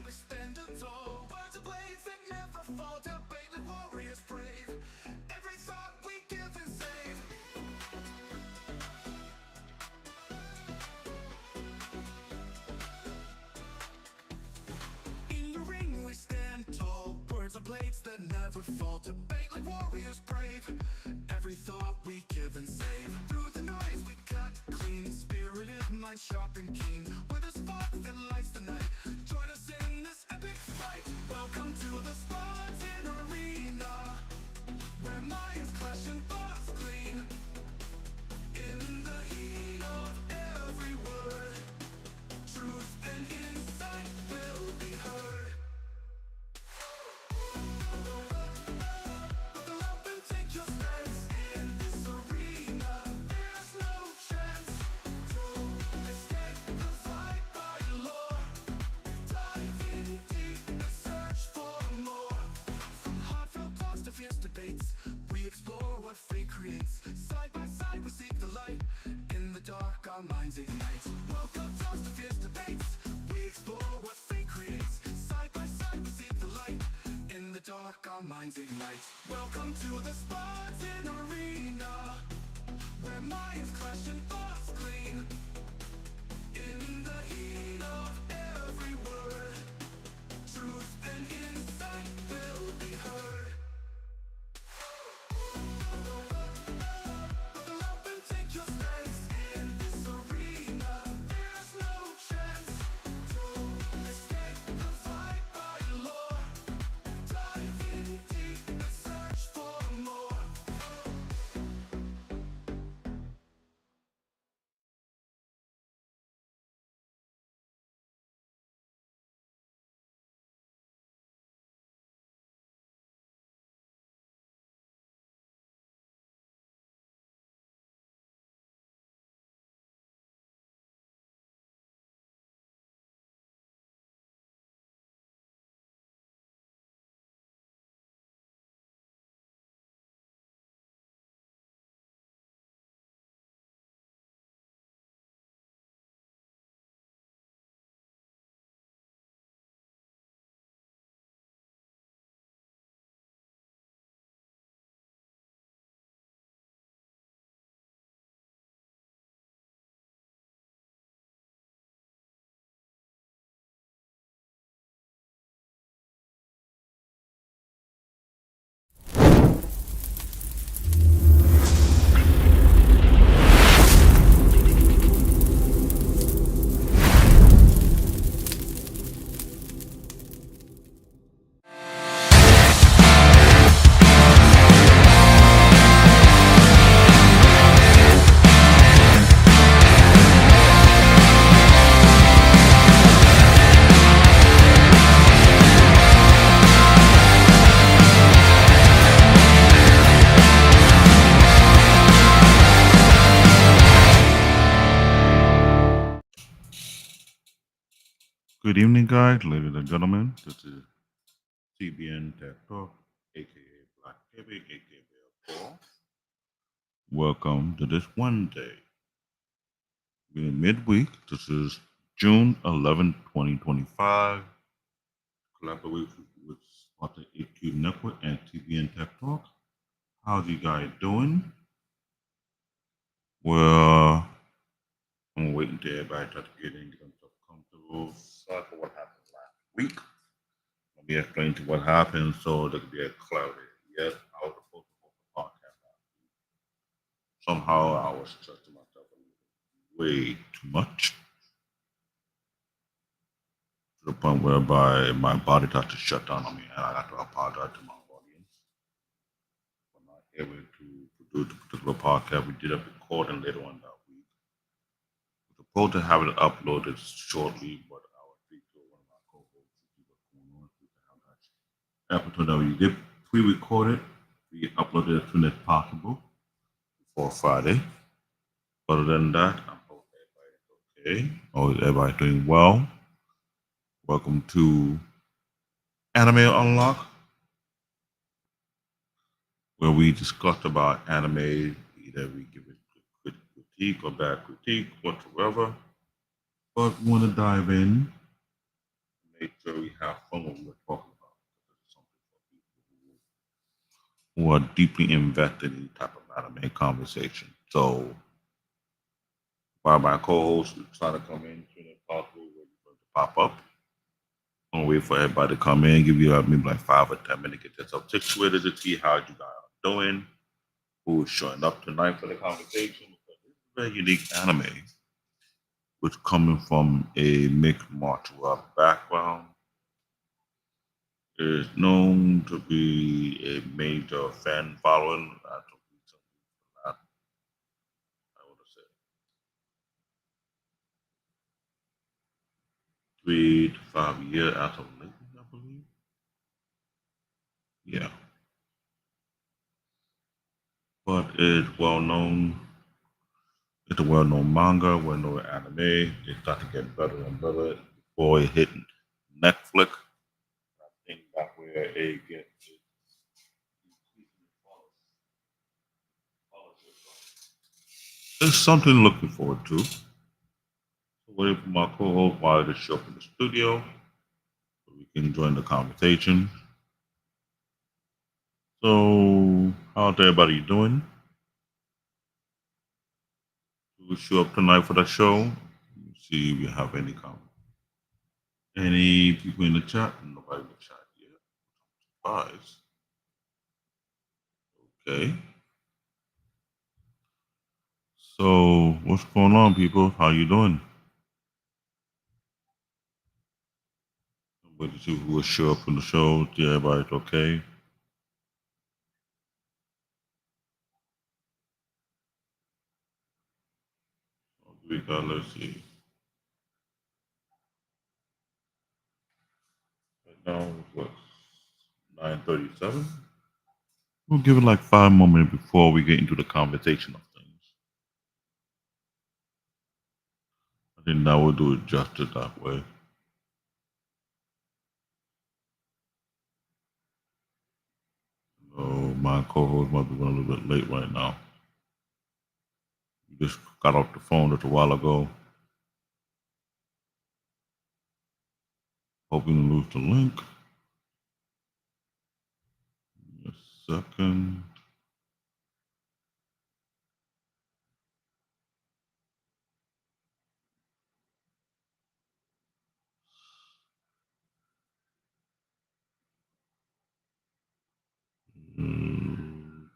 In the ring we stand tall, words are blades that never fall. Debate like warriors brave. Every thought we give and save. Through the noise we cut clean. Spirited, mind sharp and keen. With a spark that lights the night. Join us in this epic fight. Welcome to the Spartan Arena, where minds clash and thoughts clean. In the heat of every word, truth and insight will be heard. Buckle up and take your stance in this arena. There's no chance to escape the fight by lore. Dive in deep and search for more. From heartfelt talks to fierce debates, we explore what fate creates. Side by side we seek the light. In the dark our minds ignite. Welcome talks to fierce debates, we explore what fate creates. Side by side we seek the light. In the dark our minds ignite. Welcome to the Spartan Arena, where minds clash and thoughts clean. In the heat of every word, truth and insight will be heard. Buckle up and take your stance in this arena. There's no chance to escape the fight by lore. Dive in deep and search for more. Good evening, guys, ladies and gentlemen. This is CBN Tech Talk, aka Black Baby, aka Bear Paul. Welcome to this Wednesday. We're in midweek. This is June 11, 2025. Collaboration with Spartan HQ Network and TBN Tech Talk. How's you guys doing? Well, I'm waiting till everybody starts getting themselves comfortable. Sorry for what happened last week. Let me explain to what happened so there could be a clarity. Yes, I was supposed to host a podcast last week. Somehow I was stressing myself way too much to the point whereby my body started to shut down on me, and I got to apologize to my audience for not able to produce the particular podcast. We did a recording later on that week. We're supposed to have it uploaded shortly, but I was speak to one of my co-hosts to see what's going on. We can have that episode that we did pre-record it. We uploaded as soon as possible before Friday. Other than that, I hope everybody's okay. Hope everybody's doing well. Welcome to Anime Unlock, where we discuss about anime. Either we give it good critique or bad critique, whatsoever. But we want to dive in, make sure we have fun when we're talking about it. Because it's something for people who are deeply invested in any type of anime conversation. So while my co-host is trying to come in, soon as possible, we're going to pop up. I'm gonna wait for everybody to come in, give you maybe like 5 or 10 minutes, get yourself situated to see how you guys are doing, who is showing up tonight for the conversation. Because it's a very unique anime, which coming from a mixed martial art background is known to be a major fan following. As of recently, for that, I would say 3 to 5 years as of lately, I believe. Yeah, but it's well known. It's a well-known manga, well-known anime. It started to get better and better before it hit Netflix. I think that's where it gets it's something looking forward to. So waiting for my co-host while to show up in the studio so we can join the conversation. So how's everybody doing? Who will show up tonight for the show? See if we have any people in the chat. Nobody in the chat yet. Surprise. Okay. So what's going on, people? How you doing? Wait to see who will show up in the show. See everybody's okay. We got, let's see. Right now, it's what, 9:37? We'll give it like 5 more minutes before we get into the conversation of things. I think now we'll do it justice that way. Oh, my co-host might be running a little bit late right now. We just got off the phone just a while ago. Hoping to lose the link. A second. Mm,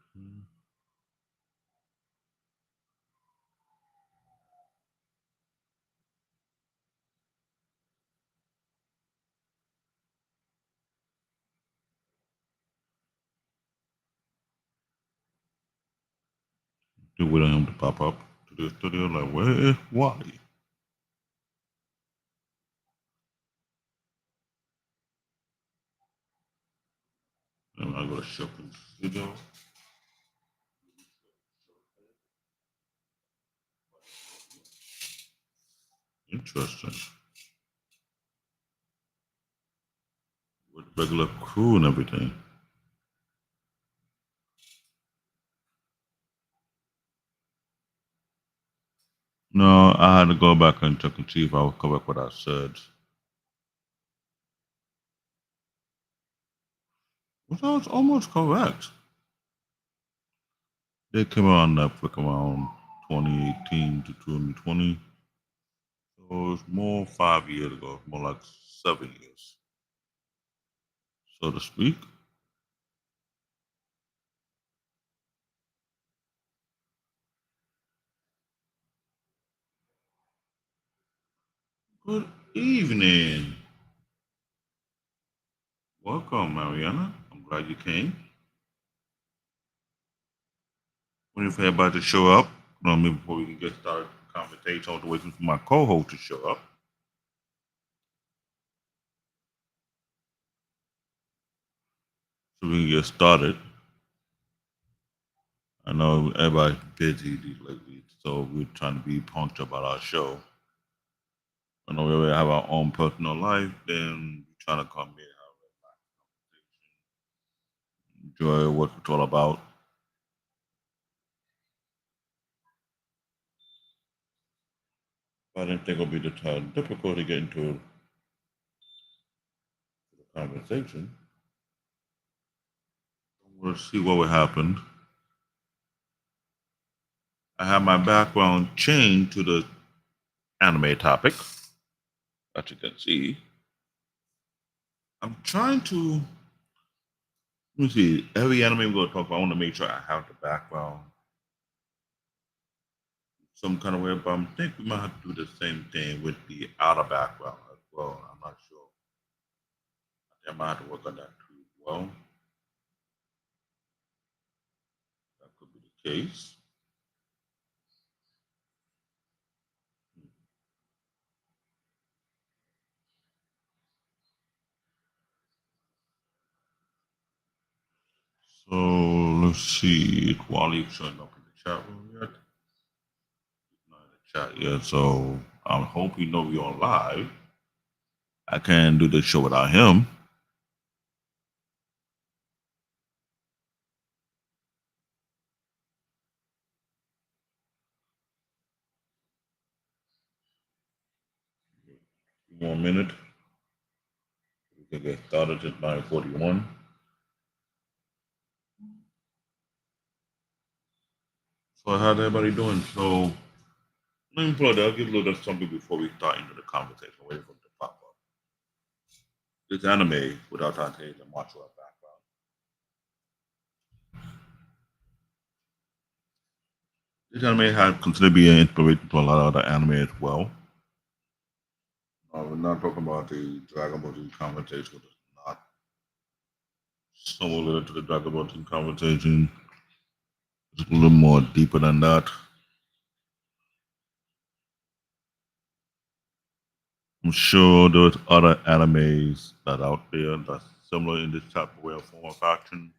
Still waiting on him to pop up to the studio. Like, where is Wally? And I go to shopping studio. Interesting. With regular crew and everything. No, I had to go back and check and see if I was correct what I said. Which I was almost correct. They came out on Netflix around 2018 to 2020. So it's more 5 years ago, more like 7 years, so to speak. Good evening. Welcome, Mariana. I'm glad you came. Waiting for everybody to show up. Maybe before we can get started the conversation, I was waiting for my co-host to show up so we can get started. I know everybody's busy lately, so we're trying to be punctual about our show. I know we have our own personal life, then we're trying to come here, enjoy what it's all about. I didn't think it would be the time difficult to get into conversation. We'll see what will happen. I have my background changed to the anime topic, as you can see. I'm trying to, let me see, every anime we're going to talk about, I want to make sure I have the background some kind of way, but I think we might have to do the same thing with the outer background as well. I'm not sure. I might have to work on that too as well. That could be the case. So let's see. Wally showing up in the chat room yet? Not in the chat yet. So I hope you know we're on live. I can't do the show without him. One more minute. We can get started at 9:41. So how's everybody doing? So let me pull it. I'll give a little something before we start into the conversation. Wait for it to pop up. This anime, without trying to take the martial art background, this anime has considered to be an inspiration to a lot of other anime as well. We're not talking about the Dragon Ball Z conversation, which is not somewhat related to the Dragon Ball Z conversation. It's a little more deeper than that. I'm sure there's other animes that are out there that's similar in this type of way of form of action.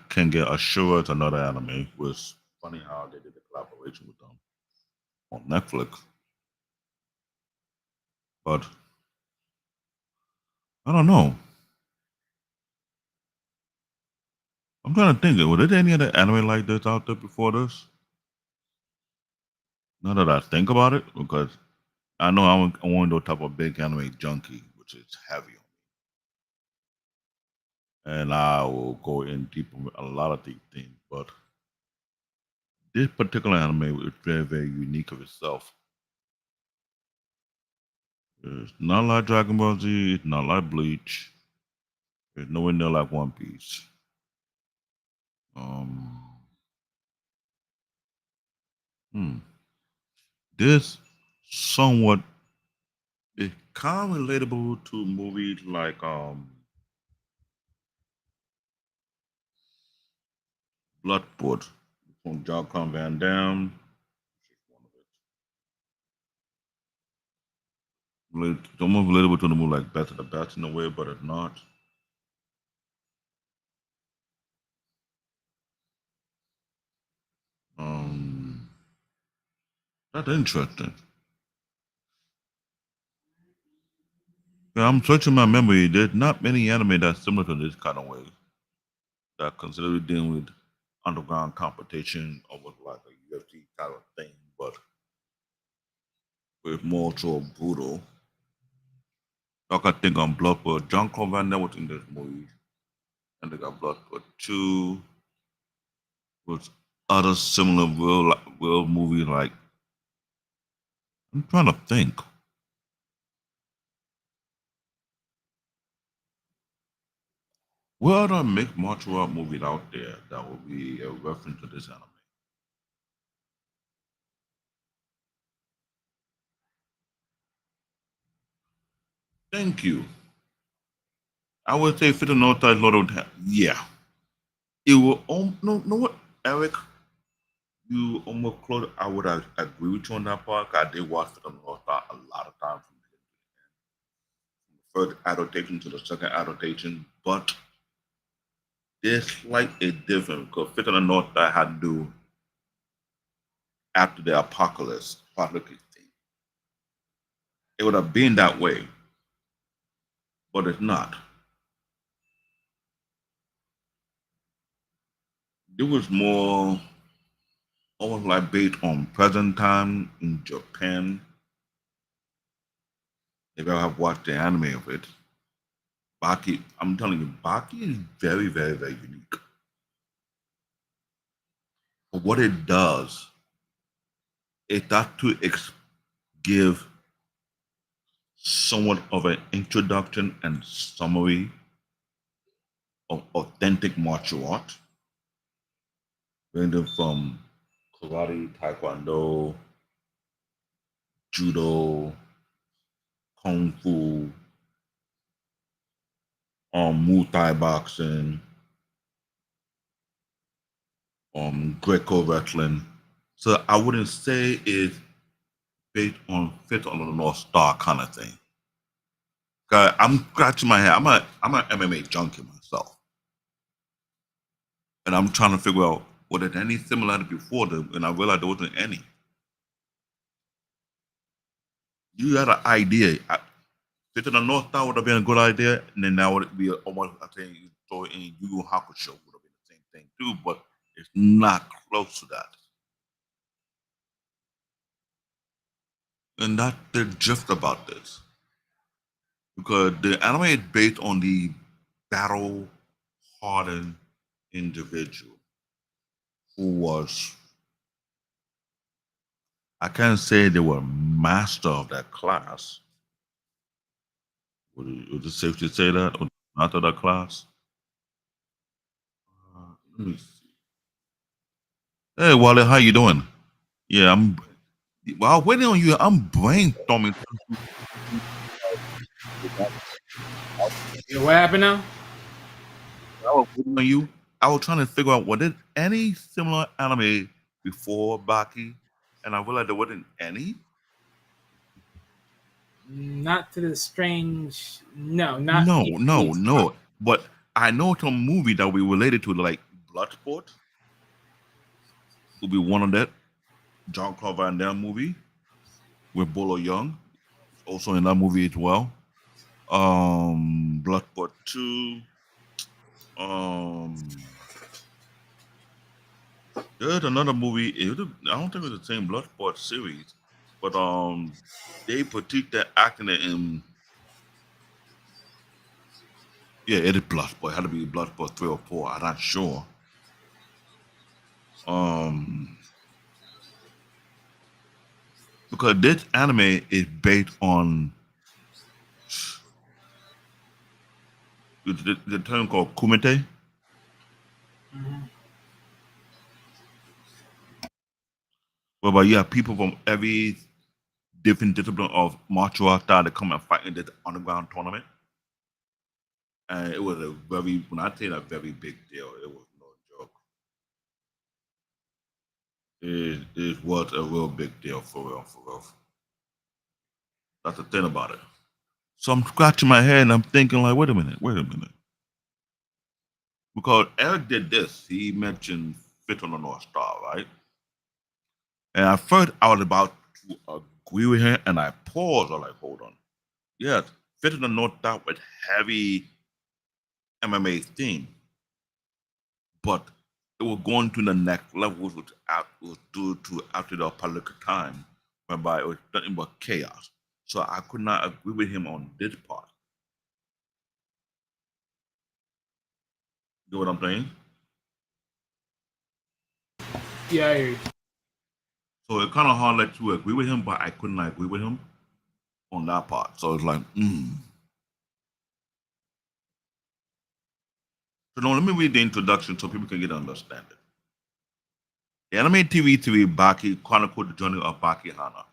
Can get assured another anime. It was funny how they did the collaboration with them on Netflix. But I don't know. I'm trying to think. Was there any other anime like this out there before this? Now that I think about it, because I know I'm one of those type of big anime junkie, which is heavy on me, and I will go in deep with a lot of deep things. But this particular anime is very, very unique of itself. It's not like Dragon Ball Z. It's not like Bleach. It's nowhere near like One Piece. Um, hmm. This somewhat is kind of relatable to movies like Bloodsport from Jean-Claude Van Damme. It's almost relatable to the movie like Best of the Best in a way, but it's not. Um, that's interesting. Yeah, I'm searching my memory. There's not many anime that's similar to this kind of way that consider dealing with underground competition, almost like a UFC kind of thing, but with more so brutal. Like I think on Bloodsport, John Claude Van Damme was in this movie, and they got Bloodsport 2 with other similar real movies. Like I'm trying to think. What other make martial art movies out there that would be a reference to this anime? Thank you. I would say Fit No Ties Lord of yeah. It will no no what Eric, you almost close. I would agree with you on that part. I did watch Fit No Ties a lot of times from the first adaptation to the second adaptation, but there's slight a difference because Fit the North Star had to do after the apocalyptic thing. It would have been that way, but it's not. It was more almost like based on present time in Japan. If you have watched the anime of it, Baki, I'm telling you, Baki is very, very, very unique. But what it does is that to give somewhat of an introduction and summary of authentic martial art, ranging from karate, taekwondo, judo, kung fu, Muay Thai boxing, Greco wrestling. So I wouldn't say it's based on fit on the North Star kind of thing. 'Cause I'm scratching my head. I'm an MMA junkie myself, and I'm trying to figure out was there any similarity before them, and I realized there wasn't any. You had an idea. Fit on the North Star would have been a good idea, and then that would be almost I think you throw it in Yu Yu Hakusho would have been the same thing too, but it's not close to that. And that's the gist about this. Because the anime is based on the battle hardened individual who was, I can't say they were master of that class. Would it safe to say that? Or master of that class? Let me see. Hey, Wally, how you doing? Yeah, well, waiting on you. I'm brainstorming. Yeah, what happened now? I was waiting on you. I was trying to figure out was there any similar anime before Baki, and I realized there wasn't any. Not to the strange. No, not No, even no, these. no. But I know some movie that we related to, like Bloodsport, will be one of that. John Claude Van Damme movie with Bolo Young, also in that movie as well. Bloodsport 2. Um, there's another movie. I don't think it's the same Bloodsport series, but they critique that acting in. Yeah, it is Bloodsport. It had to be Bloodsport 3 or 4. I'm not sure. Um, because this anime is based on the term called kumite, Mhm. whereby you have people from every different discipline of martial arts that come and fight in this underground tournament. And it was a very, when I say a very big deal, it was no joke. It was a real big deal for real, for real. That's the thing about it. So I'm scratching my head and I'm thinking like, wait a minute. Because Eric did this. He mentioned Fit on the North Star, right? And at first I was about to agree with him and I paused. I was like, hold on. Yes, Fit on the North Star with heavy MMA theme, but it was going to the next level, was due to after the political time, whereby it was nothing but chaos. So I could not agree with him on this part. You know what I'm saying? Yeah, I hear you. So it kind of hard like to agree with him, but I couldn't agree with him on that part. So it's like, So now let me read the introduction so people can get an understanding. The anime TV series Baki chronicled the journey of Baki Hanma,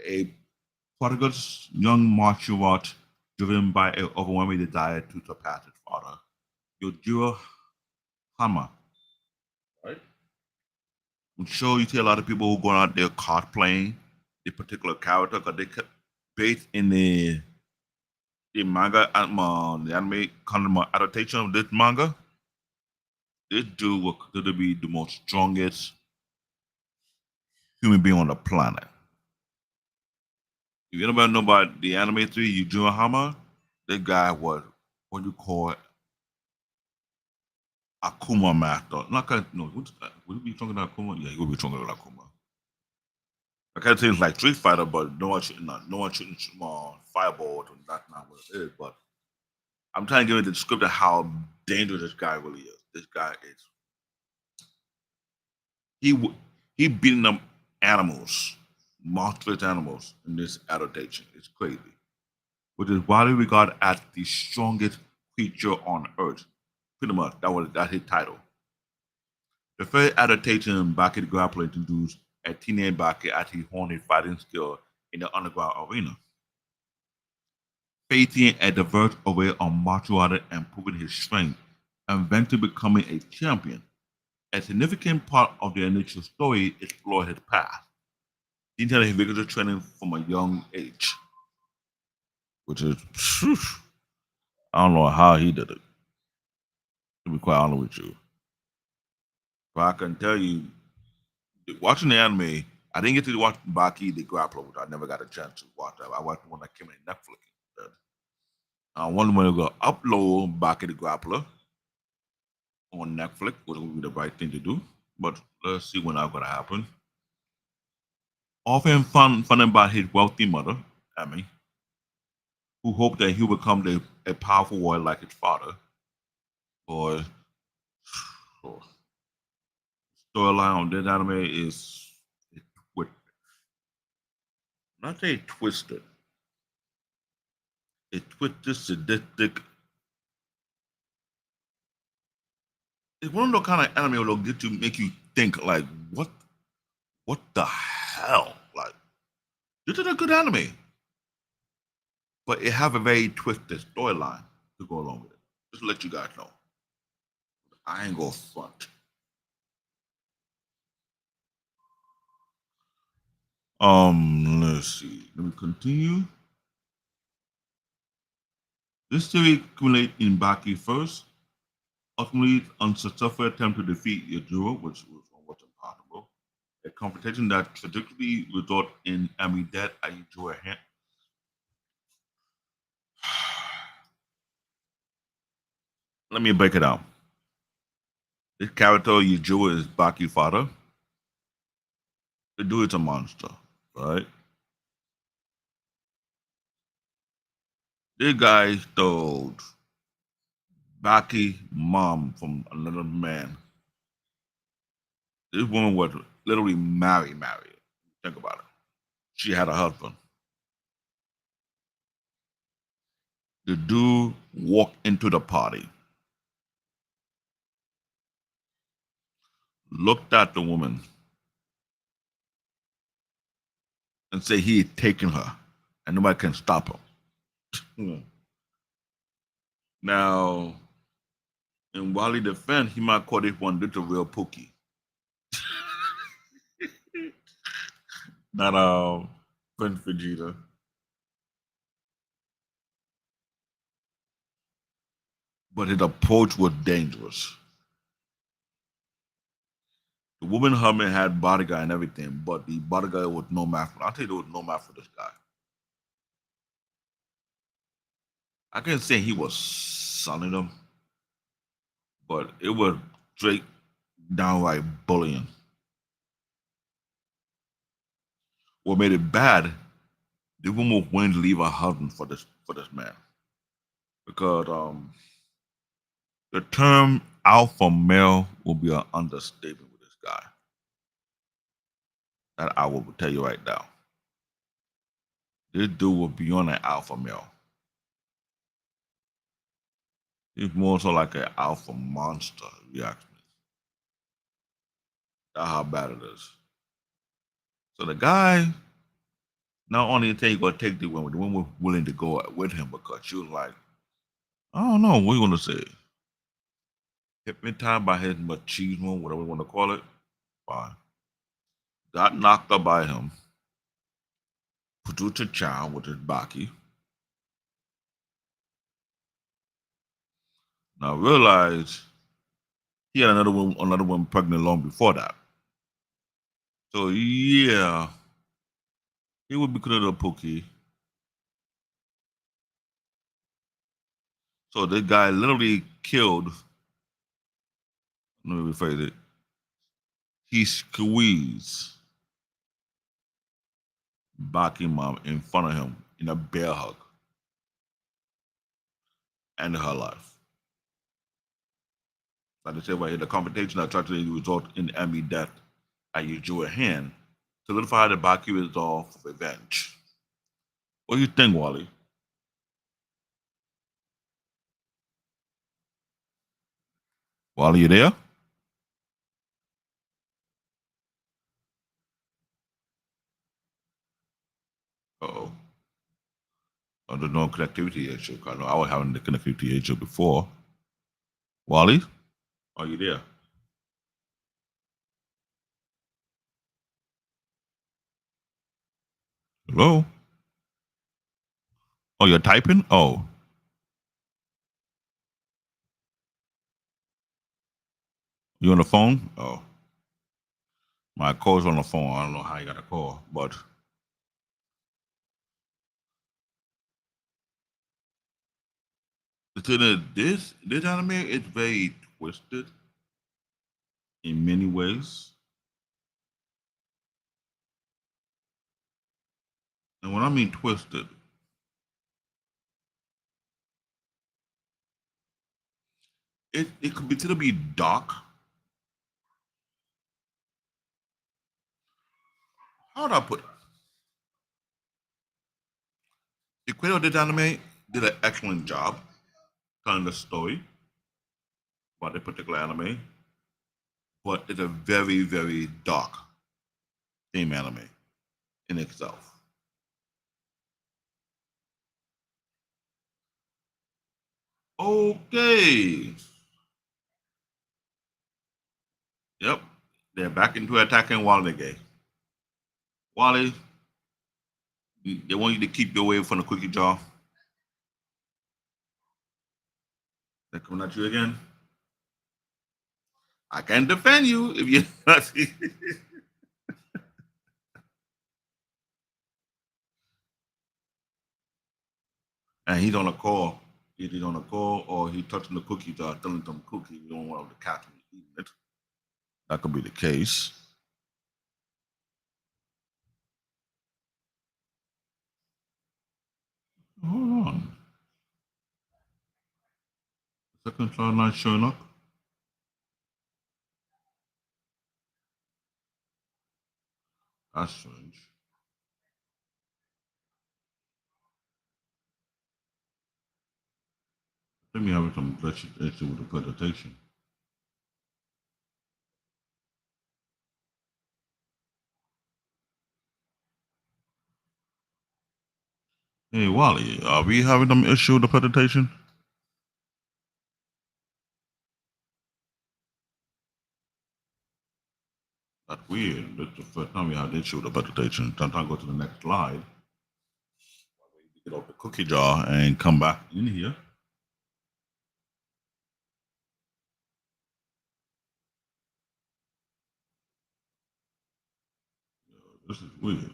a prodigious young martial art driven by an overwhelming desire to surpass his father, Yujiro Hanma. Right? I'm sure you see a lot of people who go out there cosplaying the particular character because they based in the manga, the anime kind of adaptation of this manga. This dude was considered to be the most strongest human being on the planet. If anybody know about the anime 3, Yujiro Hanma, that guy was what you call Akuma master. Not no, would you be stronger than Akuma? Yeah, he would be stronger than Akuma. I can't say it's like Street Fighter, but no one shooting fireball. That's not what it is. But I'm trying to give it the description of how dangerous this guy really is. This guy is he w- he beating up animals, monstrous animals in this adaptation. It's crazy, which is widely regarded as the strongest creature on Earth. Pretty much, that's his title. The first adaptation in Baki the Grappler introduced a teenage Baki as he honed his fighting skill in the underground arena, facing a diverse array of martial arts and proving his strength, and eventually becoming a champion. A significant part of the initial story explored his past, detailing his vigorous training from a young age, which is, I don't know how he did it, to be quite honest with you. But I can tell you, watching the anime, I didn't get to watch Baki the Grappler, which I never got a chance to watch that. I watched the one that came in Netflix instead. I wonder when they're going to upload Baki the Grappler on Netflix, which would be the right thing to do. But let's see when that's going to happen. Often funded by his wealthy mother, Amy, who hoped that he would become a powerful warrior like his father. Boy, storyline on this anime is twi- not say twisted. It's twisted, sadistic. It's one of those kind of anime that'll get to make you think like, what the hell? Like, this is a good anime, but it have a very twisted storyline to go along with it. Just to let you guys know. I ain't gonna front. Let's see. Let me continue. This series culminates in Baki first, ultimately unsuccessful attempt to defeat Yujiro, which was almost impossible. A confrontation that tragically resulted in Ami death at Yujiro hand. Let me break it down. This character Yujiro is Baki's father. The dude is a monster, right? This guy stole Baki mom from another man. This woman was literally married. Think about it. She had a husband. The dude walked into the party, looked at the woman, and said he had taken her, and nobody can stop him. Hmm. Now, in Wally defense, he might call this one little real pookie. Not Prince Vegeta. But his approach was dangerous. The woman Herman had bodyguard and everything, but the bodyguard was no match. I'll tell you, there was no match for this guy. I can't say he was sunning them, but it was straight downright bullying. What made it bad, the woman was willing to leave her husband for this man. Because the term alpha male will be an understatement with this guy. That I will tell you right now. This dude was beyond an alpha male. He's more so like an alpha monster, if you ask me. That's how bad it is. So the guy, not only did he go take the woman was willing to go with him because she was like, I don't know, what you want to say? Hypnotized by his machismo, whatever you want to call it. Fine. Got knocked up by him. Produced a child with his Baki. Now realized he had another woman pregnant long before that. So yeah, he would be considered a pookie. So this guy literally killed. Let me rephrase it. He squeezed Baki mom in front of him in a bear hug and her life. Like I said right here, the confrontation that tried to result in the enemy death at Yujiro hand solidified the Baki resolve for revenge. What do you think, Wally? Wally, you there? Uh-oh. Oh, there's no connectivity issue. I know I was having the connectivity issue before. Wally, are you there? Hello? Oh, you're typing? Oh, you on the phone? Oh, my call's on the phone. I don't know how you got a call, but the thing is, this anime is very twisted in many ways. And when I mean twisted, it could be to be dark. How would I put it? The creator of this anime did an excellent job telling the story about a particular anime, but it's a very, very dark theme anime in itself. Okay. Yep. They're back into attacking Wally again. Wally, they want you to keep your way from the cookie jar. They're coming at you again. I can defend you if you. And he's on a call. Either he's on a call or he's touching the cookie jar, telling them cookie. You don't want the cat to be eating it. That could be the case. Hold on. Second slide not showing up. That's strange. Let me have some issue with the presentation. Hey Wally, are we having some issue with the presentation? That's weird. That's the first time we had an issue with the presentation. Sometimes go to the next slide. Get off the cookie jar and come back in here. This is weird.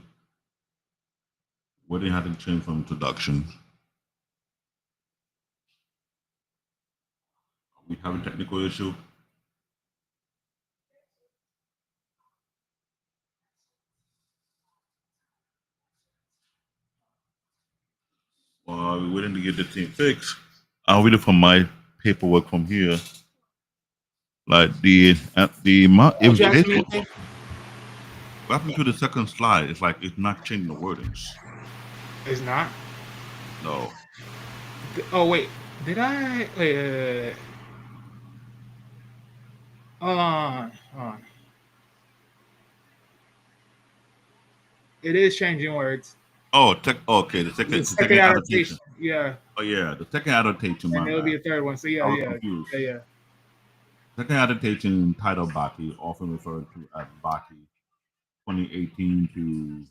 Wedding hadn't changed from introduction. We have a technical issue. While we're waiting to get the thing fixed, I'll read it from my paperwork from here. Like it was basically what happened to the second slide. It's like it's not changing the wordings. It's not. No. Oh wait, did I? Wait. Hold on. Hold on. It is changing words. Oh, okay. The The second second adaptation. adaptation. Yeah. Oh yeah, the second adaptation. And My there'll be bad. a third one. So yeah, I was yeah, confused. yeah. Second adaptation titled Baki, often referred to as Baki, 2018 to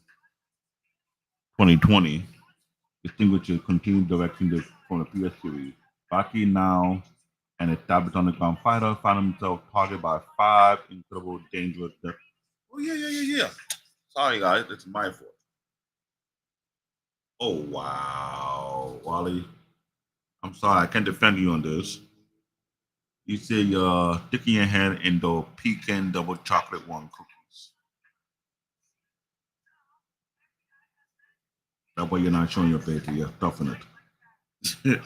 2020, distinguishes continued direction from the previous series. Baki, now an established underground fighter, found himself targeted by five incredible, dangerous death. Oh yeah. Sorry guys, it's my fault. Oh wow, Wally. I'm sorry, I can't defend you on this. You say you're sticking your hand in the pecan double chocolate one cookies. That way you're not showing your face, you're stuffing it.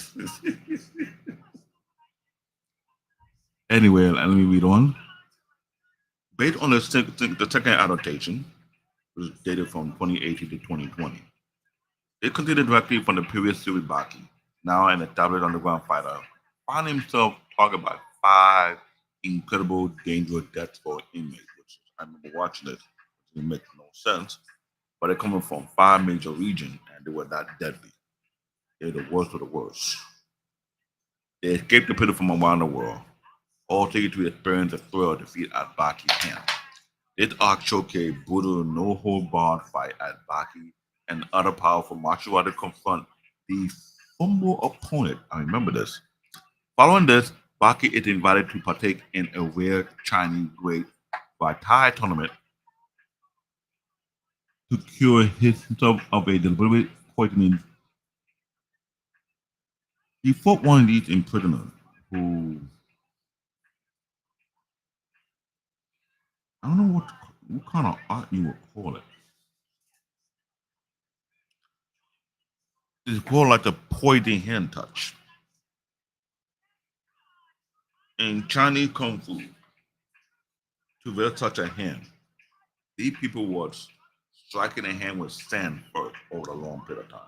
Anyway, let me read on. Based on the second adaptation, which is dated from 2018 to 2020, they continued directly from the previous series Baki, now an established underground fighter, found himself targeted by five incredible dangerous deaths for inmates, which I remember watching it. It makes no sense, but they're coming from five major regions and they were that deadly. They're the worst of the worst. They escaped the prison from around the world, all taken to experience the thrill of defeat at Baki camp. This arc showcased brutal, no-hold-barred fight at Baki and other powerful martial artists confront the humble opponent. I remember this. Following this, Baki is invited to partake in a rare Chinese Great Thai tournament to cure himself of a deliberate poisoning. He fought one of these imprisoners who I don't know what kind of art you would call it. It's called like the poison hand touch. In Chinese Kung Fu, to wear such a hand, these people was striking a hand with sand first over a long period of time.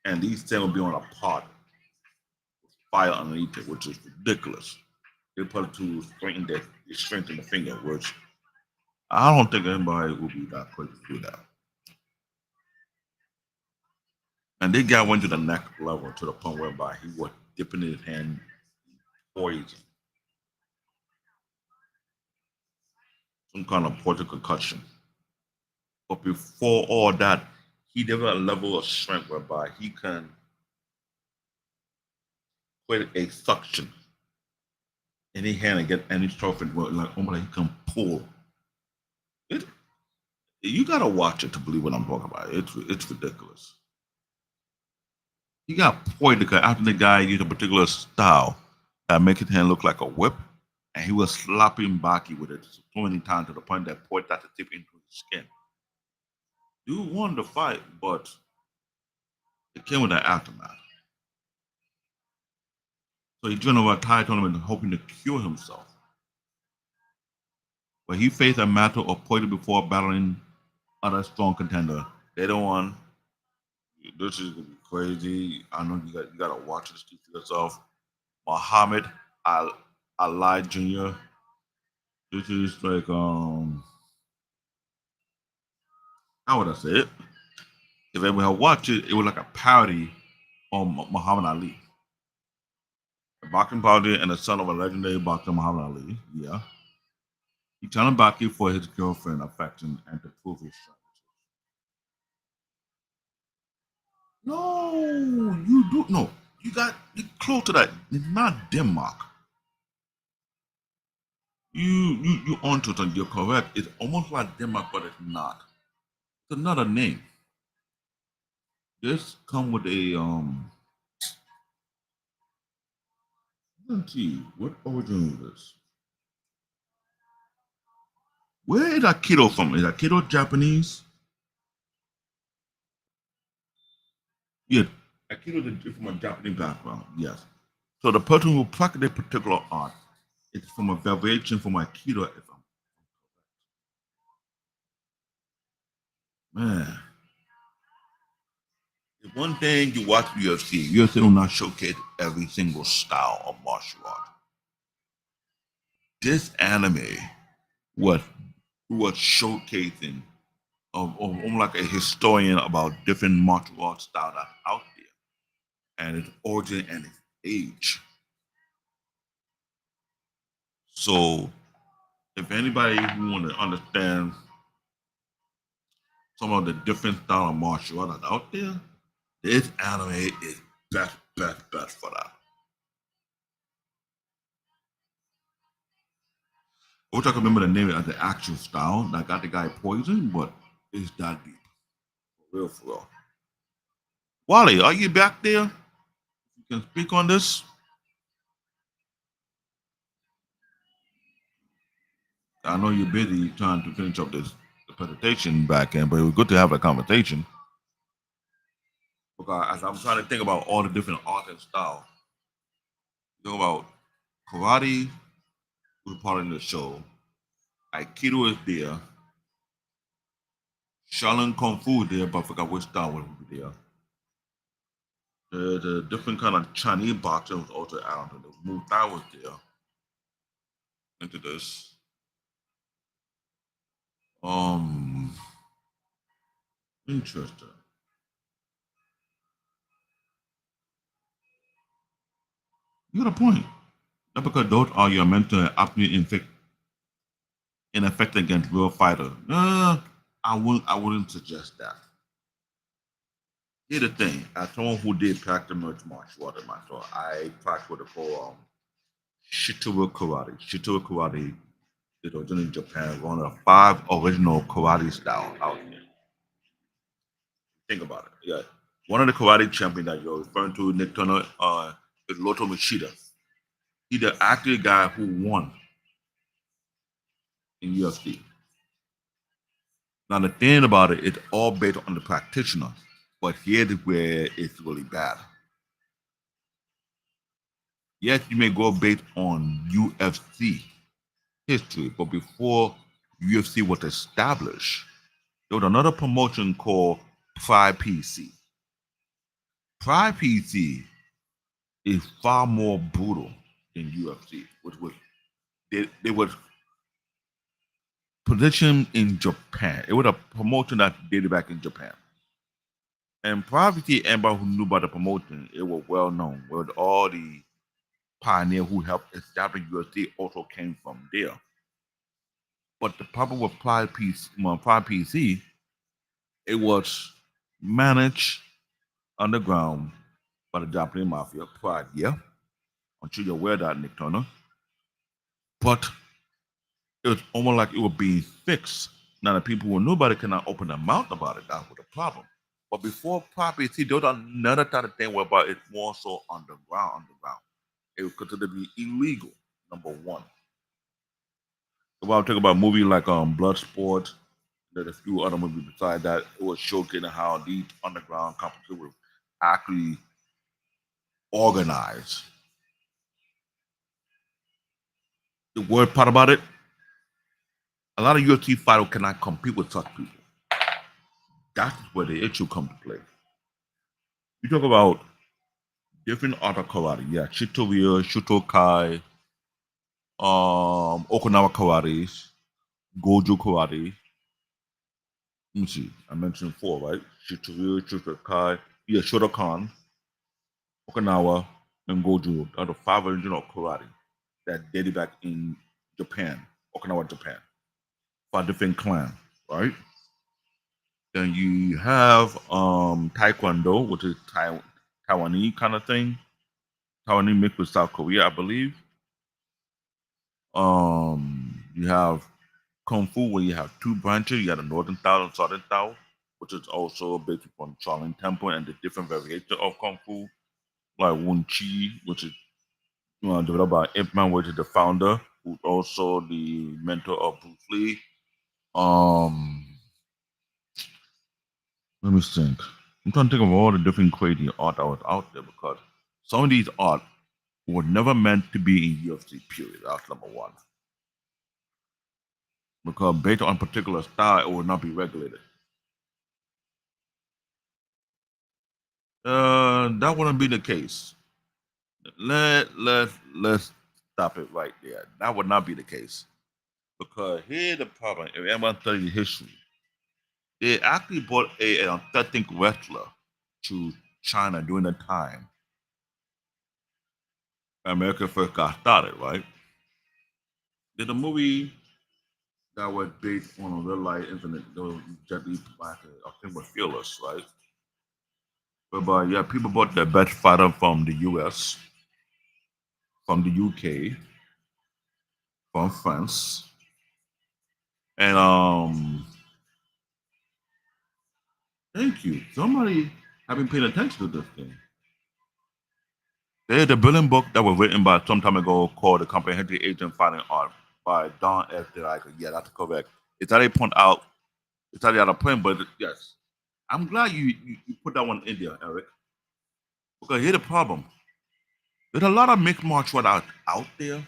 And these sand would be on a pot with fire underneath it, which is ridiculous. They put it to strengthen the finger, which I don't think anybody would be that quick to do that. And they got went to the next level to the point whereby he was dipping his hand in poison, some kind of poison concussion. But before all that, he developed a level of strength whereby he can create a suction any hand and get any trophy like almost like he can pull. It you gotta watch it to believe what I'm talking about. It's ridiculous. He got poised because after the guy used a particular style that make his hand look like a whip, and he was slapping Baki with it so many times to the point that poison started to tip into his skin. Dude won the fight, but it came with an aftermath. So he joined over a Thai tournament hoping to cure himself. But he faced a matter of poison before battling other strong contender. They don't want this is gonna be crazy. I know you gotta watch this for yourself. Muhammad Ali Jr. This is like how would I say it? If everyone had watched it, it was like a parody on Muhammad Ali. A boxing parody and the son of a legendary boxer Muhammad Ali. Yeah. He turned Baki for his girlfriend affection and to prove his strength. No, you do no. You close to that. It's not Denmark. You onto it. You're correct. It's almost like Denmark, but it's not. It's another name. This come with a let's see what origin is this. Where is Aikido from? Is Aikido Japanese? Yeah, Aikido is from a Japanese background. Yes. So the person who practices a particular art is from a variation from Aikido. If man, if one thing you watch UFC will not showcase every single style of martial art. This anime was was showcasing of like a historian about different martial arts style that's out there and its origin and its age. So if anybody who want to understand some of the different style of martial art that's out there, this anime is best for that. I wish I could remember the name of the actual style that got the guy poisoned, but it's that deep. For real, for real. Wally, are you back there? You can speak on this. I know you're busy trying to finish up this presentation back in, but it was good to have a conversation because as I'm trying to think about all the different art and style, think about karate was part of the show, aikido is there, Shaolin Kung Fu is there, but I forgot which style would be there. The different kind of Chinese boxing was also added. The Muay Thai was there into this. Um, Interesting. You got a point. Not because those are your mental aptitude in effect against real fighter. I wouldn't suggest that. Here's the thing: as someone who did practice martial art myself, I practiced what they call Shitobu karate. Shitobu karate is originally in Japan, one of the five original karate styles out there. Think about it. Yeah, one of the karate champions that you're referring to, Nick Turner, is Loto Machida. He's the actual guy who won in UFC. Now the thing about it, it's all based on the practitioner, but here's where it's really bad. Yes, you may go based on UFC history, but before UFC was established, there was another promotion called Pride PC. Pride PC is far more brutal than UFC, which was they was positioned in Japan. It was a promotion that dated back in Japan. And Pride PC, anybody who knew about the promotion, it was well known. With all the pioneer who helped establish UFC also came from there. But the problem with Pride PC, it was managed underground by the Japanese mafia. Pride, yeah. I'm sure you're aware of that, Nick Turner. But it was almost like it was being fixed. Now the people who knew about it cannot open their mouth about it. That was the problem. But before Pride PC, there was another type of thing whereby it's more so underground. It was considered to be illegal, number one. If I talk about movies like Bloodsport, there's a few other movies besides that, it was showcasing how these underground companies were actually organized. The word part about it, a lot of UFC fighters cannot compete with such people. That's where the issue comes to play. You talk about different art of karate, yeah, Shitoryu, Shutokai, Okinawa karate, Goju karate. Let me see, I mentioned four, right? Shitoryu, Shutokai, yeah, Shotokan, Okinawa, and Goju are the five original karate that dated back in Japan, Okinawa, Japan. Five different clans, right? Then you have Taekwondo, which is Taiwanese kind of thing. Taiwanese mixed with South Korea, I believe. You have Kung Fu, where you have two branches. You have the Northern style and Southern style, which is also based upon Shaolin Temple and the different variations of Kung Fu, like Wun Chi, which is developed by Ip Man, which is the founder, who's also the mentor of Bruce Lee. Um, Let me think. I'm trying to think of all the different crazy art that was out there because some of these art were never meant to be in UFC. Period. That's number one. Because based on particular style, it will not be regulated. That wouldn't be the case. Let's stop it right there. That would not be the case. Because here's the problem. If anyone studies history, they actually brought an authentic wrestler to China during the time America first got started, right? Did a movie that was based on a real life incident, there was Jet Li, I think was Fearless, right? Whereby, yeah, people bought their best fighter from the US, from the UK, from France, and thank you. Somebody have been paying attention to this thing. There's a brilliant book that was written by some time ago called The Comprehensive Agent Fighting Art by Don F. Delica. Yeah, that's correct. It's that they point out It's at the other point, but yes, I'm glad you put that one in there, Eric. Because here's the problem: there's a lot of mixed martial art out there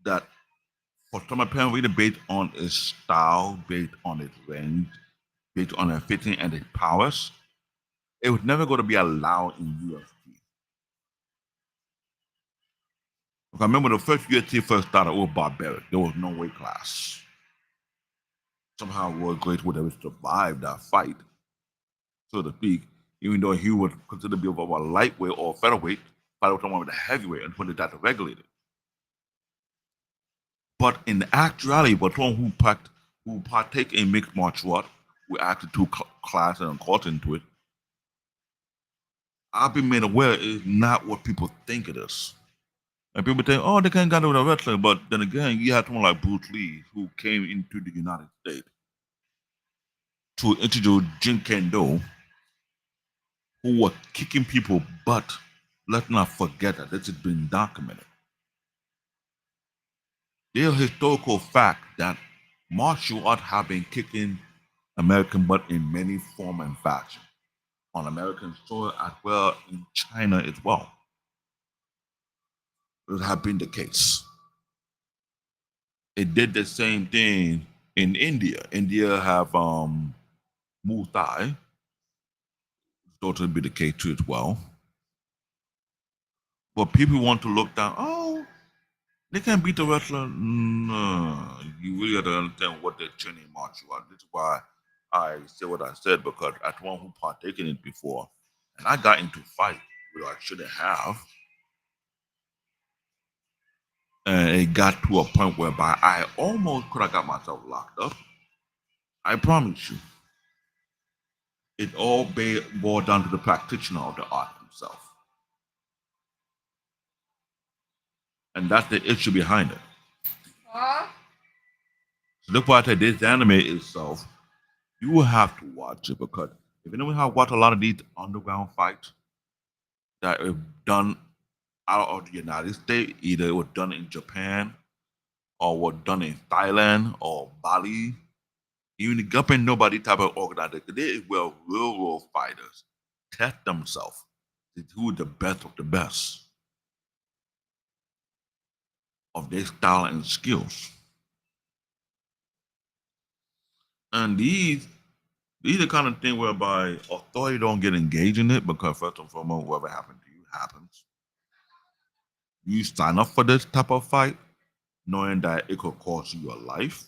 that, for some apparently, based on its style, based on its range, based on its fitting and its powers, it was never going to be allowed in UFC. Because I remember the first UFC first started, it was barbaric. There was no weight class. Somehow, Roy Grace would have survived that fight, so to speak, even though he was considered to be of a lightweight or featherweight, fight with someone with a heavyweight until they got to regulate it. But in actuality, for someone who partake in mixed martial art, who actually took class and culture into it, I've been made aware it's not what people think it is. And people think, oh, they can't get with a wrestler. But then again, you had someone like Bruce Lee who came into the United States to introduce Jin Kendo, who were kicking people butt. Let's not forget that this has been documented. There's a historical fact that martial art have been kicking American butt in many form and fashion on American soil as well in China as well. It has been the case. It did the same thing in India. India have Muay Thai, thought to be the case too as well. But people want to look down. Oh, they can't beat the wrestler. No, you really got to understand what they're training martial art. This is why I said what I said, because as one who partaken in it before, and I got into fight where I shouldn't have, and it got to a point whereby I almost could have got myself locked up. I promise you, it all boiled down to the practitioner of the art himself, and that's the issue behind it. So that's why I say this anime itself, you will have to watch it, because if anyone have watched a lot of these underground fights that are done out of the United States, either it was done in Japan or was done in Thailand or Bali, even the government, nobody type of organization, they were real world fighters test themselves to who the best of the best of their style and skills. And these are the kind of thing whereby authority don't get engaged in it, because first and foremost, whatever happened to you happens. You sign up for this type of fight, knowing that it could cost you your life.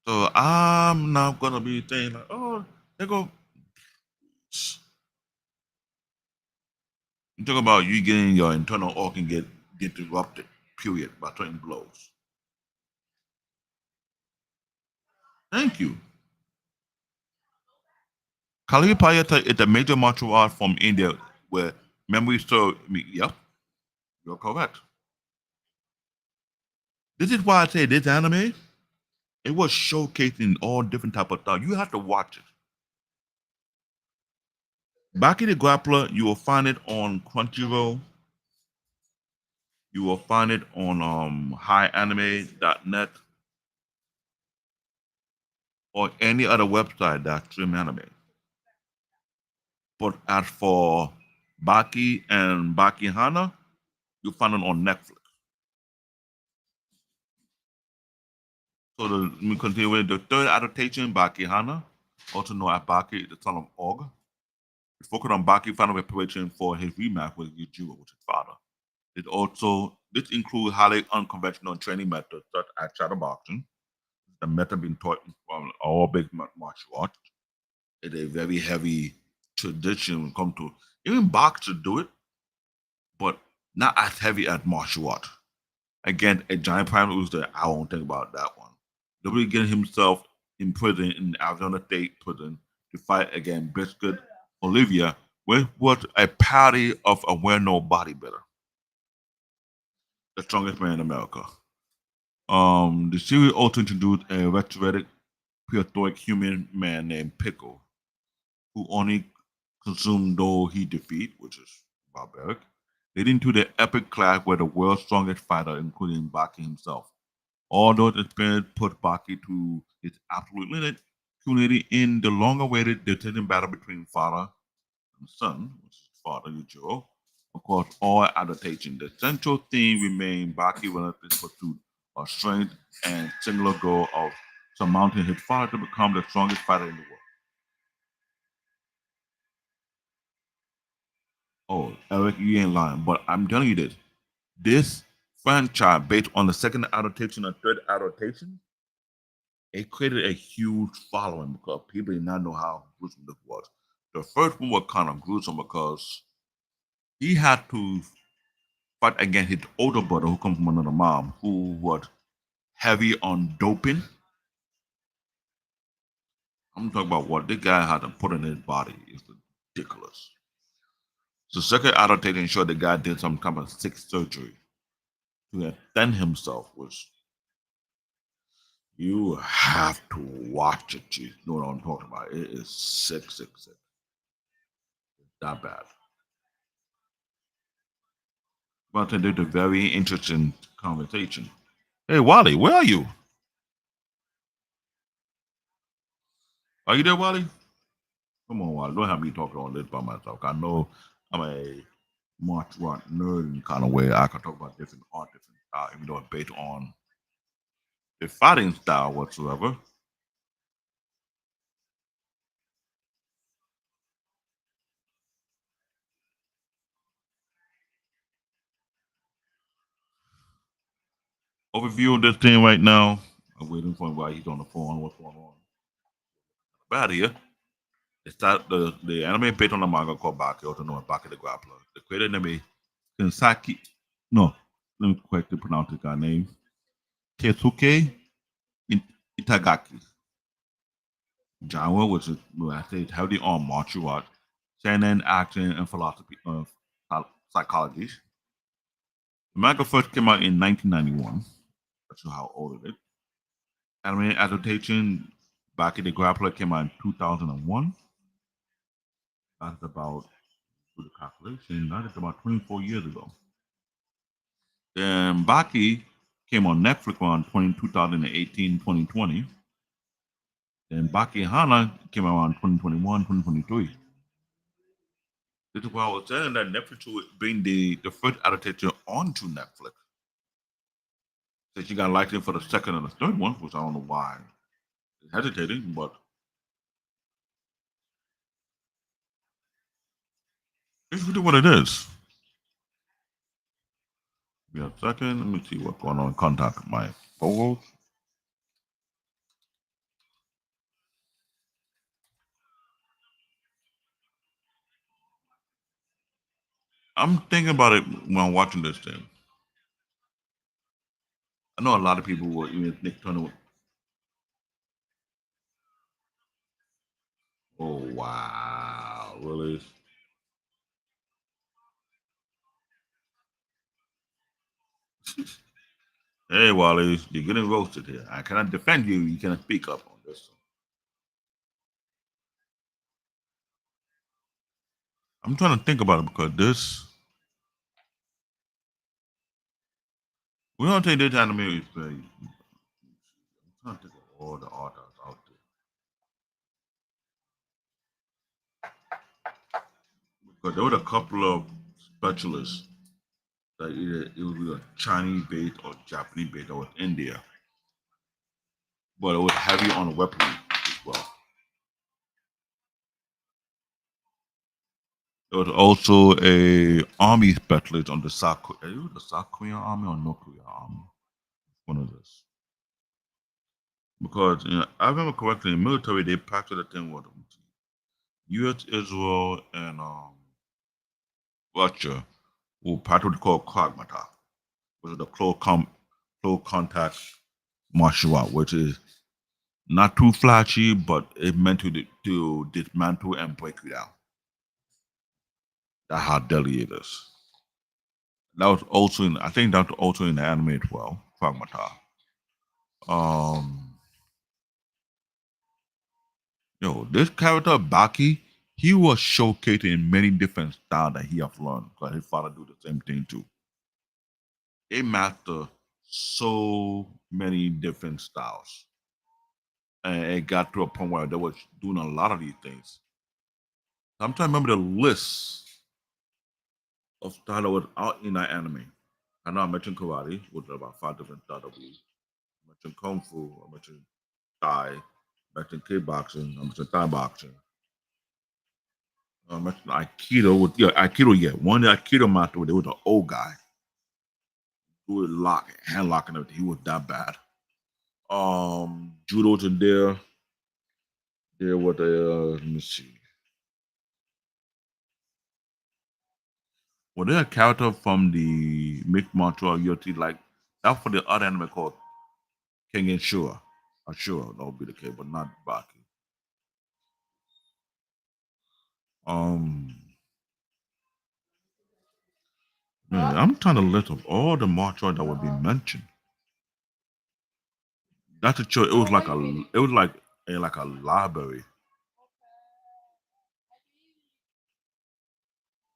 So I'm not gonna be saying like, oh, they go. You talk about you getting your internal organ get interrupted, period, by certain blows. Thank you. Kalipayata is a major martial art from India where memory serves me. Yep, you're correct. This is why I say this anime, it was showcasing all different type of stuff. You have to watch it. Baki the Grappler, you will find it on Crunchyroll. You will find it on highanime.net or any other website that stream anime. But as for Baki and Baki Hanma, you'll find it on Netflix. So let me continue with the third adaptation, Baki Hanma, also known as Baki, the son of Og. It focused on Baki final preparation for his rematch with Yujiro, with his father. This includes highly unconventional training methods such as shadow boxing, the method being taught from all big martial arts. It's a very heavy tradition when it comes to even boxers do it, but not as heavy as martial art. Again, a giant prime rooster, I won't think about that one. W getting himself in prison in Arizona State Prison to fight against Biscuit Olivia, which was a parody of a well-known bodybuilder, the strongest man in America. The series also introduced a resurrected prehistoric human man named Pickle, who only consumed those he defeat, which is barbaric, leading to the epic clash where the world's strongest fighter, including Baki himself, All those experiences put Baki to its absolute limit, culminating in the long-awaited decision battle between father and son, which is father Yujiro. Of course, all adaptation. The central theme remained Baki relentless pursuit of strength and singular goal of surmounting his father to become the strongest fighter in the world. Oh, Eric, you ain't lying, but I'm telling you this. This franchise, based on the second adaptation and third adaptation, it created a huge following because people did not know how gruesome this was. The first one was kind of gruesome because he had to fight against his older brother who comes from another mom who was heavy on doping. I'm talking about what this guy had to put in his body is ridiculous. So second adaptation showed the guy did some kind of sick surgery to extend himself, which you have to watch it. You know what I'm talking about. It is sick, sick, sick. That bad. But I did a very interesting conversation. Hey, Wally, where are you? Are you there, Wally? Come on, Wally. Don't have me talking on this by myself. I know I'm a martial art nerd in kind of way. I can talk about different art, different style, even though it's based on the fighting style whatsoever. Overview of this thing right now. I'm waiting for him while he's on the phone. What's going on? Bad here. It's that the anime based on the manga called Baki, also known as Baki the Grappler. The creator name is Kinsaki. No, let me correctly pronounce the guy's name. Keisuke Itagaki. Genre, which is I say it's heavily on martial art, seinen action, and philosophy of psychology. The manga first came out in 1991. That's how old it is. Anime adaptation, Baki the Grappler came out in 2001. That's about, with the calculation, that is about 24 years ago. Then Baki came on Netflix around 2018, 2020. Then Baki Hanma came around 2021, 2023. This is why I was saying that Netflix would bring the first adaptation onto Netflix. Since you got liking for the second and the third one, which I don't know why it's hesitating, but it's really what it is. Give me a second. Let me see what's going on. Contact my photos. I'm thinking about it when I'm watching this thing. I know a lot of people will even Nick Turner. Oh wow, really? Hey Wally, you're getting roasted here. I cannot defend you. You cannot speak up on this. I'm trying to think about it because this we don't take this anime is very. I'm trying to think of all the authors out there because there were a couple of specialists that either it would be a Chinese base or Japanese base that was in there, but it was heavy on the weaponry as well. There was also a army specialist on the South. It was the South Korean army or North Korean army. One of this. Because I remember correctly, in the military they practiced the thing with U.S., Israel, and Russia who practically called Kragmata, which is the close contact martial art, which is not too flashy, but it's meant to dismantle and break you down. That's how deadly it is. That was also in, I think that was also in the anime as well, Kragmata. Um, this character Baki, he was showcased in many different styles that he have learned because his father do the same thing too. They master so many different styles, and it got to a point where they was doing a lot of these things. I'm trying to remember the list of style that was out in that anime. I know I mentioned karate, which is about 5 different styles. I mentioned kung fu. I mentioned Thai. I mentioned kickboxing. I mentioned Thai boxing. I mentioned Aikido. Aikido. Yeah, one of the Aikido master. There was an old guy who would hand lock, and everything. He was that bad. Judo's in there. There was let me see. Was there a character from the mixed martial art UFC like that for the other anime called King and Shura? I'm sure that would be the case, but not Baki. Um, man, I'm trying to list of all the martial art that would be mentioned. That's a choice. It was like a library.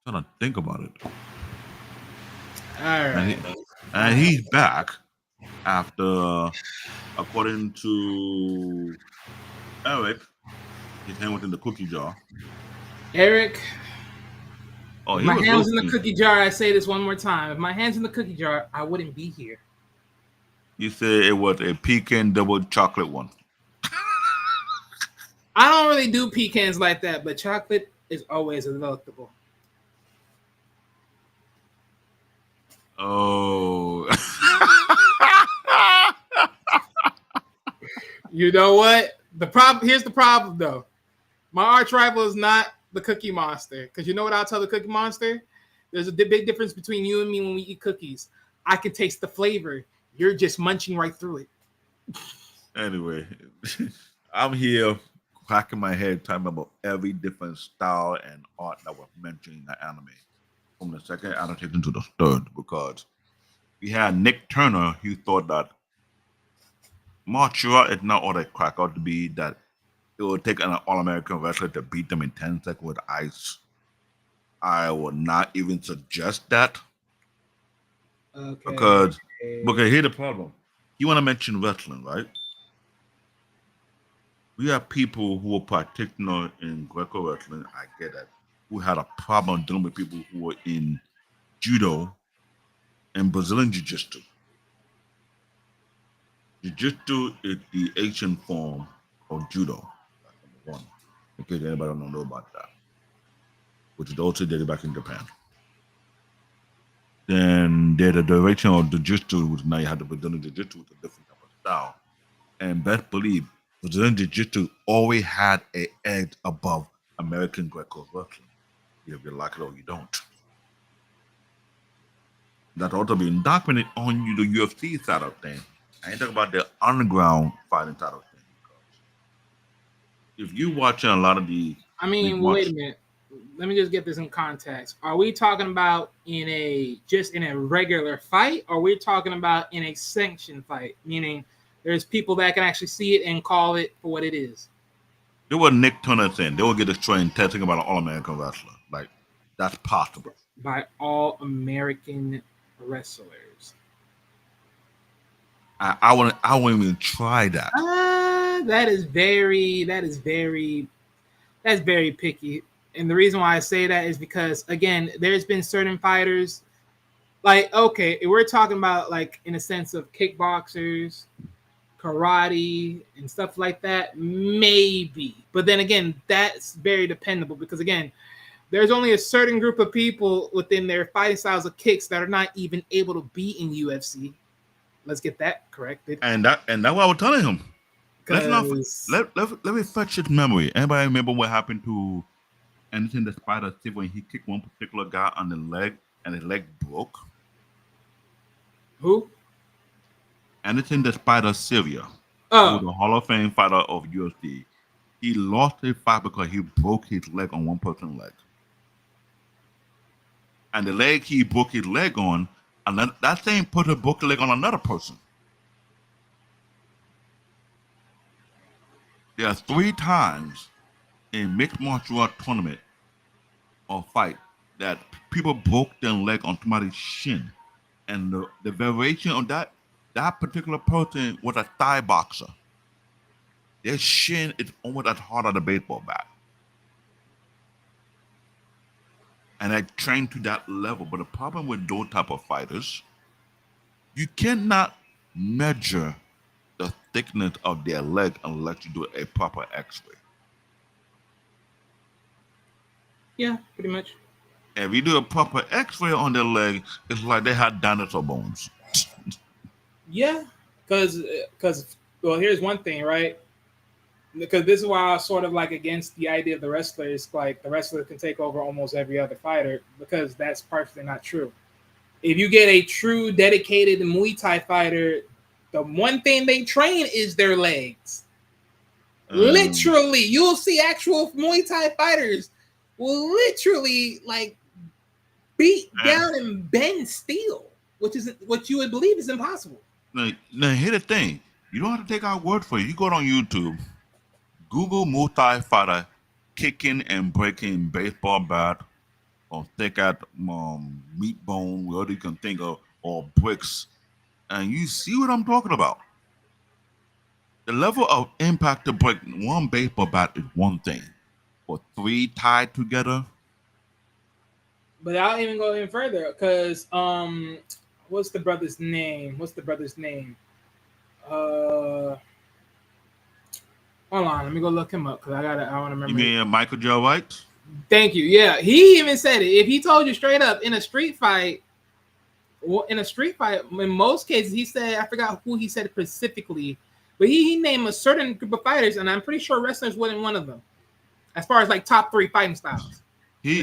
Trying to think about it. All And right. he's back after, according to Eric, his hand was in the cookie jar. Eric, Oh, if he my was hand was in the listening. cookie jar, I say this one more time. If my hand's in the cookie jar, I wouldn't be here. You said it was a pecan double chocolate one. I don't really do pecans like that, but chocolate is always delectable. Oh. You know what? The problem here's the problem though. My arch rival is not the Cookie Monster. Because you know what I'll tell the Cookie Monster? There's a big difference between you and me when we eat cookies. I can taste the flavor. You're just munching right through it. Anyway, I'm here cracking my head talking about every different style and art that was mentioned in the anime. From the second adaptation to the third, because we had Nick Turner who thought that martial art is not all that crack out to be, that it would take an All American wrestler to beat them in 10 seconds with ice. I would not even suggest that Okay. because here's the problem. You want to mention wrestling, right? We have people who are practitioner in Greco wrestling. I get that. Who had a problem dealing with people who were in judo and Brazilian jiu jitsu. Jiu jitsu is the Asian form of judo. That's number one. In case anybody don't know about that, which is also dated back in Japan. Then there's the direction of the jiu-jitsu, which now you have the Brazilian jiu-jitsu with a different type of style. And best believe, Brazilian jiu-jitsu always had an edge above American Greco wrestling. If you like it or you don't. That's also been documented on the UFC side of things. I ain't talking about the underground fighting side of things. If you watching a lot of the I big mean, well, wait a march, minute. Let me just get this in context. Are we talking about in a regular fight, or are we talking about in a sanctioned fight? Meaning there's people that can actually see it and call it for what it is. there was Nick Turner saying they will get destroyed testing about an all-American wrestler. Like that's possible. By all American wrestlers. I wouldn't even try that. That's very picky. And the reason why I say that is because again, there's been certain fighters like okay, if we're talking about like in a sense of kickboxers, karate, and stuff like that, maybe. But then again, that's very dependable because again, there's only a certain group of people within their fighting styles of kicks that are not even able to be in UFC. Let's get that corrected. And that's what I was telling him. Let's not Because let me fetch his memory. Anybody remember what happened to Anderson the Spider Steve when he kicked one particular guy on the leg and his leg broke? who? Anderson the Spider Sylvia, who was Oh, the Hall of Fame fighter of UFC. He lost his fight because he broke his leg on one person's leg. And the leg he broke his leg on, another that same person broke the leg on another person. There are 3 times in mixed martial art tournament or fight that people broke their leg on somebody's shin. And the variation on that that particular person was a Thai boxer. Their shin is almost as hard as a baseball bat. And I trained to that level. But the problem with those type of fighters, you cannot measure the thickness of their leg unless you do a proper X-ray. Yeah, pretty much. And if you do a proper X-ray on their leg, it's like they had dinosaur bones. Yeah, because well, here's one thing, right? Because this is why I was sort of like against the idea of the wrestlers. Like the wrestler can take over almost every other fighter, because that's partially not true. If you get a true dedicated Muay Thai fighter, the one thing they train is their legs. Literally, you'll see actual Muay Thai fighters will literally like beat down and bend steel, which is what you would believe is impossible. Now here's the thing. You don't have to take our word for it. You go on YouTube, Google Muay Thai fighter kicking and breaking baseball bat or thick at meat bone, whatever you can think of, or bricks, and you see what I'm talking about. The level of impact to break one baseball bat is one thing, but three tied together. But I'll even go even further, because what's the brother's name? Hold on, let me go look him up, because I want to remember. You mean Michael Joe White? Thank you. Yeah, he even said it. If he told you straight up in a street fight, in most cases, he said, I forgot who he said specifically, but he named a certain group of fighters, and I'm pretty sure wrestlers wasn't one of them, as far as like top 3 fighting styles. He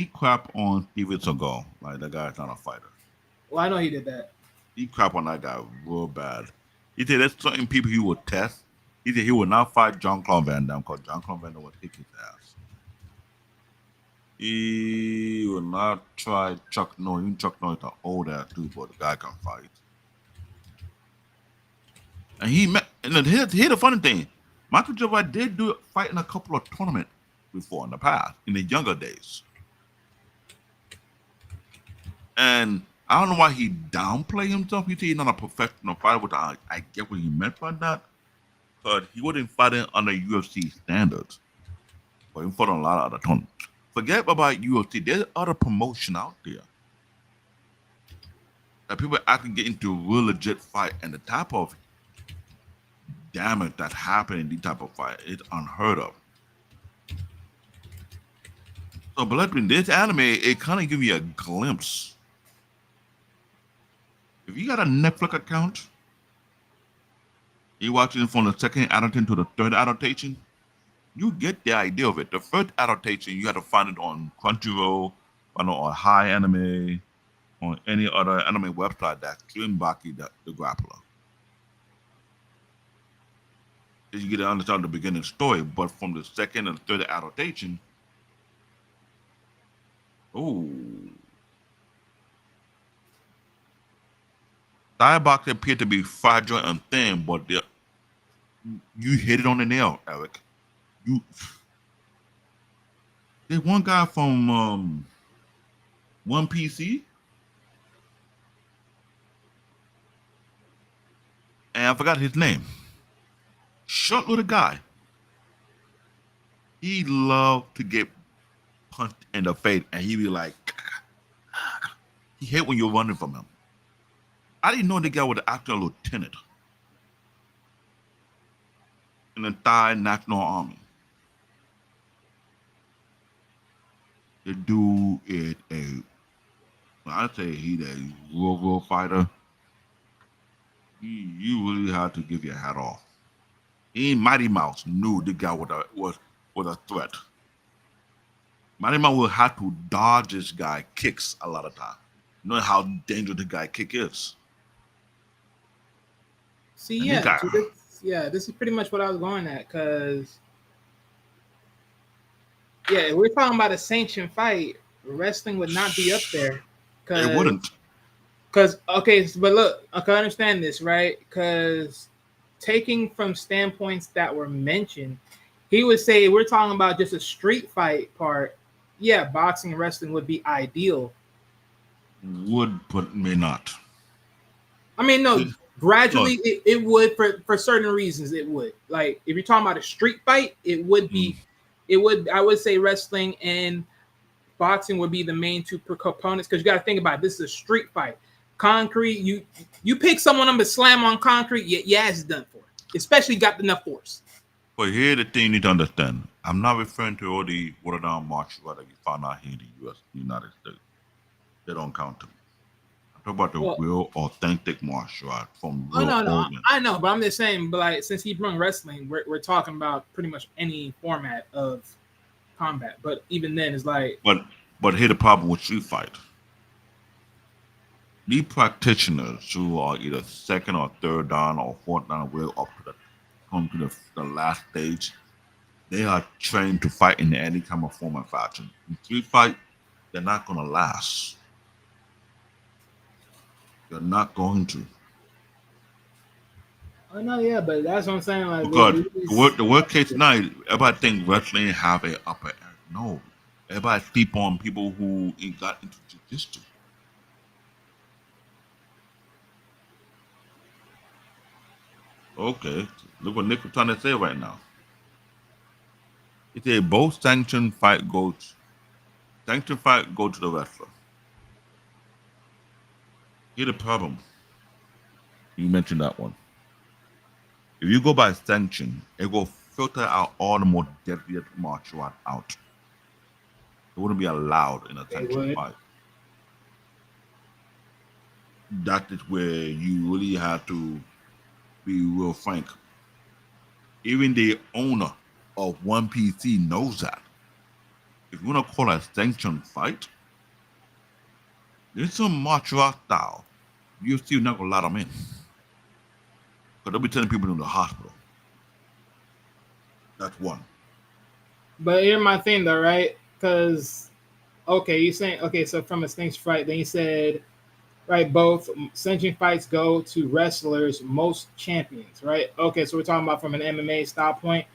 crap on Steven Seagal. Like, that guy's not a fighter. Well, I know he did that. He crap on that guy real bad. He said there's certain people he would test. He said he would not fight Jean-Claude Van Damme because Jean-Claude Van Damme would kick his ass. He will not try Chuck Norris. Even Chuck Norris is an old ass dude, but the guy can fight. And here's the funny thing. Michael J. White did fight in a couple of tournaments before in the past, in the younger days. And I don't know why he downplayed himself. He said he's not a professional fighter, which I get what he meant by that. But he wasn't fighting under UFC standards. But he fought on a lot of other tournaments. Forget about UFC. There's other promotion out there that people actually get into a real legit fight, and the type of damage that happened in these type of fight is unheard of. So, but in this anime, it kind of gives you a glimpse. If you got a Netflix account, you watching from the second adaptation to the third adaptation, you get the idea of it. The first adaptation, you have to find it on Crunchyroll, or High Anime, or any other anime website that's doing Baki the Grappler. You get to understand the beginning story, but from the second and third adaptation, Thai boxers appear to be fragile and thin, but you hit it on the nail, Eric. There's one guy from One PC, and I forgot his name. Short little guy. He loved to get punched in the face, and he'd be like, he hate when you're running from him. I didn't know the guy was an actual lieutenant in the Thai National Army. The dude is I say he's a real fighter. You really have to give your hat off. Even Mighty Mouse knew the guy was a threat. Mighty Mouse will have to dodge this guy kicks a lot of time, knowing how dangerous the guy kick is. See, this is pretty much what I was going at, because if we're talking about a sanctioned fight, wrestling would not be up there. It wouldn't. But look, I can understand this, right? Because taking from standpoints that were mentioned, he would say we're talking about just a street fight part. Yeah, boxing and wrestling would be ideal. Would, but may not. I mean, no, Look, gradually it would for certain reasons. It would, like, if you're talking about a street fight, it would be, mm, it would, I would say wrestling and boxing would be the main two components, because you got to think about it, this is a street fight. Concrete, you pick someone up and slam on concrete, your ass is done for. Especially got enough force. but here the thing you need to understand. I'm not referring to all the watered down martial art that you find out here in the U.S. United States. They don't count to me. I'm talking about the Well, real authentic martial art from oh real no, origin. I know, but I'm just saying. But like, since he brought wrestling, we're talking about pretty much any format of combat. But even then, it's like, But here the problem with street fight. These practitioners who are either second or third down or fourth down, way up to the come to the last stage, they are trained to fight in any kind of form and fashion. In street fight, they're not gonna last. They're not going to. oh no, yeah, but that's what I'm saying. Like, Because these, the worst case scenario, everybody think wrestling have a upper end. No. Everybody sleep on people who ain't got into jiu-jitsu. Okay. Look what Nick was trying to say right now. He said both sanctioned fight go to the wrestler. Here's the problem. You mentioned that one. If you go by sanction, it will filter out all the more deadly martial art out. It wouldn't be allowed in a they sanctioned would. fight. That is where you really have to be real frank. Even the owner of one PC knows that. If you want to call a sanctioned fight, there's some martial art style. You still not gonna let them in. Because they'll be telling people in the hospital. That's one. But here's my thing though, right? Because okay, you saying okay, so from a stinks fight, then you said right, both sanctioned fights go to wrestlers, most champions, right? Okay, so we're talking about from an MMA style point.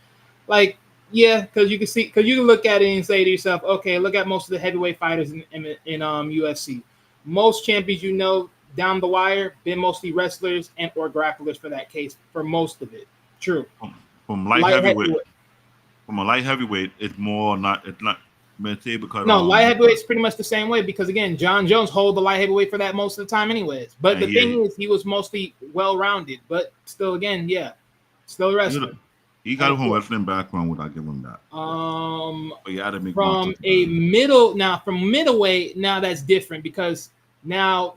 Like, yeah, because you can see, because you can look at it and say to yourself, okay, look at most of the heavyweight fighters in UFC. Most champions, you know, down the wire, been mostly wrestlers and or grapplers for that case, for most of it. True. From light Light heavyweight, heavyweight. from a light heavyweight, it's not meant to because No, light heavyweight's pretty much the same way because again, John Jones hold the light heavyweight for that most of the time, anyways. But and the thing is, he was mostly well rounded, but still, again, yeah, still a wrestler. he got it from wrestling background without giving him that. But yeah, to make From a middle now, from middleweight, now that's different because now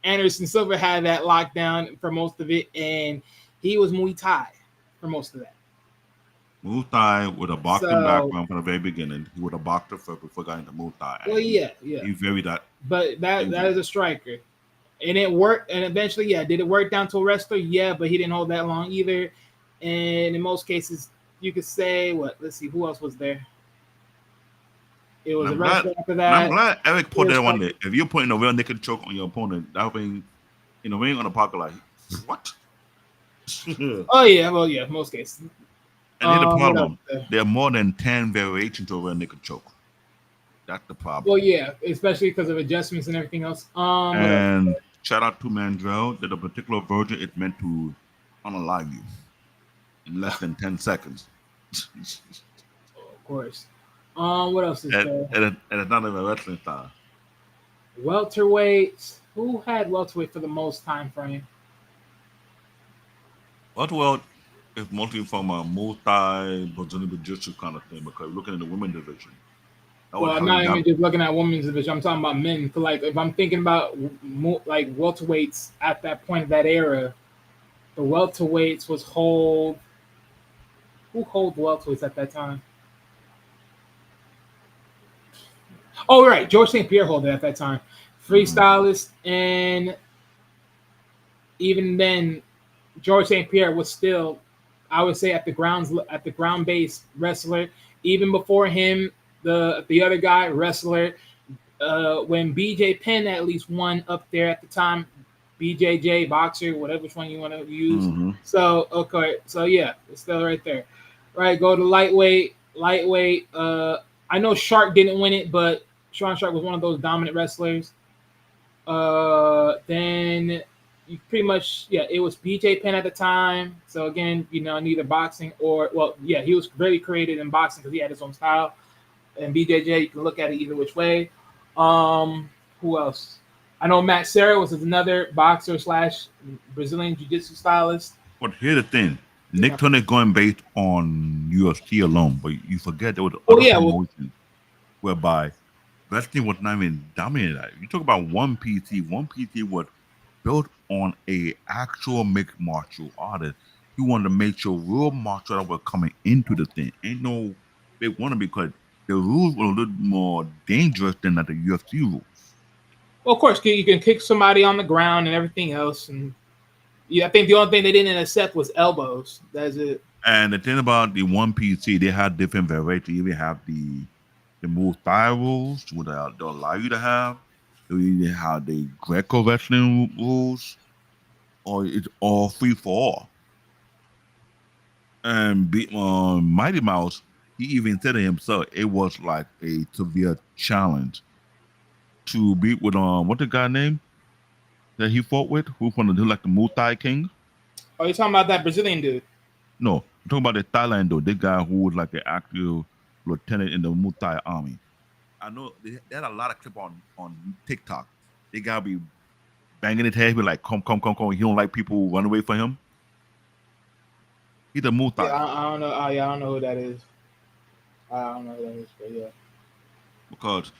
Anderson Silva had that lockdown for most of it, and he was Muay Thai for most of that. Muay Thai with a boxing So, background from the very beginning. He was a boxer first before going into Muay Thai. well, yeah, yeah. He very that. But that is a striker. And it worked. And eventually, yeah, did it work down to a wrestler? Yeah, but he didn't hold that long either. And in most cases, you could say, what? Let's see, who else was there? It was a wrestler after that. I'm glad Eric put that one there. If you're putting a real naked choke on your opponent, that would be, you know, we ain't gonna pocket like, what? Oh, yeah, well, yeah, most cases. And here's the problem. There are more than 10 variations of a naked choke. That's the problem. Well, yeah, especially because of adjustments and everything else. And shout out to Mandrell that a particular version is meant to unalive you in less than 10 seconds. Of course. What else is there? And it's not even a wrestling style. Welterweight. Who had welterweight for the most time frame? Welterweight is mostly from a Muay Thai, Brazilian Jiu-Jitsu kind of thing because looking at the women's division. Well, I'm not even just looking at women's division. I'm talking about men. Like, if I'm thinking about like welterweights at that point of that era, the welterweights was hold. Who hold welterweights at that time? Oh, right, George St. Pierre hold it at that time. Freestylist, and even then, George St. Pierre was still, I would say, at the ground base wrestler. Even before him, the other guy wrestler. When BJ Penn at least won up there at the time, BJJ boxer, whatever which one you want to use. Mm-hmm. So okay, so yeah, it's still right there. Right, go to lightweight. Lightweight. I know Shark didn't win it, but Sean Shark was one of those dominant wrestlers. Then you pretty much, yeah, it was BJ Penn at the time. So again, neither boxing or, well, yeah, he was very creative in boxing because he had his own style. And BJJ, you can look at it either which way. Who else? I know Matt Serra was another boxer slash Brazilian jiu-jitsu stylist. But here's the thing. Nick Yeah. Turner going based on UFC alone, but you forget there were Oh other yeah, well, promotions whereby wrestling was not even dominated. You talk about one PT. One PT was built on a actual mixed martial artist. He wanted to make sure real martial artists were coming into the thing. Ain't no big one because the rules were a little more dangerous than the UFC rules. of course, you can kick somebody on the ground and everything else, and yeah, I think the only thing they didn't accept was elbows. That's it. And the thing about the one PT, they had different variety. You even have the Muay Thai rules, what they'll allow you to have. You even have the Greco wrestling rules, or it's all free for all. And Mighty Mouse, he even said to himself, it was like a severe challenge to beat with what the guy name that he fought with, who from the like the Muay Thai King. Oh, you're talking about that Brazilian dude? No, I'm talking about the Thailand though. The guy who was like an actual lieutenant in the Muay Thai army. I know they had a lot of clip on TikTok. They gotta be banging his head, be like, come, come, come, come. He don't like people run away from him. He's a Muay Yeah, Thai I don't know. Oh, yeah, I don't know who that is. I don't know who that is, but yeah. because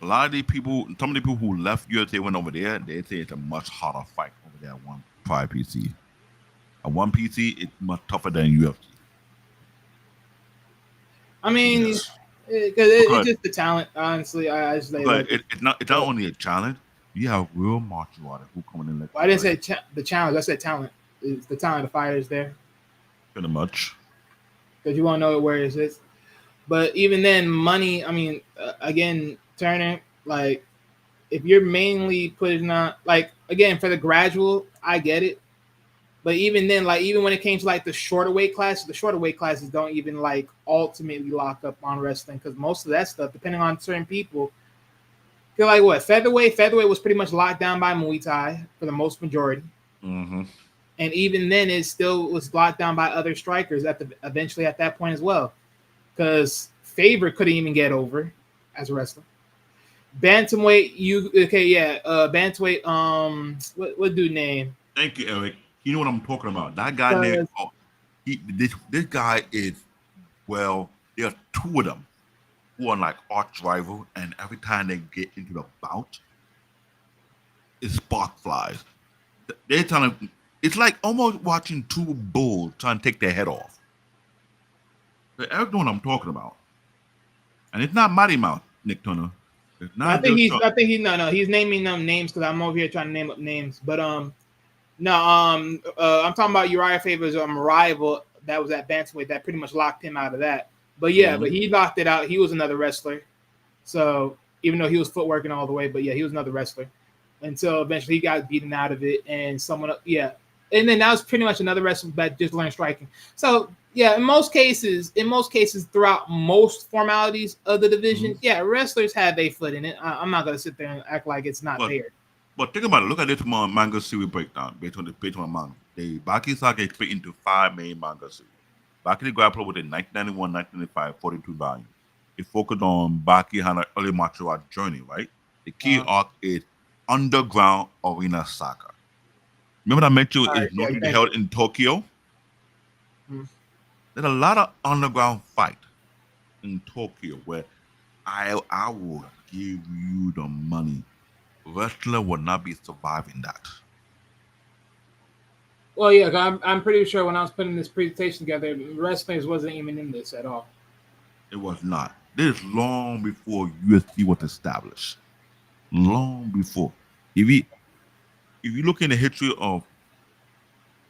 a lot of these people, some of the people who left USA went over there. They say it's a much harder fight over there at one five PC. At one PC, it's much tougher than UFC. I mean, Yes, because it's because just the talent. Honestly, I just like because look. it's not only a challenge. You have real martial artists who come in and let Well, you I didn't break say the challenge. I said talent. It's the talent. The fighters there pretty much. because you won't know where it is. But even then, money. I mean, again, Turner. Like, if you're mainly putting on, like, again for the gradual, I get it. But even then, like, even when it came to like the shorter weight classes don't even like ultimately lock up on wrestling because most of that stuff, depending on certain people, feel like what featherweight was pretty much locked down by Muay Thai for the most majority. Mm-hmm. And even then, it still was locked down by other strikers eventually at that point as well. Because Faber couldn't even get over as a wrestler. Bantamweight, bantamweight. What dude name? Thank you, Eric. You know what I'm talking about. That guy named Because this guy is well. There are two of them who are like arch rival, and every time they get into the bout, it spark flies. They're trying to. It's like almost watching two bulls trying to take their head off. But Eric know what I'm talking about, and it's not Mighty Mouse, Nick Turner. It's I not think just he's naming them names because I'm over here trying to name up names. But no, I'm talking about Uriah Faber's rival that was at bantamweight that pretty much locked him out of that. But yeah, but Mhm. he locked it out. He was another wrestler. So even though he was footworking all the way, but yeah, he was another wrestler until eventually he got beaten out of it, and yeah, and then that was pretty much another wrestler that just learned striking. So yeah, in most cases, throughout most formalities of the division, Mhm. yeah, wrestlers had their foot in it. I'm not gonna sit there and act like it's not But there. think about it. Look at this manga series breakdown based on the manga. The Baki saga is split into five main manga series. Baki the Grappler was in 1991, 1995, 42 volumes. It focused on Baki Hanma early martial art journey, right? The key Uh, arc is Underground Arena Saga. Remember that I mentioned all right, is yeah, normally thank you. held in Tokyo? Mm. There's a lot of underground fight in Tokyo where I will give you the money. Wrestler will not be surviving that. Well, yeah, I'm pretty sure when I was putting this presentation together, wrestlers wasn't even in this at all. It was not. This is long before UFC was established. Long before. If you if you look in the history of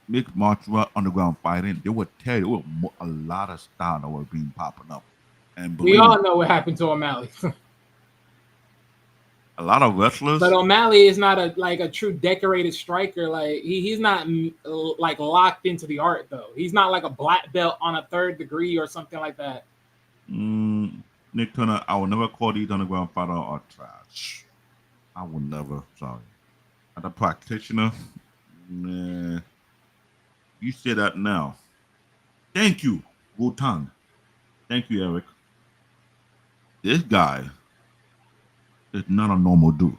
mixed martial art underground fighting, they would tell you there was a lot of style that were being popping up. And We believe me, all know what happened to O'Malley. a lot of But wrestlers, O'Malley is not a true decorated striker. Like he's not like locked into the art though. He's not like a black belt on a third degree or something like that. mm, Nick Turner, I will never call these underground fighter are trash. I will never, sorry. As a practitioner, Nah, you say that now. Thank you, Wutan. Thank you, Eric. This guy is not a normal dude.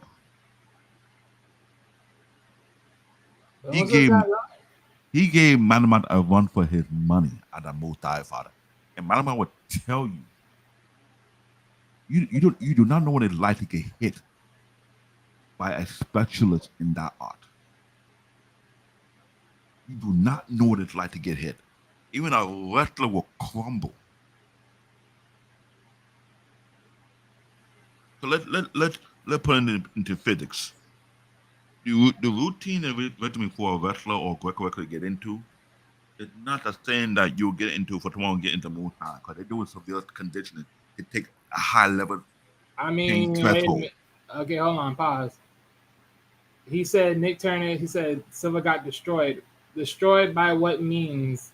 He What's this gave guy? he gave Manaman a run for his money at a multi fighter. And Manaman would tell you, you do not know what it's like to get hit by a specialist in that art. You do not know what it's like to get hit. Even a wrestler will crumble. So let put it into physics. The routine and regimen for a wrestler or Greco to get into is not the same that you'll get into for tomorrow and get into Muay Thai because they do it severe conditioning to take a high level I pain mean, wait a threshold. minute. Okay, hold on, pause. He said Nick Turner. He said Silva got destroyed. Destroyed by what means?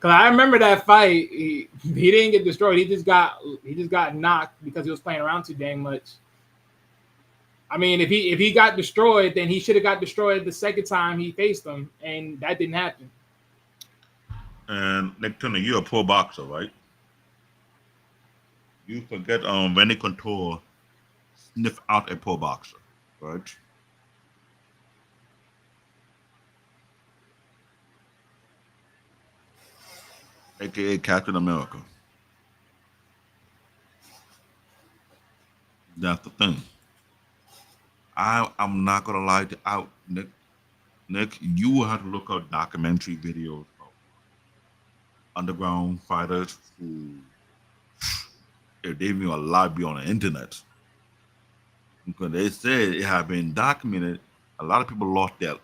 Cause I remember that fight. He didn't get destroyed. He just got knocked because he was playing around too dang much. I mean, if he got destroyed, then he should have got destroyed the second time he faced him, and that didn't happen. And Nick Turner, you're a pro boxer, right? You forget Randy Couture sniff out a pro boxer, right? AKA Captain America. That's the thing. I'm not gonna lie to out Nick. Nick, you will have to look up documentary videos of underground fighters who, if they even allowed to be on the internet, because they said it had been documented. A lot of people lost their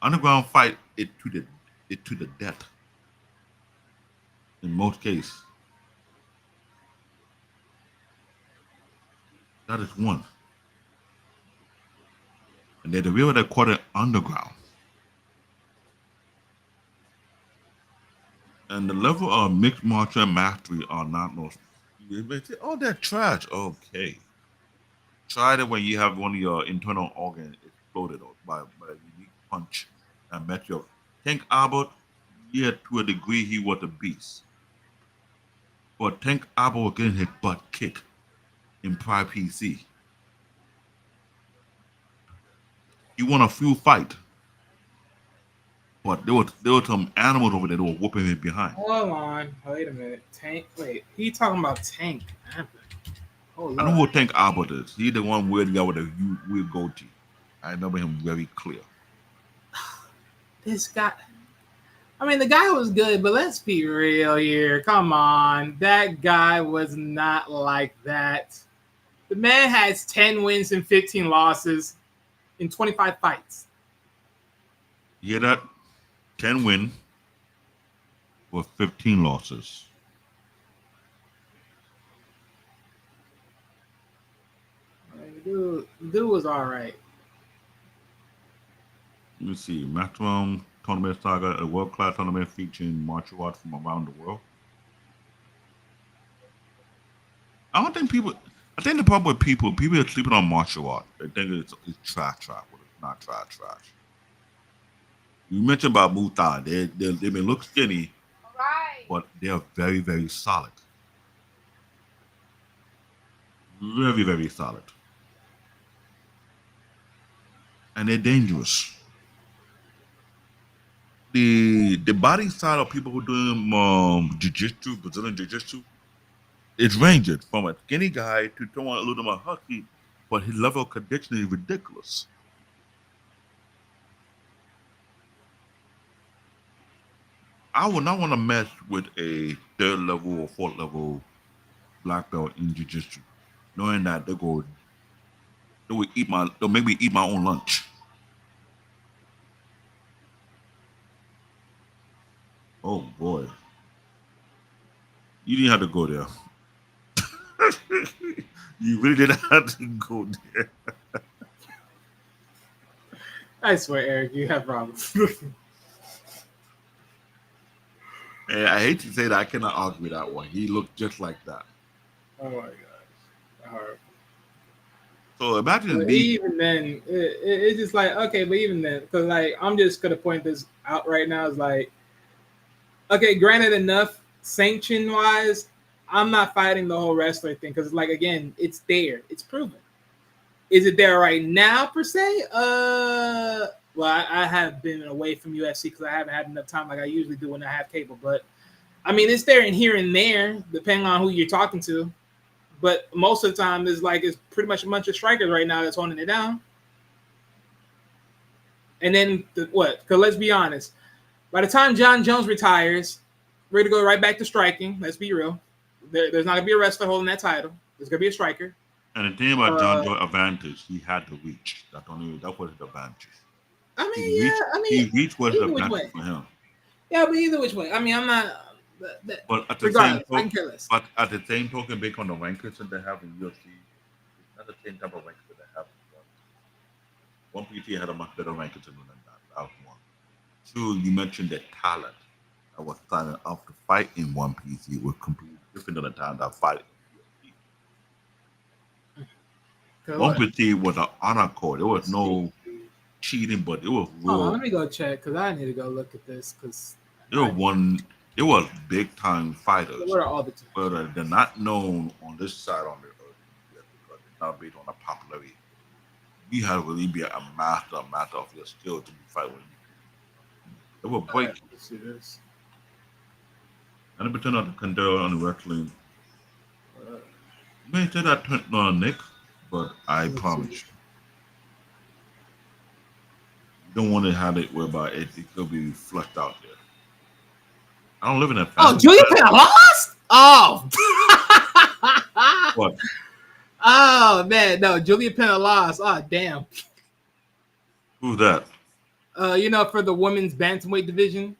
underground fight it to the death in most cases. That is one. And they're the real they call it underground. And the level of mixed martial mastery are not no. They say, oh, they're trash. Okay. Try it when you have one of your internal organs exploded by a unique punch and met your Tank Albert, yeah, to a degree he was a beast. But Tank Albert was getting his butt kicked in Pride PC. He won a few fights, but there were some animals over there that were whooping him behind. Hold on, wait a minute. Tank, wait, he talking about Tank? Oh I know Lord, who Tank Albert is. He's the one weird guy with a weird goatee. I remember him very clear. this guy. I mean, the guy was good, but let's be real here. Come on, that guy was not like that. The man has 10 wins and 15 losses in 25 fights. You hear that? 10 win with 15 losses. I mean, the dude was all right. Let me see. Maximum Tournament Saga, a world class tournament featuring martial arts from around the world. I don't think people. I think the problem with people are sleeping on martial art. They think it's trash, but it's not trash. You mentioned about Muay Thai. They may look skinny, but they are very, very solid. Very, very solid. And they're dangerous. The body side of people who doing jiu-jitsu, Brazilian jiu-jitsu, it ranges from a skinny guy to someone a little more husky, but his level of conditioning is ridiculous. I would not want to mess with a third level or fourth level black belt in jiu-jitsu, knowing that they'll make me eat my own lunch. Oh boy. You didn't have to go there. You really didn't have to go there. I swear, Eric, you have problems. And I hate to say that I cannot argue with that one. He looked just like that. Oh my gosh. All right. So imagine But me. even then, it's just like okay, but even then, because like I'm just gonna point this out right now. Is like okay, granted enough sanction wise, I'm not fighting the whole wrestler thing because like again, it's there, it's proven. Is it there right now per se? Well, I have been away from UFC because I haven't had enough time like I usually do when I have cable. But I mean, it's there and here and there, depending on who you're talking to. But most of the time, it's pretty much a bunch of strikers right now that's holding it down. And then what? Because let's be honest, by the time John Jones retires, we're gonna go right back to striking. Let's be real. There's not gonna be a wrestler holding that title. There's gonna be a striker. And the thing about John Uh, Joy advantage, he had the reach. That was his advantage. I He mean, yeah. reached. I mean, He reached was the either which advantage way. for him. Yeah, but either which way. I mean, I'm not. But at the same Regardless, I can token, care less. but at the same token, based on the rankings that they have in UFC, it's not the same type of rankings that they have in one. One PT had a much better rankings than that. That was one. Two, you mentioned the talent that was signing up to fight in one PC was completely different than the talent that fight in UFC. One What? PT was an honor code. There was Let's see. no cheating, but it was Hold on, real. let me go check because I need to go look at this because It was one. It was big time fighters, what are all the teams? but they're not known on this side on the earth yet because it's not based on the popularity. You have to really be a master of your skill to be fighting with you. It will All right, break you. let's see this. And it pretend not to condone on wrestling. Uh, You may say that on Nick, but I let's promise see. you don't want to have it whereby it could be flushed out there. I don't live in a Oh, family. Julia Penn lost. Oh. What? Oh man, no, Julia Penn lost. Oh damn. Who's that? For the women's bantamweight division,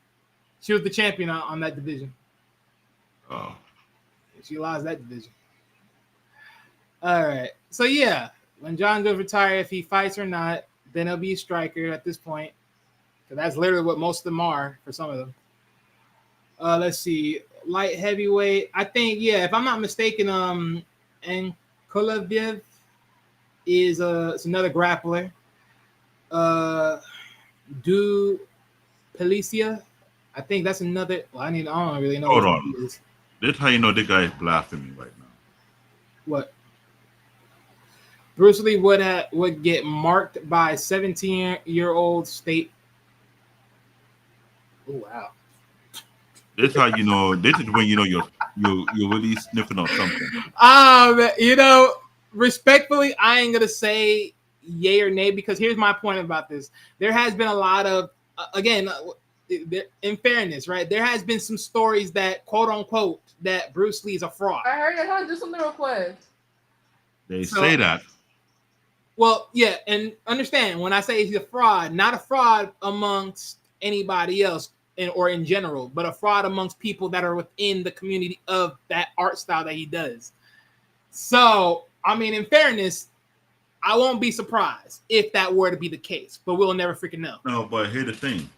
she was the champion on that division. Oh, She lost that division. All right. So yeah, when John goes retire, if he fights or not, then he'll be a striker at this point. Because that's literally what most of them are for some of them. Let's see. Light heavyweight. I think, yeah, if I'm not mistaken, and Koloviev is it's another grappler. Uh Do Pelicia. I think that's another. Well, I don't really know hold which one he on. is. This how you know this guy is blasphemy right now. What? Bruce Lee would get marked by 17-year-old state. Oh wow. This how you know. This is when you know you're really sniffing on something. Respectfully, I ain't gonna say yay or nay because here's my point about this. There has been a lot of in fairness, right? There has been some stories that quote unquote that Bruce Lee is a fraud. I heard it. Hold on, do something real quick. They So- say that. Well, yeah, and understand when I say he's a fraud, not a fraud amongst anybody else or in general, but a fraud amongst people that are within the community of that art style that he does. So, I mean, in fairness, I won't be surprised if that were to be the case, but we'll never freaking know. No, but here's the thing.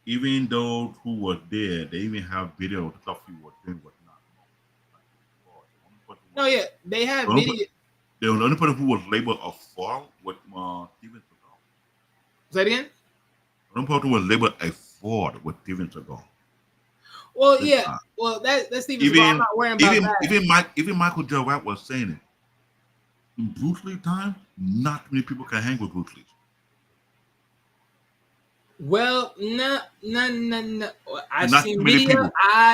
Even those who were there, they even have video of stuff he was doing was not. No, yeah, they have Don't video. The only person who was labeled a fraud was Steven Seagal. Say it again? The only person who was labeled a fraud was Steven Seagal. Well, This yeah. time. Well, that's Steven Seagal. I'm not worrying about that. Even Michael J. Watt was saying it. In Bruce Lee time, not many people can hang with Bruce Lee. Well, no. I've Not seen too many video.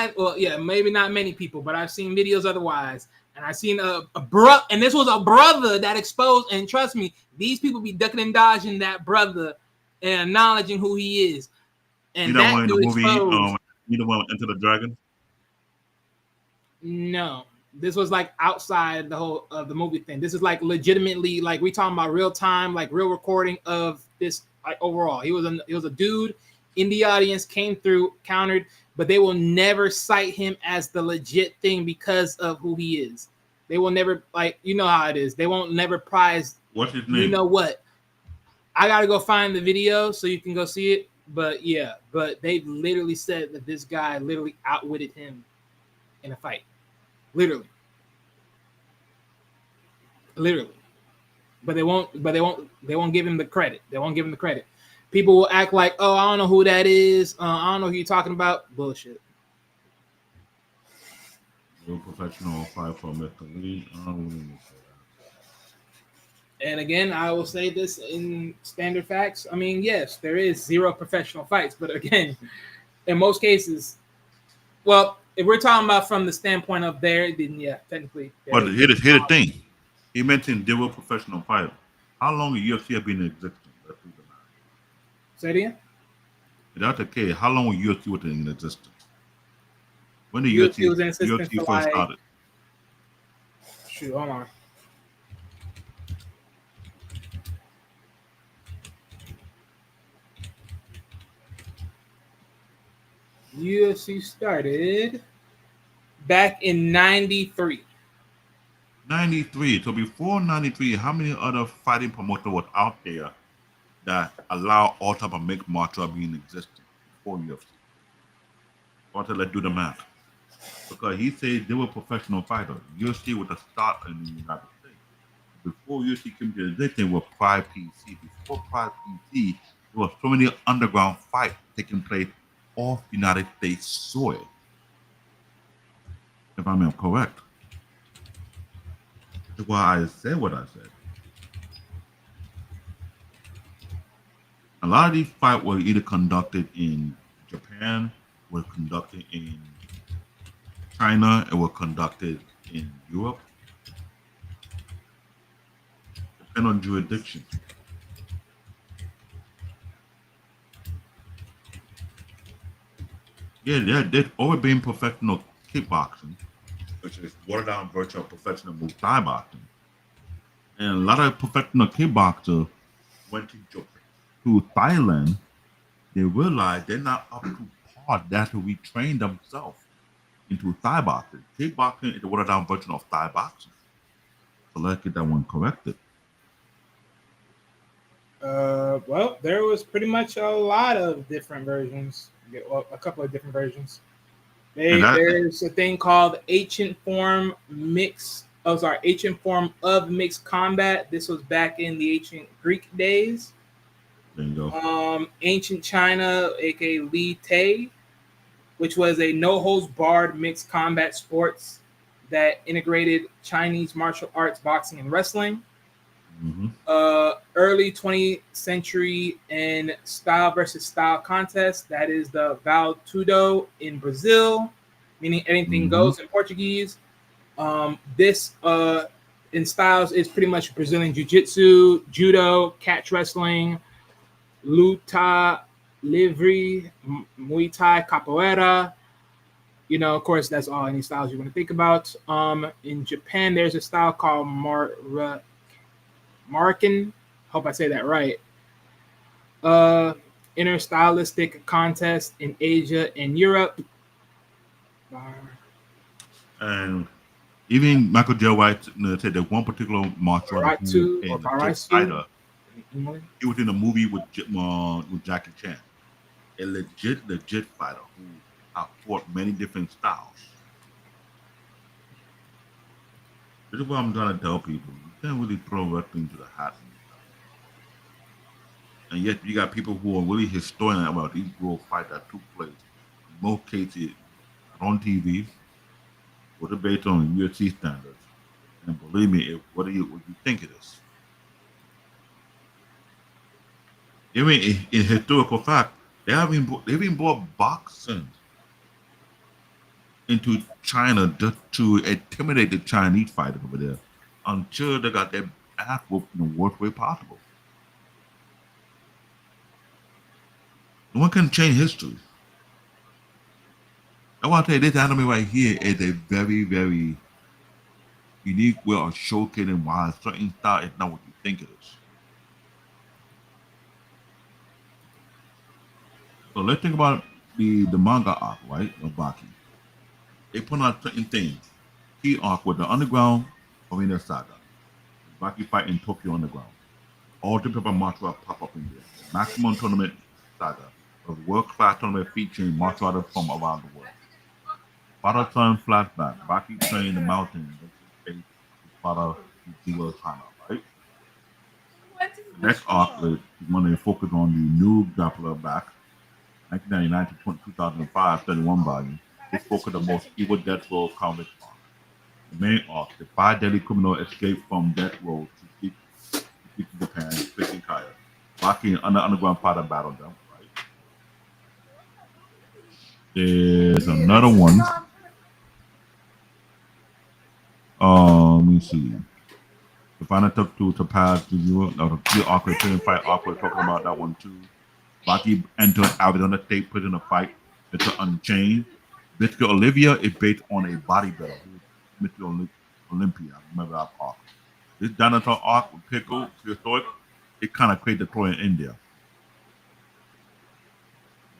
people. Maybe not many people, but I've seen videos otherwise. And I've seen and this was a brother that exposed, and trust me, these people be ducking and dodging that brother and acknowledging who he is. And You know, that one in the dude movie, exposed. you know, one Enter the Dragon. No, this was like outside the whole of the movie thing. This is like legitimately like we talking about real time, like real recording of this. Like overall, he was a dude in the audience, came through, countered, but they will never cite him as the legit thing because of who he is. They will never you know how it is. They won't never prize. What's his name? You know what? I gotta go find the video so you can go see it. But yeah, they literally said that this guy literally outwitted him in a fight. Literally. but they won't give him the credit. They won't give him the credit. People will act like, oh, I don't know who that is. I don't know who you're talking about. Bullshit. Real professional fight for Mr. Lee. I don't really say that. And again, I will say this in standard facts. I mean, yes, there is 0 professional fights, but again, in most cases, well, if we're talking about from the standpoint of there, then yeah, technically. But here the thing. He mentioned 0 professional fighter. How long the UFC have been in existence? Let's do the math. Say it again. If that's the case, how long was UFC was in existence? When the UFC was in existence UFC for first started? Shoot, hold on. UFC started back in 93. 93. So before 93, how many other fighting promoters was out there that allow all type of mixed martial art being existent before UFC? Let's do the math. Because he said they were professional fighters. UFC was the start in the United States. Before UFC came to this thing with Pride PC. Before Pride PC, there was so many underground fights taking place off United States soil. If I'm correct. That's why I said what I said. A lot of these fights were either conducted in Japan, were conducted in China, and were conducted in Europe. Depend on jurisdiction. Yeah, they've always been professional kickboxing, which is watered down version of professional Muay Thai boxing. And a lot of professional kickboxers went to Thailand. They realized they're not up to par. That's where we train themselves into Thai boxing. Kickboxing is the watered down version of Thai boxing. So let's get that one corrected. Well, there was pretty much a lot of different versions. Well, a couple of different versions. There's a thing called ancient form of mixed combat. This was back in the ancient Greek days. There you go. Ancient China, aka Li Te, which was a no holds barred mixed combat sports that integrated Chinese martial arts, boxing, and wrestling. Mm-hmm. Early 20th century and style versus style contest. That is the Val Tudo in Brazil, meaning anything goes in Portuguese. This in styles is pretty much Brazilian jiu-jitsu, judo, catch wrestling, luta livre, Muay Thai, capoeira. You know, of course, that's all any styles you want to think about. In Japan, there's a style called Markin, hope I say that right. Interstylistic contest in Asia and Europe. And even Michael J. White said that one particular martial art he was in a movie with Jackie Chan. A legit fighter who have fought many different styles. This is what I'm trying to tell people. You can't really throw wrestling to the hat. And yet you got people who are really historians about these world fights that took place. In most cases on TV, or based on UFC standards. And believe me, what do you think it is? Even in historical fact, they've even brought boxing into China just to intimidate the Chinese fighters over there until they got their ass whooped in the worst way possible. No one can change history. I want to tell you, this anime right here is a very, very unique way of showcasing why a certain style is not what you think it is. So let's think about the manga arc, right, of Baki. They put out certain things. Key arc with the underground arena saga. Baki fight in Tokyo underground. All different martial arts pop up in there. Maximum tournament saga. A world-class tournament featuring martial artists from around the world. Father son flashback. Baki trained in the mountain. His father Yujiro Hanma, right? Next arc is when they focus on the new grappler back, 1999 to 2005, 31 volume. This focused on the most evil death row comic arc. The main arc, the five deadly criminals escape from death row to seek Japan, facing Kaya. Baki and the underground fighter battle them, right? There's another one. Let me see. The final took to surpass the Euro, the key arc, the fight arc. We're talking about that one too. Baki entered Arizona State Prison to fight Mr. Unchained. Mr. Olivia is based on a bodybuilder, Mr. Olympia. Remember that arc. This dinosaur arc with Pickle, historic, it kind of created the story in India.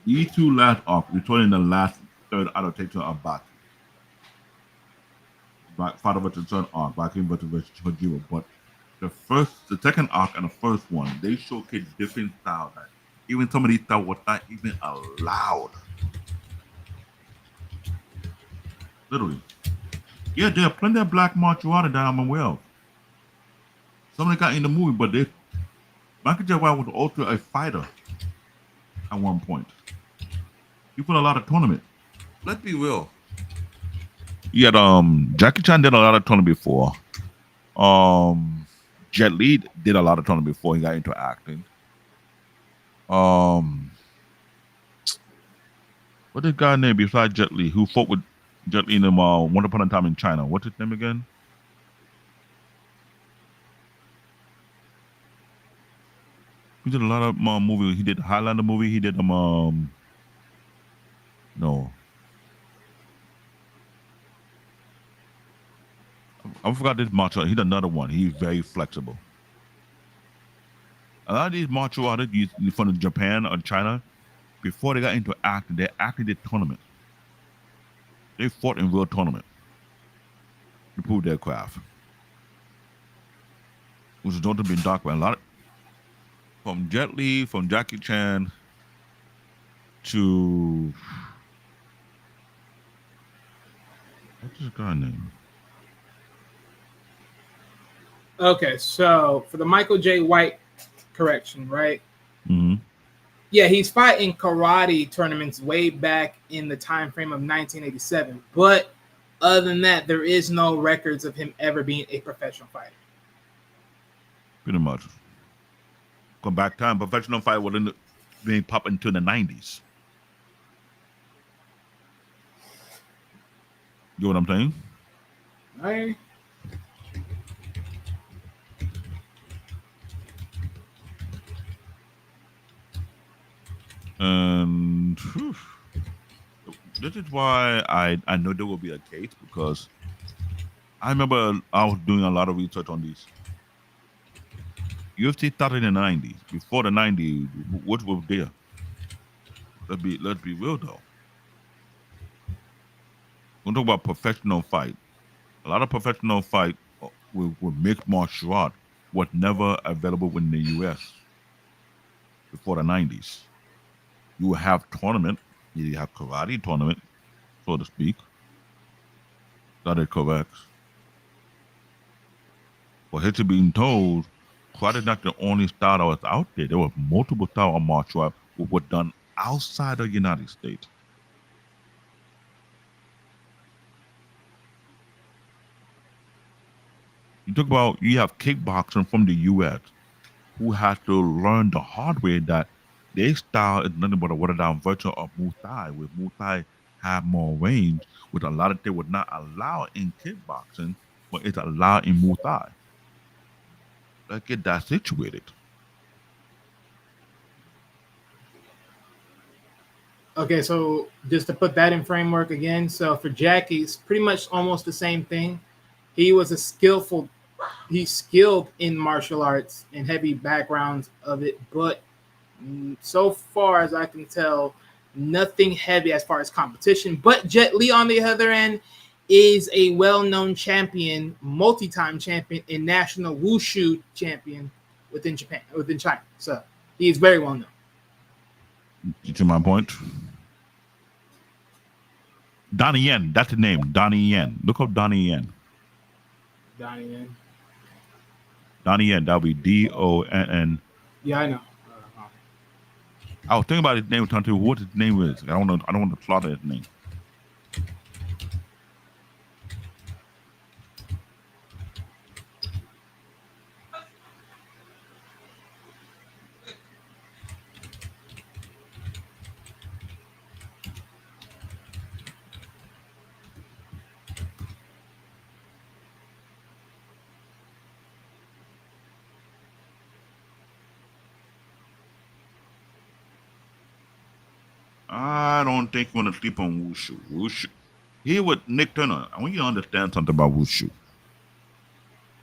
These two last arcs, returning the last third adaptation of Baki. Father versus son arc, Baki versus Yujiro. But the second arc and the first one, they showcase different styles. That even some of these styles was not even allowed. Literally. Yeah, there are plenty of black martial artists that I'm aware of. Some of them got in the movie, but Michael J. White was also a fighter at one point. He put a lot of tournament. Let's be real. Yeah, Jackie Chan did a lot of tournament before. Jet Li did a lot of tournament before he got into acting. What this guy name besides Jet Li who fought with Jet Li in them Once Upon a Time in China? What's his name again? He did a lot of movies. He did Highlander movie. He did no. I forgot this martial art. He did another one. He's very flexible. A lot of these martial artists from Japan or China, before they got into acting, they actually did tournaments. They fought in real tournament to prove their craft. Which is not to be dark by a lot of, from Jet Li, from Jackie Chan to what's this guy name? Okay, so for the Michael J. White correction, right? Mm-hmm. Yeah, he's fighting karate tournaments way back in the time frame of 1987. But other than that, there is no records of him ever being a professional fighter. Pretty much. Come back time, professional fight wasn't being popped into the 90s. You know what I'm saying? Right. And this is why I know there will be a case, because I remember I was doing a lot of research on these. UFC started in the 90s. Before the 90s, what was there? Let's be real though. We're talking about professional fight. A lot of professional fight with mixed martial art was never available in the US before the 90s. You would have tournament, you have karate tournament, so to speak. That is correct. For history being told, karate is not the only style that was out there. There were multiple styles of martial art that were done outside of the United States. You talk about, you have kickboxing from the US who had to learn the hard way that their style is nothing but a watered down version of Muay Thai, where Muay Thai have more range, which a lot of they would not allow in kickboxing, but it's allowed in Muay Thai. Let's get that situated. Okay, so just to put that in framework again, so for Jackie, it's pretty much almost the same thing. He was he's skilled in martial arts and heavy backgrounds of it, but so far as I can tell, nothing heavy as far as competition. But Jet Li, on the other end, is a well-known champion, multi-time champion, and national wushu champion within China. So he is very well known. To my point. Donnie Yen, that's the name. Donnie Yen. Look up Donnie Yen. Donnie Yen. Donnie Yen, that'll be DONN Yeah, I know. I was thinking about his name, trying to what his name is. I don't know. I don't want to slaughter his name. I don't think you want to sleep on Wushu. Wushu. Here with Nick Turner, I want you to understand something about Wushu.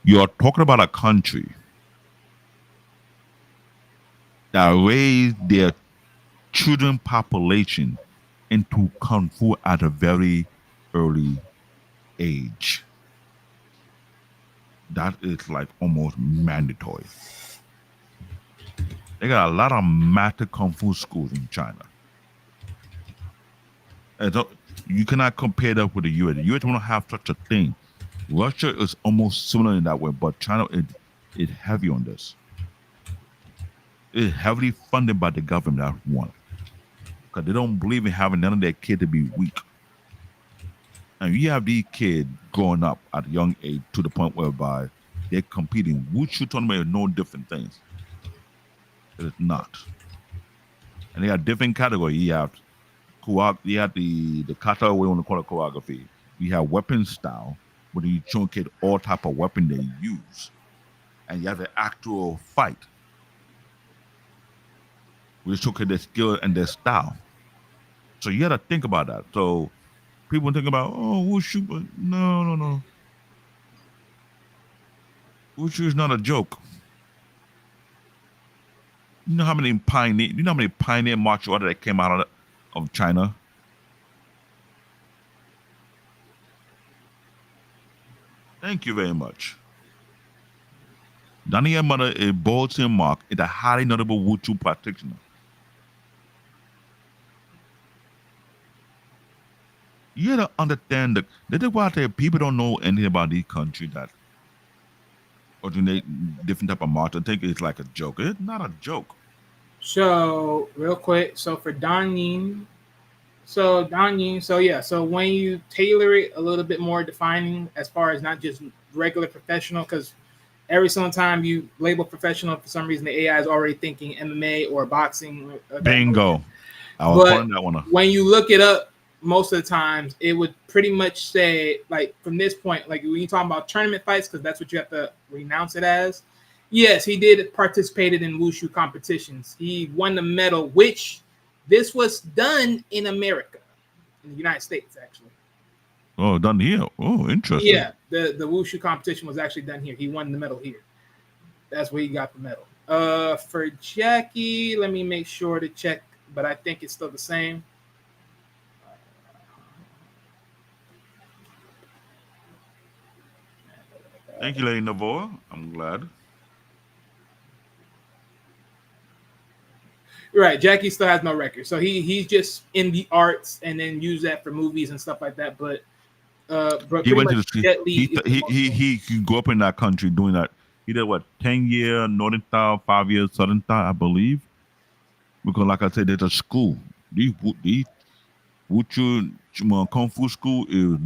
You're talking about a country that raised their children population into kung fu at a very early age. That is like almost mandatory. They got a lot of master kung fu schools in China. And so you cannot compare that with the US. The US don't have such a thing. Russia is almost similar in that way, but China is heavy on this. It's heavily funded by the government, that's one. Because they don't believe in having none of their kids to be weak. And you have these kids growing up at a young age to the point whereby they're competing. Wushu tournament is no different things. It is not. And they have different categories. You have the kata, we want to call it choreography. You have weapon style, where you showcase all type of weapon they use. And you have the actual fight, where you showcase their skill and their style. So you got to think about that. So people think about, oh, Wushu, but no. Wushu is not a joke. You know how many pioneer martial arts that came out of China? Thank you very much. Daniel Mother, a Bolton Mark, is a highly notable Wushu practitioner. You gotta understand that this is why I tell people don't know anything about these countries that originate different type of martial. I think it's like a joke. It's not a joke. So real quick, so for Dan Yin, so yeah, so when you tailor it a little bit more defining as far as not just regular professional, because every single time you label professional, for some reason the AI is already thinking MMA or boxing. Bingo. I was But pulling that one up. when you look it up, most of the times it would pretty much say, like, from this point, like when you talk about tournament fights, because that's what you have to renounce it as. Yes, he did participated in Wushu competitions. He won the medal, which this was done in America, in the United States, actually. Oh, done here. Oh, interesting. Yeah, the Wushu competition was actually done here. He won the medal here. That's where he got the medal. For Jackie, let me make sure to check, but I think it's still the same. Thank you, Lady Navoa. I'm glad. Right, Jackie still has no record, so he's just in the arts and then use that for movies and stuff like that. But He went to much the Jet Li he is the he most he famous. he grew up in that country doing that. He did what 10-year Northern style, 5 years Southern style, I believe. Because like I said, there's a school. These Wuchu Kung Fu school is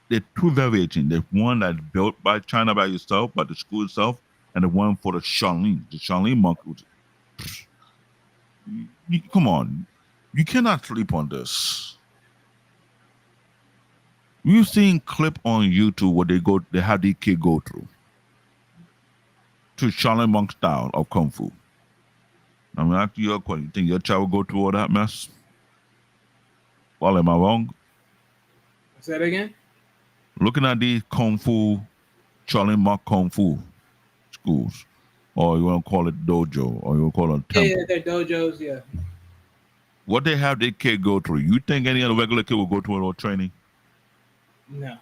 there are two variations. There's one that's built by China by itself, by the school itself, and the one for the Shaolin. The Shaolin monk. Come on, you cannot sleep on this. You've seen clip on YouTube where they have these kids go through to Shaolin monk style of Kung Fu. I'm gonna ask you a question. You think your child will go through all that mess? Well, am I wrong? Say that again. Looking at these Kung Fu, Shaolin monk Kung Fu schools, or you want to call it dojo, or you want to call it temple. Yeah, they're dojos. Yeah. What they have their kid go through, you think any other regular kid will go through a little training? No.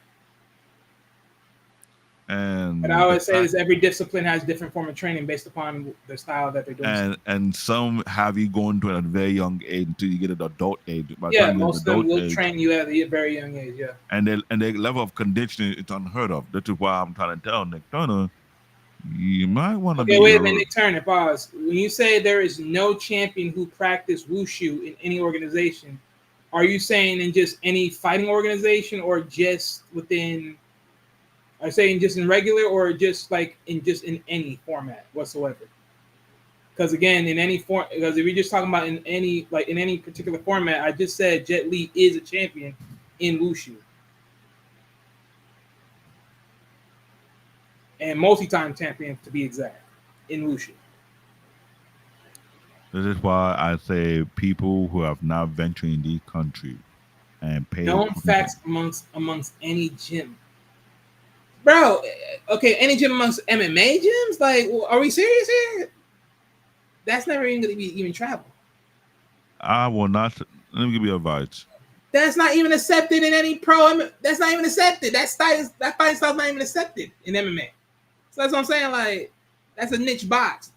And But I always say this: every discipline has different form of training based upon the style that they're doing. and some have you going to at a very young age until you get an adult age. By the Yeah, time you get most of them will train you at a very young age. Yeah. and their level of conditioning is unheard of. That is why I'm trying to tell Nick Turner, You might want to Okay, be wait a a minute, little. Nick Turner, pause. When you say there is no champion who practiced wushu in any organization, are you saying in just any fighting organization or just within, are you saying just in regular or just like in any format whatsoever? Because again, in any form, because if you're just talking about in any particular format, I just said Jet Li is a champion in wushu and multi-time champion to be exact in wushu. This is why I say people who have not ventured in these countries and paid Known money. facts amongst any gym, bro. Okay, any gym amongst MMA gyms? Like, are we serious here? That's never even going to be even travel. I will not. Let me give you advice. That's not even accepted in any pro. That's not even accepted. That fighting style's not even accepted in MMA. So that's what I'm saying. Like, that's a niche box.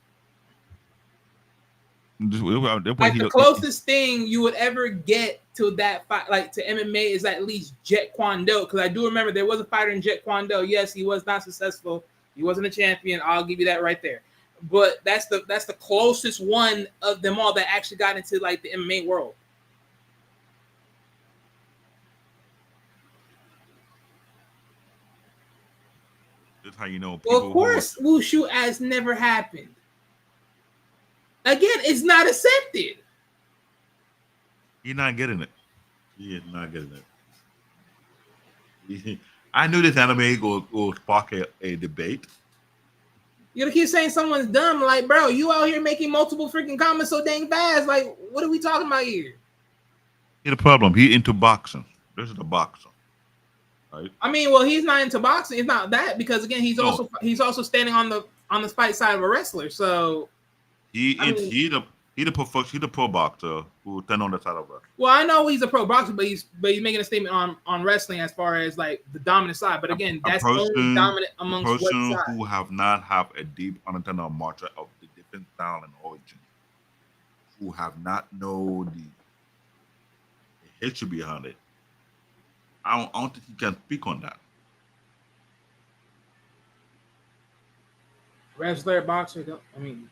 Like the closest thing you would ever get to that fight, like to MMA, is at least Jet Kwon Do. Because I do remember there was a fighter in Jet Kwon Do. Yes, he was not successful. He wasn't a champion. I'll give you that right there. But that's the closest one of them all that actually got into like the MMA world. That's how you know. Well, of course, wushu has never happened. Again, it's not accepted. You're not getting it. He is not getting it. I knew this anime will spark a debate. You keep saying someone's dumb. Like, bro, you out here making multiple freaking comments so dang fast. Like, what are we talking about here? Here's the problem. He into boxing. This is a boxer. Right? I mean, well, he's not into boxing. It's not that because again, he's No. also standing on the fight side of a wrestler. So He the pro boxer who stand on the side of us. well, I know he's a pro boxer, but he's making a statement on wrestling as far as like the dominant side. But again, that's only dominant amongst what person side? who have not have a deep understanding of martial of the different style and origin, who have not know the history behind it. I don't think he can speak on that. Wrestler, boxer. I mean,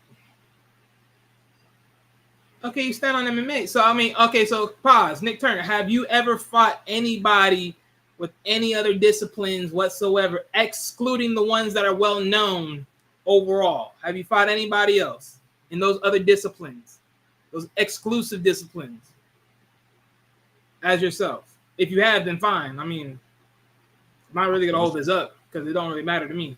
okay, you stand on MMA. So I mean, okay, so pause. Nick Turner, have you ever fought anybody with any other disciplines whatsoever, excluding the ones that are well known overall? Have you fought anybody else in those other disciplines, those exclusive disciplines, as yourself? If you have, then fine. I mean, I'm not really gonna hold this up because it don't really matter to me.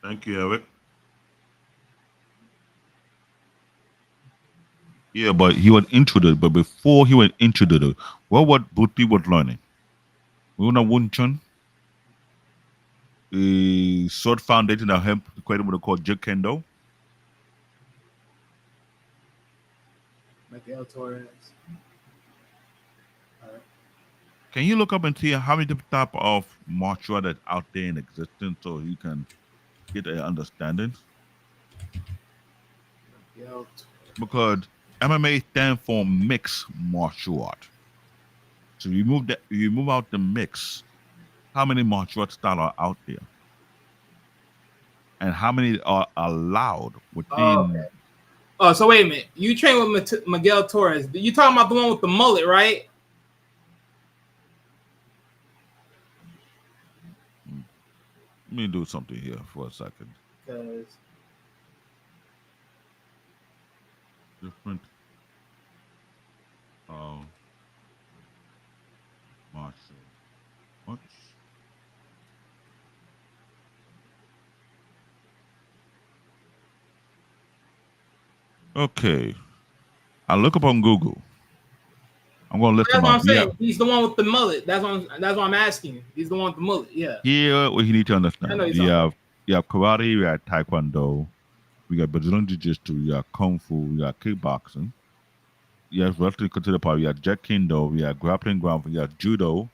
Thank you, Eric. Yeah, but he was introduced. But before he was introduced, what Bruce Lee was learning? We know Wun Chun, a short foundation that helped create what they call Jeet Kune. Miguel Torres. Can you look up and see how many different type of martial art that's out there in existence so you can get an understanding? Miguel Because MMA stands for mixed martial art. So you move out the mix. How many martial art styles are out there? And how many are allowed within? okay. Oh, so wait a minute. You train with Miguel Torres. You talking about the one with the mullet, right? Let me do something here for a second. Because Different martial arts. Okay. I look up on Google. I'm gonna list that's them what I'm up. saying. He's the one with the mullet. That's what I'm asking you. He's the one with the mullet. Yeah. Here, what you need to I understand. know you're You have karate, you have taekwondo, we got Brazilian jiu-jitsu, you have kung fu, you have kickboxing, you have wrestling considered part, you have jet kendo, you have grappling ground, you have judo,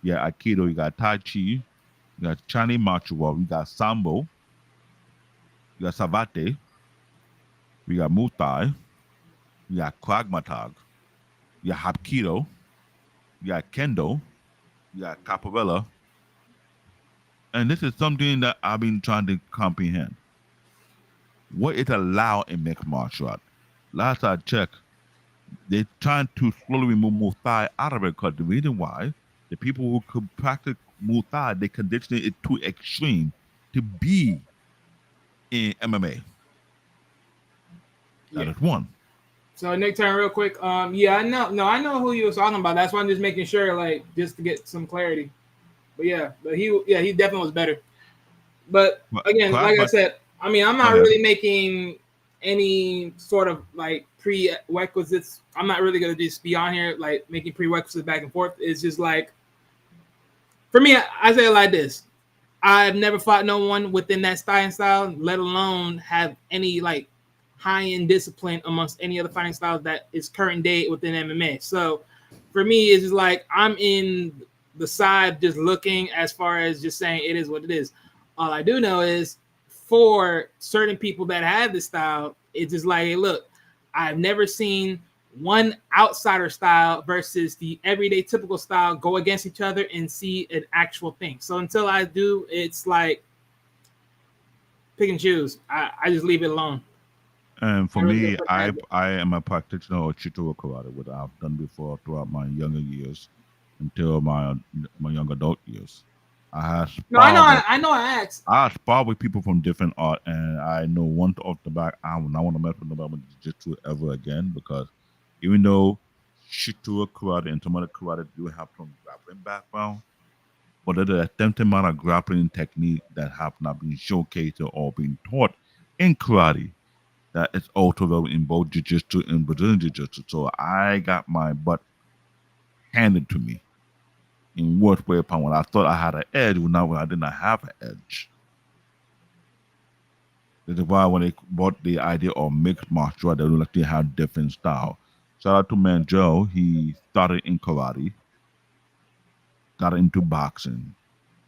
you have aikido, you got tai chi, you got Chinese martial art, you got sambo, you got savate, we got muay thai, you got krav maga, you got hapkido, you got kendo, you got capoeira, and this is something that I've been trying to comprehend. What is allowed in mixed martial art? Last I checked, they're trying to slowly remove Muay Thai out of it because the reason why the people who could practice Muay Thai, they condition it to extreme to be in MMA. That Yeah. is one. So Nick, turn real quick. Yeah, I know. No, I know who you was talking about. That's why I'm just making sure, like, just to get some clarity. But yeah, he definitely was better. But again, like I But said, I mean, I'm go not ahead. really making any sort of like prerequisites. I'm not really gonna just be on here like making prerequisites back and forth. It's just like for me, I say it like this: I've never fought no one within that style, let alone have any like high end discipline amongst any other fighting styles that is current day within MMA. So for me, it's just like I'm in the side just looking as far as just saying it is what it is. All I do know is for certain people that have this style, it's just like, hey, look, I've never seen one outsider style versus the everyday typical style go against each other and see an actual thing. So until I do, it's like pick and choose. I just leave it alone. And I for really me, don't put I that. I am a practitioner of Chito karate, which I've done before throughout my younger years until my young adult years. I have No, I know. sparred with I know. I asked. I spar with people from different art, and I know one off the back, I will not want to mess with nobody with jiu-jitsu ever again because even though Shitua karate and some other karate do have some grappling background, but there's an attempted amount of grappling technique that have not been showcased or been taught in karate that is also available in both jiu-jitsu and Brazilian jiu-jitsu. So I got my butt handed to me in worst way upon when I thought I had an edge, well, now when I did not have an edge. This is why when they brought the idea of mixed martial art, they would actually have different style. Shout out to Man Joe. He started in karate, got into boxing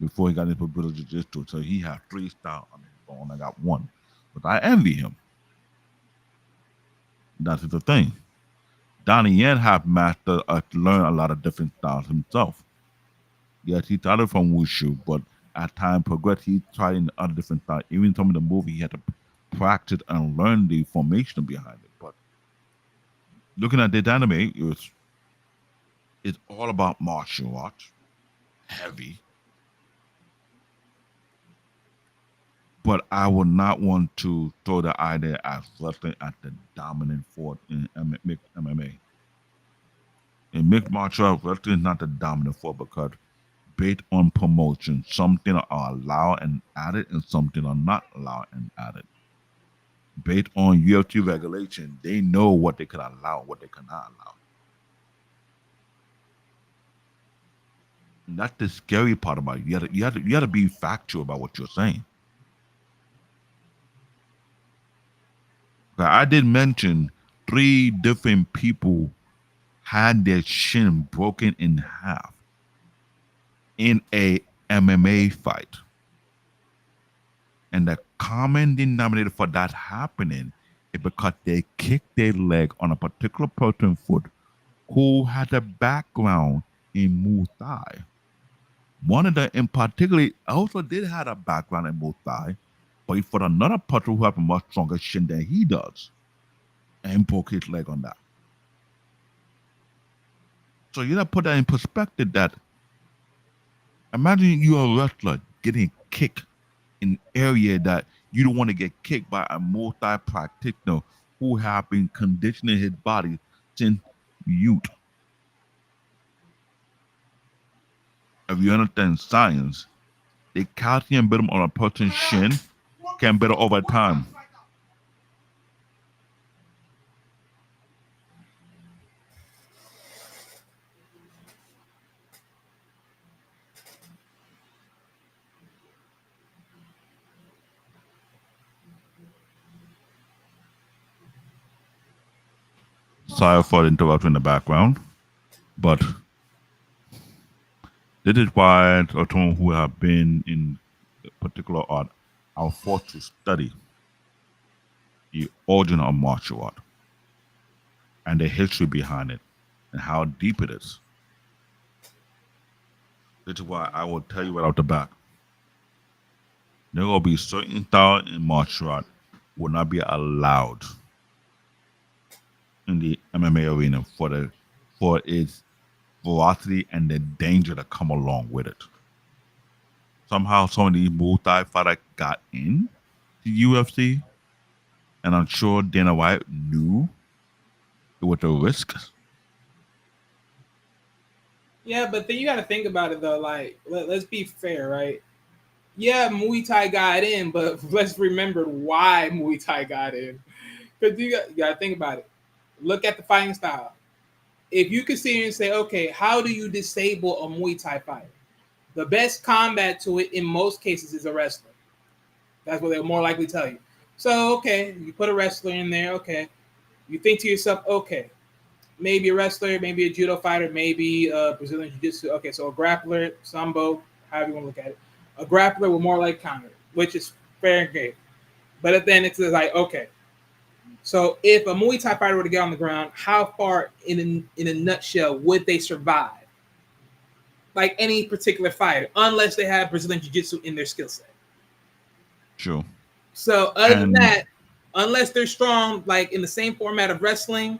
before he got into Brazilian jiu-jitsu. So he had three styles on his own. I got one. But I envy him. That's the thing. Donnie Yen have mastered learned a lot of different styles himself. Yes, he started from wushu, but as time progressed, he tried in other different styles. Even some of the movie, he had to practice and learn the formation behind it. But looking at the anime, it's all about martial arts, heavy. But I would not want to throw the idea as wrestling as the dominant force in mixed MMA. In mixed martial arts, wrestling is not the dominant force because based on promotion, something are allowed and added and something are not allowed and added. Based on UFC regulation, they know what they can allow, what they cannot allow. And that's the scary part about it. You have to be factual about what you're saying. I did mention three different people had their shin broken in half in a MMA fight. And the common denominator for that happening is because they kicked their leg on a particular person's foot who had a background in Muay Thai. One of them in particular also did have a background in Muay Thai, but he fought another person who had a much stronger shin than he does and broke his leg on that. So you gotta put that in perspective that imagine you're a wrestler getting kicked in an area that you don't want to get kicked by a multi practitioner who have been conditioning his body since youth. If you understand science, the calcium build on a person's shin can build over time. Sorry for the interruption in the background, but this is why someone who have been in a particular art are forced to study the origin of martial art and the history behind it and how deep it is. This is why I will tell you right off the bat. There will be certain style in martial art will not be allowed in the MMA arena for its velocity and the danger that come along with it. Somehow some of these Muay Thai fighters got in to UFC, and I'm sure Dana White knew it was a risk. Yeah, but then you got to think about it though. Like, let's be fair, right? Yeah, Muay Thai got in, but let's remember why Muay Thai got in. Because you got to think about it. Look at the fighting style. If you could sit here and say, okay, how do you disable a Muay Thai fighter? The best combat to it in most cases is a wrestler. That's what they'll more likely tell you. So, okay, you put a wrestler in there, okay. You think to yourself, okay, maybe a wrestler, maybe a judo fighter, maybe a Brazilian jiu-jitsu. Okay, so a grappler, sambo, however you want to look at it. A grappler will more like counter, which is fair and game. But then it's like, okay, so if a Muay Thai fighter were to get on the ground, how far in a nutshell would they survive? Like any particular fighter, unless they have Brazilian Jiu-Jitsu in their skill set. Sure. So other than that, unless they're strong, like in the same format of wrestling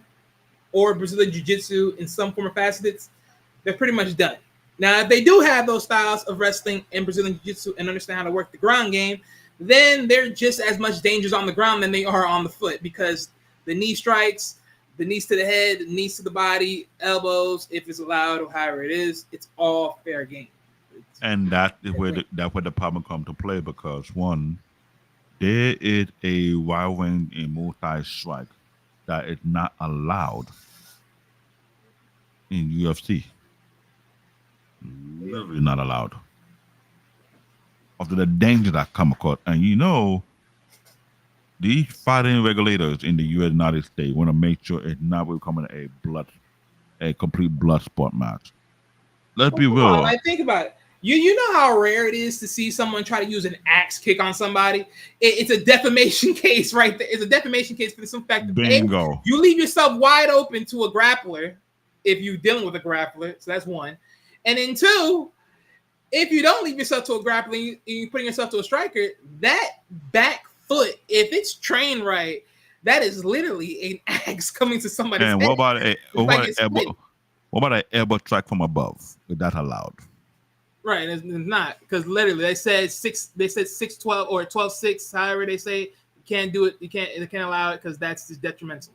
or Brazilian Jiu-Jitsu in some form or facets, they're pretty much done. Now, if they do have those styles of wrestling and Brazilian Jiu-Jitsu and understand how to work the ground game, then they're just as much dangerous on the ground than they are on the foot, because the knee strikes, the knees to the head, the knees to the body, elbows, if it's allowed or however it is, it's all fair game. And that is where the problem comes to play, because one, there is a wide range in Muay Thai strike that is not allowed in UFC. Literally not allowed. After the danger that come across, and these fighting regulators in the United States want to make sure it's not becoming a complete blood sport match. Let's be real. Like, think about it. You know how rare it is to see someone try to use an axe kick on somebody? It's a defamation case right there. It's a defamation case for the simple fact that Bingo. you leave yourself wide open to a grappler if you're dealing with a grappler. So that's one. And then two, if you don't leave yourself to a grappler and you're putting yourself to a striker, that back foot, if it's trained right, that is literally an axe coming to somebody's head. And what about an elbow strike from above? Is that allowed? Right, it's not, because literally they said 6-12 or 12-6, however they say, you can't do it. They can't allow it because that's just detrimental.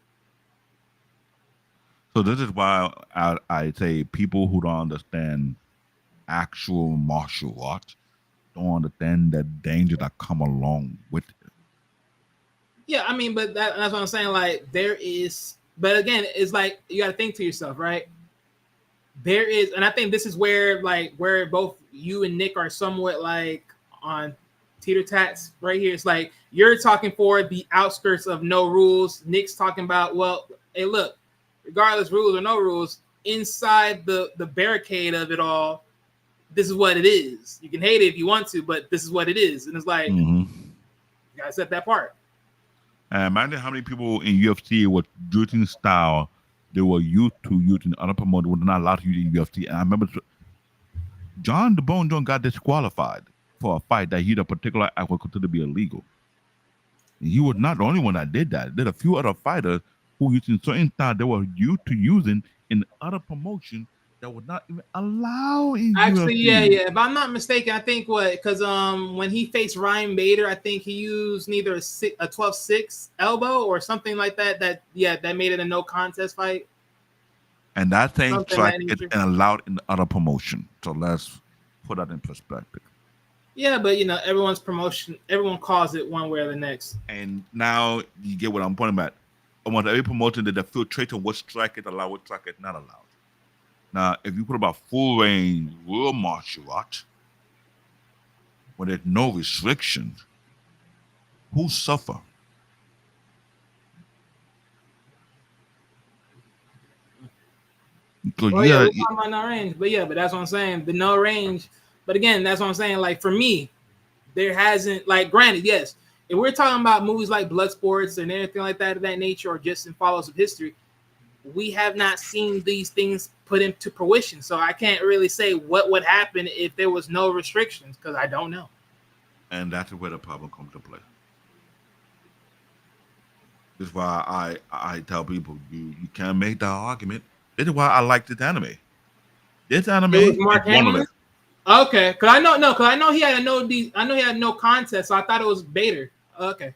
So this is why I say people who don't understand actual martial arts don't understand the danger that come along with it. Yeah, I mean, but that's what I'm saying. Like, there is, but again, it's like you got to think to yourself, right? There is, and I think this is where both you and Nick are somewhat like on teeter tats right here. It's like you're talking for the outskirts of no rules. Nick's talking about, well, hey, look, regardless rules or no rules, inside the barricade of it all, this is what it is. You can hate it if you want to, but this is what it is. And it's like, you gotta set that part. Imagine how many people in UFC with shooting style they were used to using other promoters were not allowed to use in UFC. And I remember John the Bone Jones got disqualified for a fight that he had a particular act was considered to be illegal. And he was not the only one that did that. There's a few other fighters who using certain style they were used to using in other promotion that would not even allow in Actually, UFC. yeah. If I'm not mistaken, I think because when he faced Ryan Bader, I think he used neither a 12-6 elbow or something like that. That made it a no contest fight. And that same strike is allowed in the other promotion. So let's put that in perspective. Yeah, but everyone's promotion, everyone calls it one way or the next. And now you get what I'm pointing about. Almost every promotion that the filtration what strike is allowed, what strike is not allowed. Now, if you put about full range real martial art, when there's no restrictions, who suffer? Because we're talking about no range, but that's what I'm saying. The no range, but again, that's what I'm saying. Like for me, there hasn't, like, granted, yes, if we're talking about movies like Bloodsports and anything like that of that nature, or just in follows of history, we have not seen these things put into fruition. So I can't really say what would happen if there was no restrictions because I don't know. And that's where the problem comes to play. This is why I tell people you can't make that argument. This is why I like this anime. This anime It was is Mark one of Hamill? them. Okay, because I know he had he had no contest, so I thought it was Bader. Okay.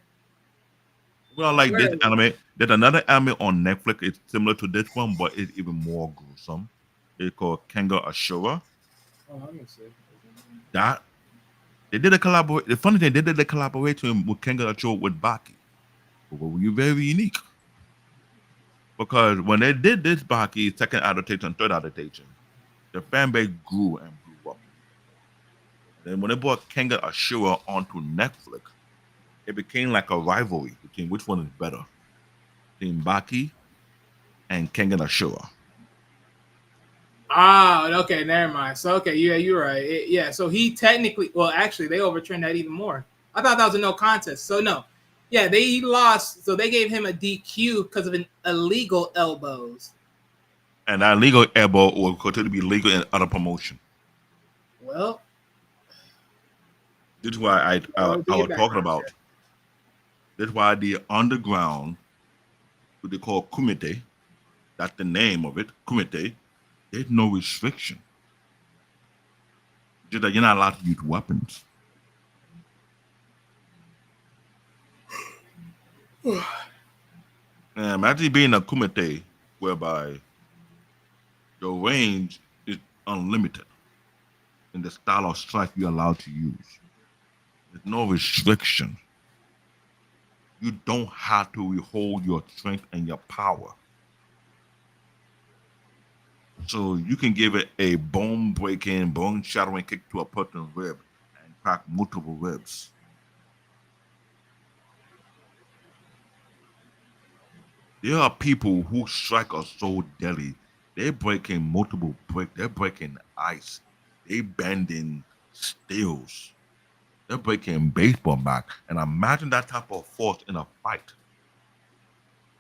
Well, like Where this is it? anime, there's another anime on Netflix. It's similar to this one, but it's even more gruesome. It's called Kenga Ashura. Oh, let me see. That they did a collaboration. The funny thing, they did a collaboration with Kenga Ashura with Baki, but were very unique because when they did this Baki second adaptation, third adaptation, the fan base grew and blew up. And then when they brought Kenga Ashura onto Netflix, it became like a rivalry between which one is better, between Baki and Kengan Ashura. Ah, okay, never mind. So okay, yeah, you're right. Yeah, so he technically, well, actually, they overturned that even more. I thought that was a no contest. So no, yeah, they lost. So they gave him a DQ because of an illegal elbows. And that legal elbow will continue to be legal in other promotion. Well, This is why I do your was talking background about. check. This is why the underground, what they call kumite, that's the name of it, kumite, there's no restriction. Just that you're not allowed to use weapons. And imagine being a kumite whereby your range is unlimited in the style of strike you're allowed to use. There's no restriction. You don't have to withhold your strength and your power. So you can give it a bone breaking, bone shattering kick to a person's rib and crack multiple ribs. There are people who strike are so deadly. They're breaking multiple bricks. They're breaking ice. They bending steels. They're breaking baseball bat. And imagine that type of force in a fight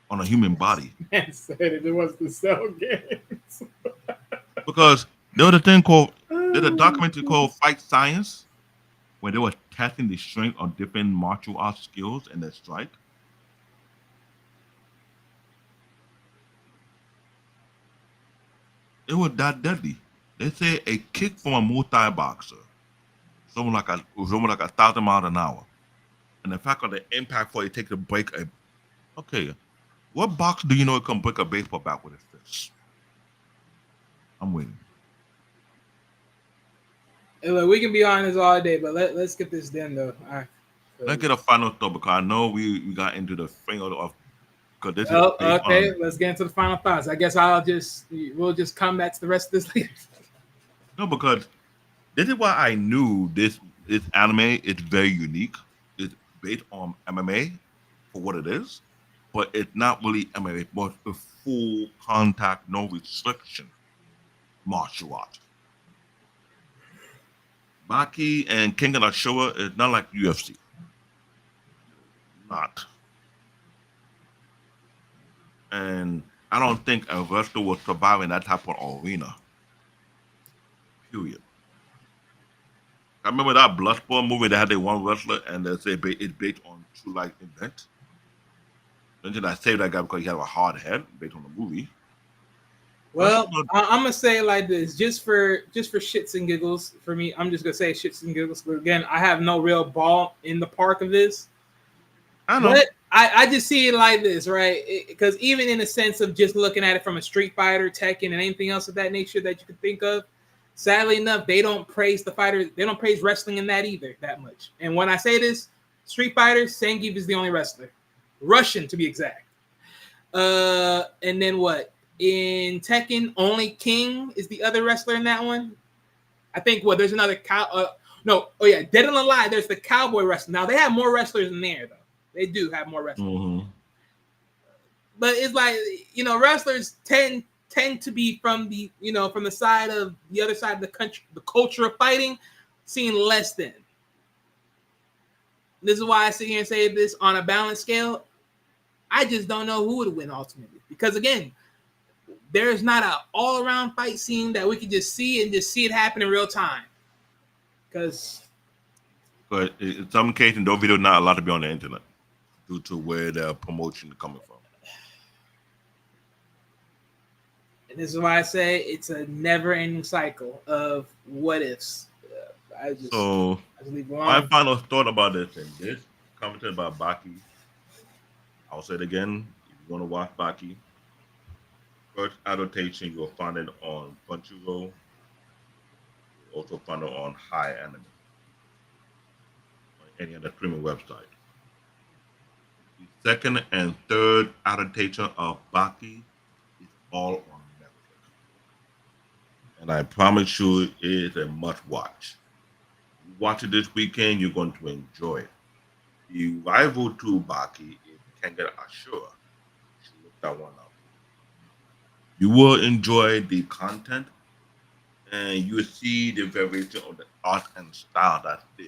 on a human body. Man said it was the cell games. Because there was a thing called, there's a documentary called Fight Science where they were testing the strength of different martial arts skills in their strike. It was that deadly. They say a kick from a multi-boxer, someone like someone like 1,000 miles an hour, and the fact of the impact for it takes to break a. Okay, what boxer do you know it can break a baseball bat with his fist? I'm waiting. Hey, look, we can be on this all day, but let's get this done though. All right. Let's get a final thought because I know we got into the thing of because this is Oh, based okay. on Let's get into the final thoughts. I guess we'll just come back to the rest of this later. no because this is why I knew this anime is very unique. It's based on MMA for what it is, but it's not really MMA, but a full contact, no restriction martial art. Baki and King of Showa is not like UFC. Not. And I don't think a wrestler will survive in that type of arena. Period. I remember that Bloodsport movie that had the one wrestler and they say it's based on true life event. Then I saved that guy because he had a hard head based on the movie. Well, I'm gonna say it like this, just for shits and giggles. For me, I'm just gonna say shits and giggles. But again, I have no real ball in the park of this. I know. But I just see it like this, right? Because even in the sense of just looking at it from a Street Fighter, Tekken, and anything else of that nature that you could think of, sadly enough, they don't praise the fighter. They don't praise wrestling in that either that much. And when I say this, Street Fighter, Zangief is the only wrestler, Russian to be exact. And then what? In Tekken, only King is the other wrestler in that one. I think there's another Dead and Alive. There's the cowboy wrestler. Now they have more wrestlers in there though. They do have more wrestlers. Mm-hmm. But it's like, wrestlers tend to be from from the side of the other side of the country, the culture of fighting, seen less than. This is why I sit here and say this on a balanced scale. I just don't know who would win ultimately. Because again, there's not an all-around fight scene that we can just see and just see it happen in real time. Because But in some cases, those videos not allowed to be on the internet due to where the promotion is coming from. and this is why I say it's a never-ending cycle of what ifs. I just leave it My alone. final thought about this and this commented about Baki. I'll say it again. If you want to watch Baki, first adaptation you'll find it on Crunchyroll. You'll also find it on High Anime, on any other streaming website. The second and third adaptation of Baki is all on Netflix, and I promise you, it is a must watch. You watch it this weekend, you're going to enjoy it. The rival to Baki is Kengan Ashura. You should look that one up. You will enjoy the content and you will see the variation of the art and style that's there.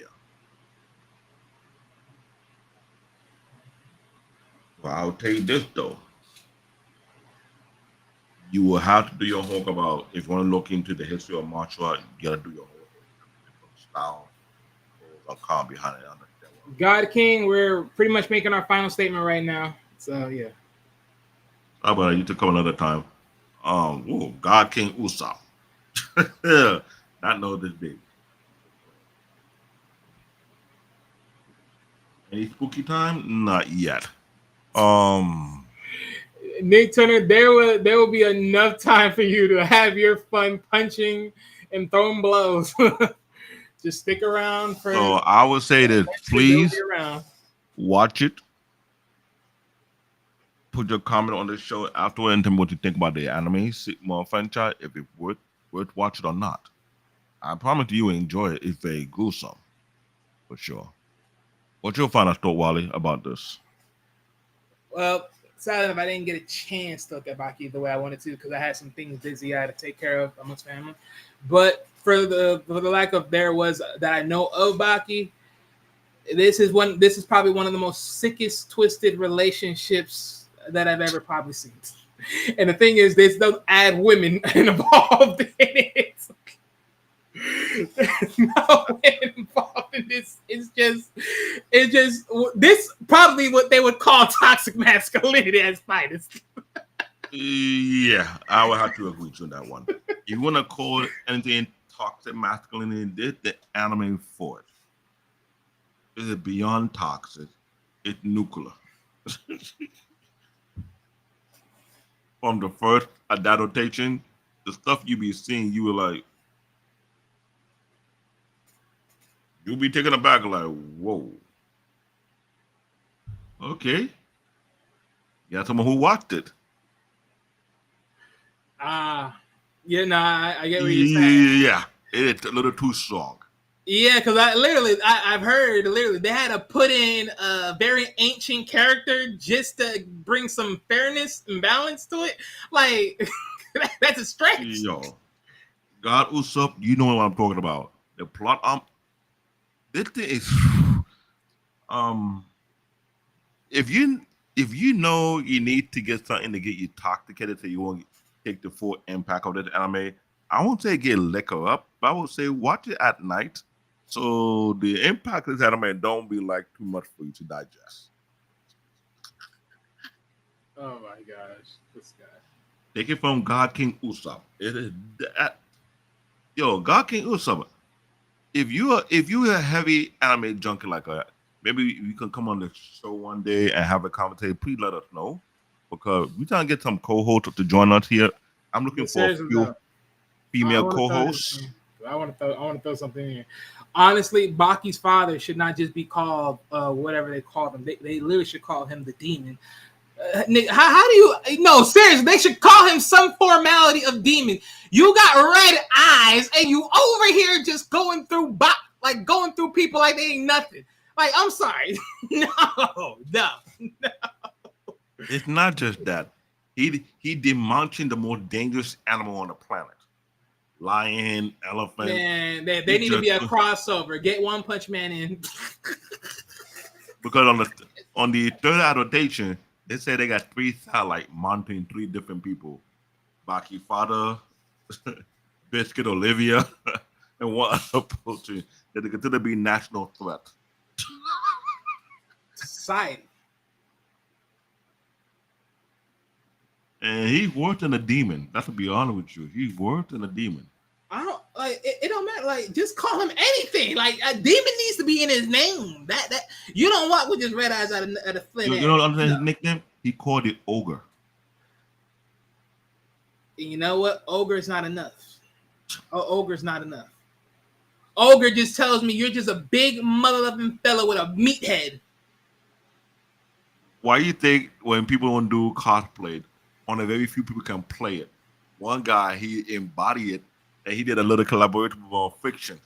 Well, I'll tell you this though. You will have to do your homework about if you want to look into the history of martial art, you gotta do your homework. Different style, or calm behind it. Understand what God King, we're pretty much making our final statement right now. So yeah. How about you to come another time? God King Usopp. Not know this big. Any spooky time? Not yet. Nick Turner, there will be enough time for you to have your fun punching and throwing blows. Just stick around for. So I would say that please watch it. Put your comment on the show afterward and tell me what you think about the anime more franchise, if it's worth watching or not. I promise you will enjoy it. It's very gruesome, for sure. What's your final thought, Wally, about this? Well, sadly enough, I didn't get a chance to look at Baki the way I wanted to because I had some things busy I had to take care of amongst family. But for the lack of there was that I know of Baki, this is probably one of the most sickest, twisted relationships that I've ever probably seen. And the thing is, there's no add women involved in it. There's no women involved in this. It's just this probably what they would call toxic masculinity as finest. Yeah, I would have to agree with you on that one. If you want to call it anything toxic masculinity, this the anime for it. It is beyond toxic. It's nuclear. From the first adaptation, the stuff you be seeing, you were like, you'll be taken aback, like, whoa. Okay. You got someone who watched it. Yeah, no, I get what you're saying. Yeah, it's a little too strong. Yeah, because I've heard they had to put in a very ancient character just to bring some fairness and balance to it. Like that's a stretch. Yo, God Usopp, you know what I'm talking about. The plot, this thing is, if you know you need to get something to get you intoxicated so you won't take the full impact of this anime, I won't say get liquor up, but I would say watch it at night. So the impact of this anime don't be like too much for you to digest. Oh my gosh, this guy. Take it from God King Usopp. It is that. Yo, God King Usopp. If you're a heavy anime junkie like that, maybe you can come on the show one day and have a conversation. Please let us know because we're trying to get some co-hosts to join us here. I'm looking for a few female co-hosts. I want to throw something in here. Honestly, Baki's father should not just be called whatever they call him. They literally should call him the demon. Nick, how do you? No, seriously, they should call him some formality of demon. You got red eyes, and you over here just going through people like they ain't nothing. Like, I'm sorry, no. It's not just that. He demolishing the most dangerous animal on the planet. Lion, elephant. Man, they need to be a crossover. Get One Punch Man in. Because on the third adaptation, they say they got 3 satellites monitoring 3 different people. Baki Father, Biscuit Olivia, and one other person that they consider to be national threat. Society. And he's worse than a demon. That's to be honest with you. He's worse than a demon. I don't like it don't matter. Like, just call him anything. Like, a demon needs to be in his name. That you don't walk with just red eyes out of flint. You know what his nickname? He called it Ogre. You know what? Ogre is not enough. Ogre's not enough. Ogre just tells me you're just a big mother-loving fella with a meat head. Why you think when people want to do cosplay, only very few people can play it? One guy, he embodied it, and he did a little collaboration on fiction.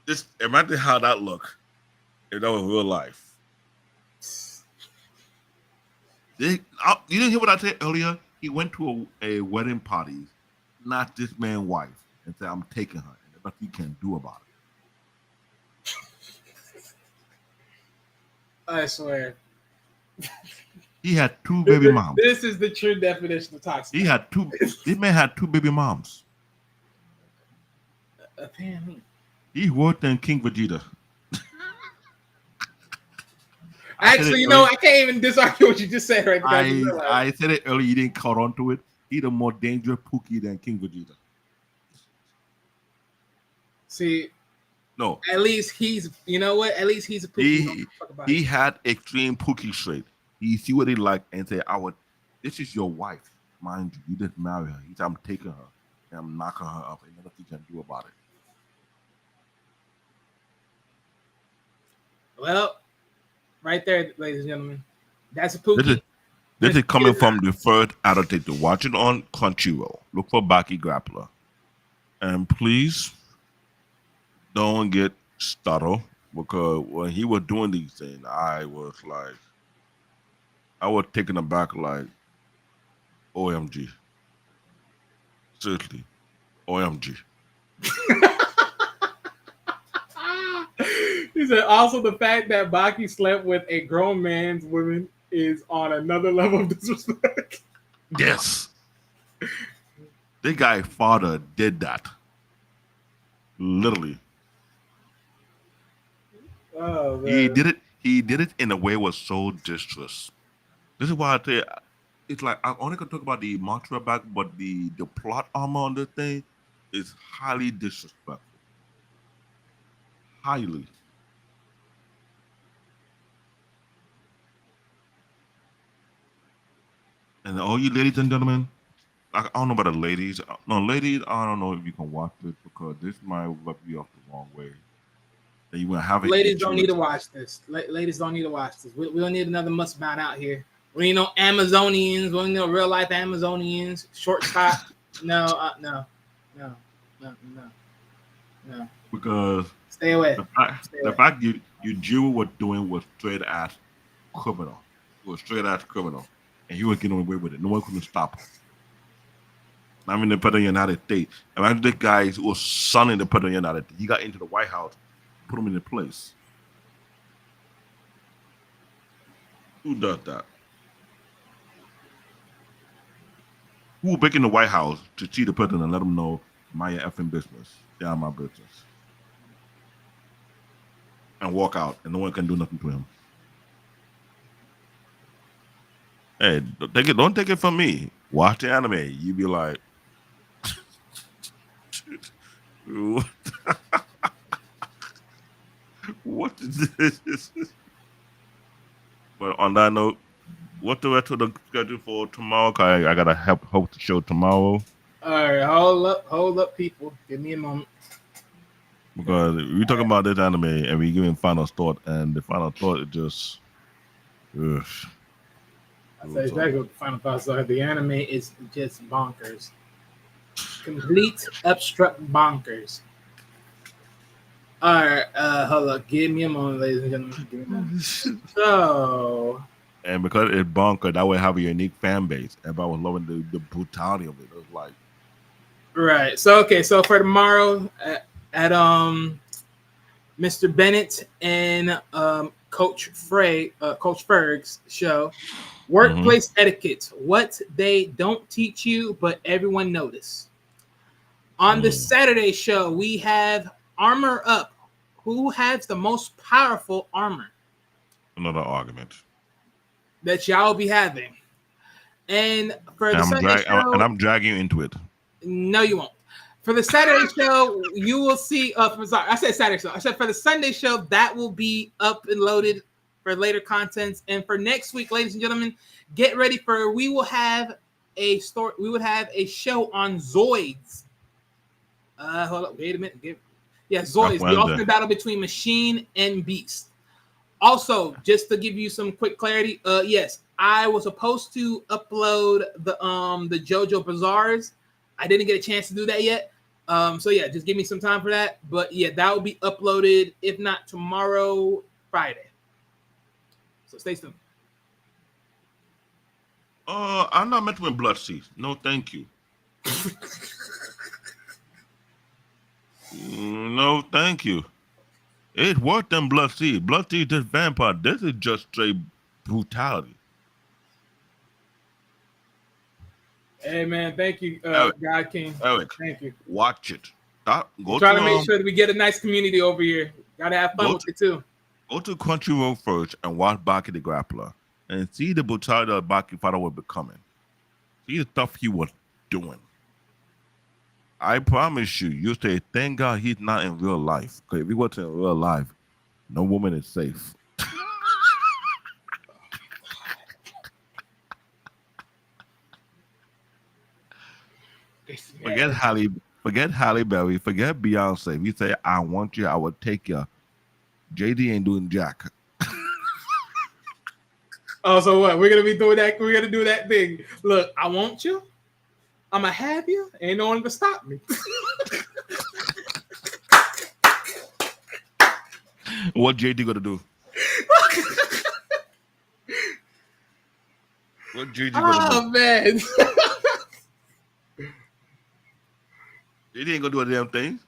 Just imagine how that look if that was real life. You didn't hear what I said earlier? He went to a wedding party, not this man's wife, and said, I'm taking her. And there's nothing you can do about it. I swear. He had 2 baby moms. This is the true definition of toxic. He had 2. This man had 2 baby moms. Apparently. He worked than King Vegeta. Actually, you know, I can't even disargue what you just said right there. I said it earlier. You didn't caught on to it. He's a more dangerous Pookie than King Vegeta. See, no. At least he's, you know what? At least he's a Pookie. He had extreme Pookie trait. He see what he like and say, this is your wife, mind you. You didn't marry her. He said, I'm taking her and I'm knocking her up. And nothing you can do about it. Well, right there, ladies and gentlemen. That's a Pookie. This is coming from the first adaptation. Watch it on Crunchyroll. Look for Baki Grappler. And please don't get startled, because when he was doing these things, I was taken aback, like, OMG. Seriously. OMG. He said also the fact that Baki slept with a grown man's woman is on another level of disrespect. Yes. This guy's father did that. Literally. Oh, man. He did it in a way that was so distress. This is why I tell you, it's like I only can talk about the mantra back, but the plot armor on this thing is highly disrespectful. Highly. And all you ladies and gentlemen, I don't know about the ladies. No, ladies, I don't know if you can watch this, because this might rub you off the wrong way. And you will have it. Ladies don't need to watch this. Ladies don't need to watch this. We don't need another must-bound out here. We need no Amazonians. We don't need no real-life Amazonians. Shortstop. No. Because stay away. The fact Yujiro was doing was straight-ass criminal. It was straight-ass criminal. And he was getting away with it. No one couldn't stop him. I'm in the President of the United States. Imagine the guy who was sonning the President of the United States. He got into the White House, put him in place. Who does that? Who will break in the White House to see the president and let him know, mind your effing business. Get out of my business. And walk out, and no one can do nothing to him. Hey, don't take it from me. Watch the anime. You be like, what is this? But on that note, what's the rest of the schedule for tomorrow? Cause I gotta hope the show tomorrow. All right, hold up, people. Give me a moment. Because we're talking about this anime and we're giving final thought, and the final thought is just, ugh. I say exactly what the final thoughts are. The anime is just bonkers. Complete obstruct bonkers. All right, hold up. Give me a moment, ladies and gentlemen. Give me a moment. So, and because it's bonkers, that would have a unique fan base. Everybody was loving the brutality of it. It was like, right. So okay. So for tomorrow at Mr. Bennett and Coach Ferg's show, Workplace etiquette, what they don't teach you, but everyone notice. On the Saturday show, we have Armor Up. Who has the most powerful armor? Another argument. That y'all will be having. And for the Sunday show, I'm dragging you into it. No, you won't. For the Saturday show, you will see. Sorry, I said Saturday show. I said for the Sunday show, that will be up and loaded for later contents. And for next week, ladies and gentlemen, get ready for. We will have a story. We would have a show on Zoids. Hold up. Wait a minute. Zoids. The ultimate battle between machine and beast. Also, just to give you some quick clarity, yes, I was supposed to upload the JoJo Bazaars. I didn't get a chance to do that yet. So yeah, just give me some time for that. But yeah, that will be uploaded, if not tomorrow, Friday. So stay tuned. I'm not meant to win Blood Sea. No, thank you. No, thank you. It worked in Blood Sea. Blood Sea is just vampire. This is just straight brutality. Hey man, thank you, Eric, God King. Eric, thank you. Watch it. Go trying to make sure that we get a nice community over here. Gotta have fun with it too. Go to Crunchyroll first and watch Baki the Grappler and see the brutality that Baki father was becoming. See the stuff he was doing. I promise you, you say, thank God he's not in real life. Because if he wasn't in real life, no woman is safe. Forget Halle Berry, forget Beyonce. If you say, I want you, I will take you. JD ain't doing jack. Oh, so what? We're gonna be doing that. We're gonna do that thing. Look, I want you. I'ma have you. Ain't no one to stop me. What JD gonna do? What JD gonna do? Oh man. JD ain't gonna do a damn thing.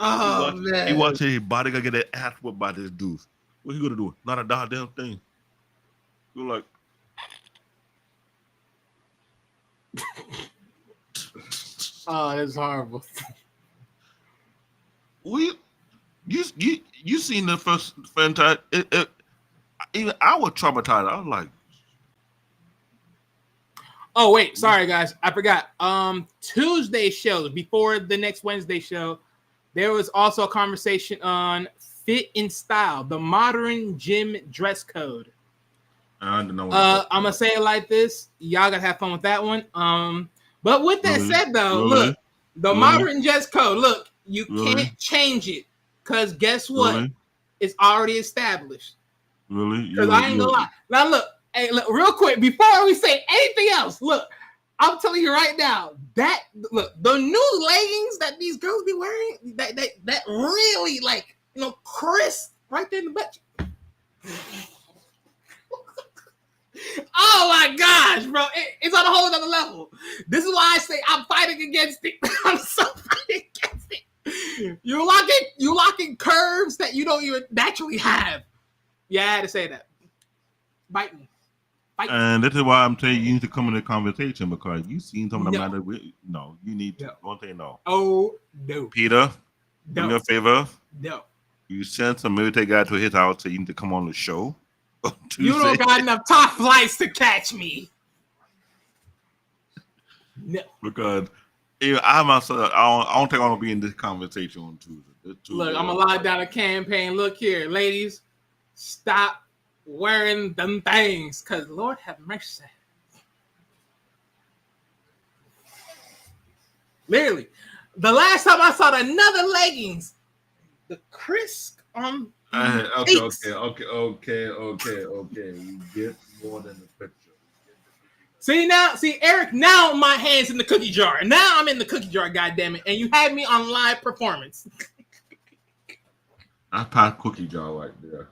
Oh man. He watch his body gonna get that ass whooped by this dude. What he gonna do? Not a damn thing. You're like, oh, that's horrible. You seen the first fantastic? Even I was traumatized. I was like, oh wait, sorry guys, I forgot. Tuesday shows before the next Wednesday show, there was also a conversation on fit and style, the modern gym dress code. I don't know. I'm gonna say it like this. Y'all gotta have fun with that one. But with that said, though, look, the modern dress code. Look, you can't change it because guess what? It's already established. Really? Because I ain't gonna lie. Now look, hey, look, real quick before we say anything else. Look, I'm telling you right now that look, the new leggings that these girls be wearing, that really like crisp right there in the butt. Oh my gosh, bro. It's on a whole other level. This is why I say I'm fighting against it. I'm so fighting against it. You're locking curves that you don't even naturally have. Yeah, I had to say that. Bite me. And this is why I'm saying you need to come in the conversation because you seen some of the matter. No, you need to. One thing, no. Oh, no. Peter, do me a favor. No. You send some military guy to his house so you need to come on the show. You don't got enough top flights to catch me. No. Because I myself, I don't think I want to be in this conversation on Tuesday. Look, I'm going to lock down a campaign. Look here, ladies. Stop wearing them things. Because Lord have mercy. Literally. The last time I saw another leggings, the crisp on... Okay. You get more than the picture. See, Eric, now my hand's in the cookie jar. Now I'm in the cookie jar, goddammit. And you had me on live performance. I passed cookie jar right there.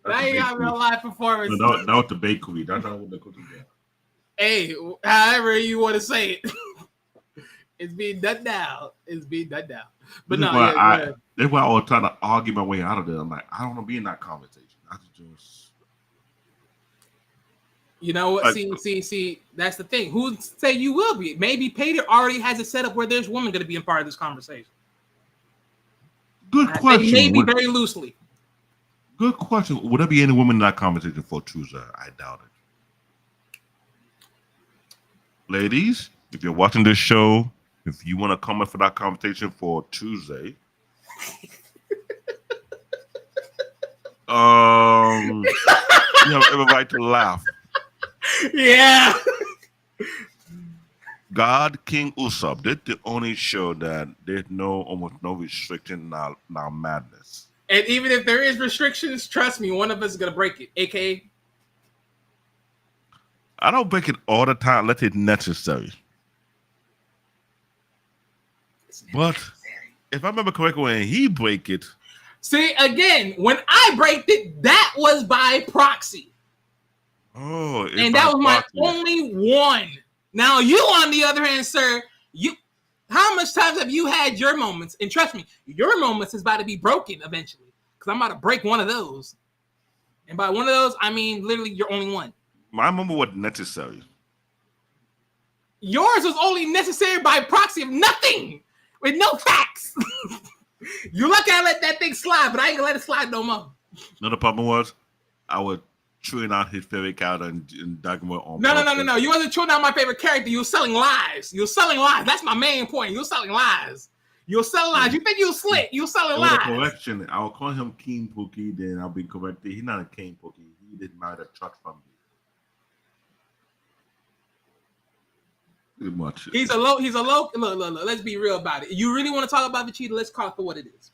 Now you got me on live performance. No, that was the bakery. That's not what the cookie jar. Hey, however you want to say it. It's being done now. But no, that's why I was trying to argue my way out of there. I'm like, I don't want to be in that conversation. I just You know what? See. That's the thing. Who say you will be? Maybe Pater already has it set up where there's women going to be a part of this conversation. Good question. Maybe very loosely. Good question. Would there be any women in that conversation for Tuesday? I doubt it. Ladies, if you're watching this show, if you want to comment for that conversation for Tuesday, you have every right to laugh. Yeah. God King Usopp did the only show that there's almost no restriction now madness. And even if there is restrictions, trust me, one of us is gonna break it. AKA, I don't break it all the time unless it's necessary. But if I remember correctly, when he break it, see again, when I breaked it, that was by proxy. Oh, and that was my only one. Now you, on the other hand, sir, how much times have you had your moments? And trust me, your moments is about to be broken eventually, because I'm about to break one of those. And by one of those, I mean literally your only one. My moment was necessary. Yours was only necessary by proxy of nothing, with no facts. You lucky I let that thing slide, but I ain't gonna let it slide no more. No, the problem was I was chewing out his favorite character and document on. No. You wasn't chewing out my favorite character. You were selling lies. That's my main point. You were selling lies. You think you slick. You were selling lies. Correction. I'll call him King Pookie, then I'll be corrected. He's not a King Pookie. He didn't marry the truck from me. Pretty much. He's a low. Look. Let's be real about it. You really want to talk about Vegeta? Let's call it for what it is.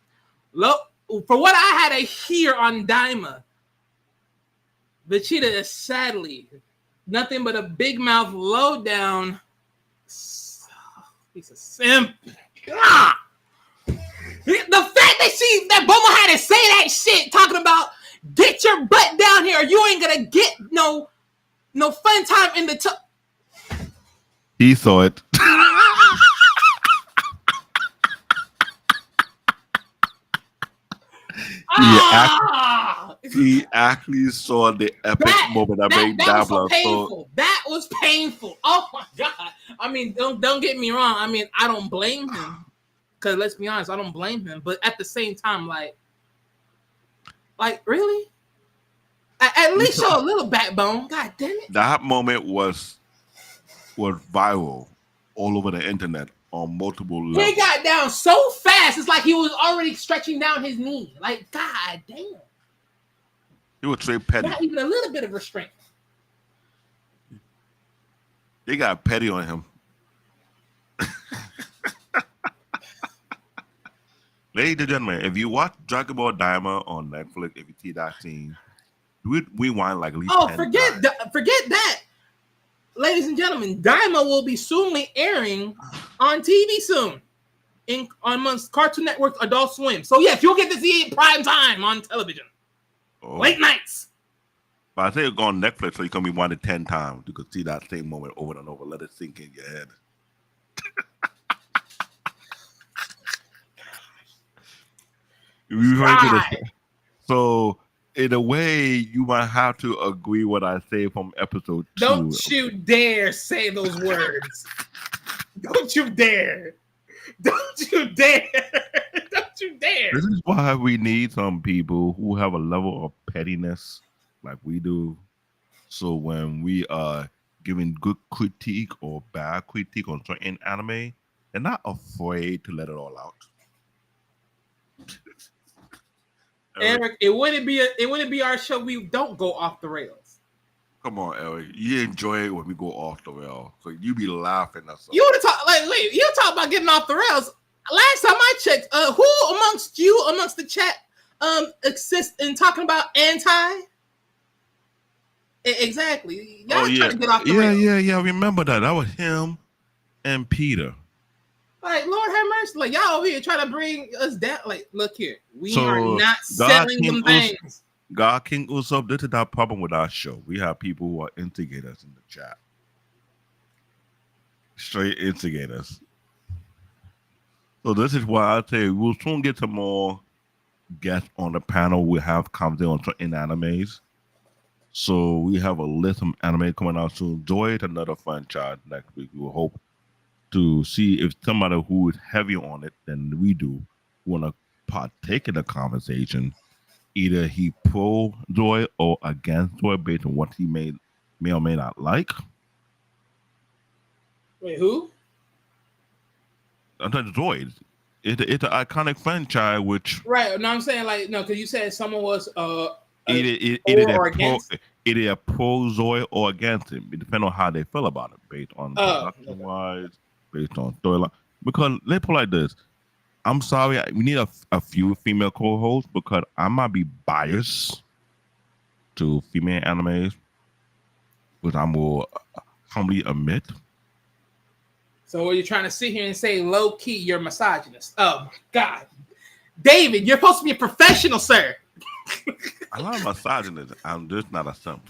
Look, for what I had to hear on Daima, Vegeta is sadly nothing but a big mouth, low down. He's a simp. Ah! The fact that Bulma had to say that shit, talking about get your butt down here, or you ain't gonna get no fun time in the tub. He saw it. He actually saw the epic moment that made that was painful. That was painful. Oh my god! I mean, don't get me wrong. I mean, I don't blame him, because let's be honest, I don't blame him. But at the same time, like really, at least show a little backbone. God damn it! That moment was viral all over the internet on multiple levels. He got down so fast, it's like he was already stretching down his knee. Like, god damn. He was straight petty. Not even a little bit of restraint. They got petty on him. Ladies and gentlemen, if you watch Dragon Ball Daima on Netflix, if you see that scene, we whine like at least 10 forget that. Ladies and gentlemen, Daima will be soonly airing on TV soon, amongst Cartoon Network's Adult Swim. So yes, you'll get to see it prime time on television, late nights. But I say it's on Netflix, so you can be watching 10 times. You could see that same moment over and over. Let it sink in your head. So in a way, you might have to agree what I say from episode 2. Don't you dare say those words. Don't you dare. Don't you dare. Don't you dare. This is why we need some people who have a level of pettiness like we do. So when we are giving good critique or bad critique on certain anime, they're not afraid to let it all out. Eric, it wouldn't be our show. We don't go off the rails. Come on, Eric. You enjoy it when we go off the rails. So you be laughing at something. You want to talk you talk about getting off the rails. Last time I checked, who amongst the chat assists in talking about anti? Exactly. Y'all trying to get off the rails. Yeah. Remember that. That was him and Peter. Like, Lord have mercy. Like, y'all over here trying to bring us down. Like, look here. We are not selling them things. God King Usopp, this is our problem with our show. We have people who are instigators in the chat. Straight instigators. So this is why I say we'll soon get some more guests on the panel. We'll have commenting on certain animes. So we have a list of anime coming out soon. Enjoy it, another franchise next week. We will hope to see if somebody who is heavier on it than we do want to partake in the conversation. Either he pro Joy or against Joy based on what he may or may not like. Wait, who? I'm talking Droid. It's an iconic franchise which Right. No, I'm saying like no, because you said someone was either a pro Zoid or against him. It depends on how they feel about it, based on production wise, based on storyline. Because let's put it like this. I'm sorry, we need a few female co-hosts because I might be biased to female animes, which I will humbly admit. So what you're trying to sit here and say low key you're misogynist. Oh my God. David, you're supposed to be a professional, sir. I'm not a misogynist. I'm just not a simp.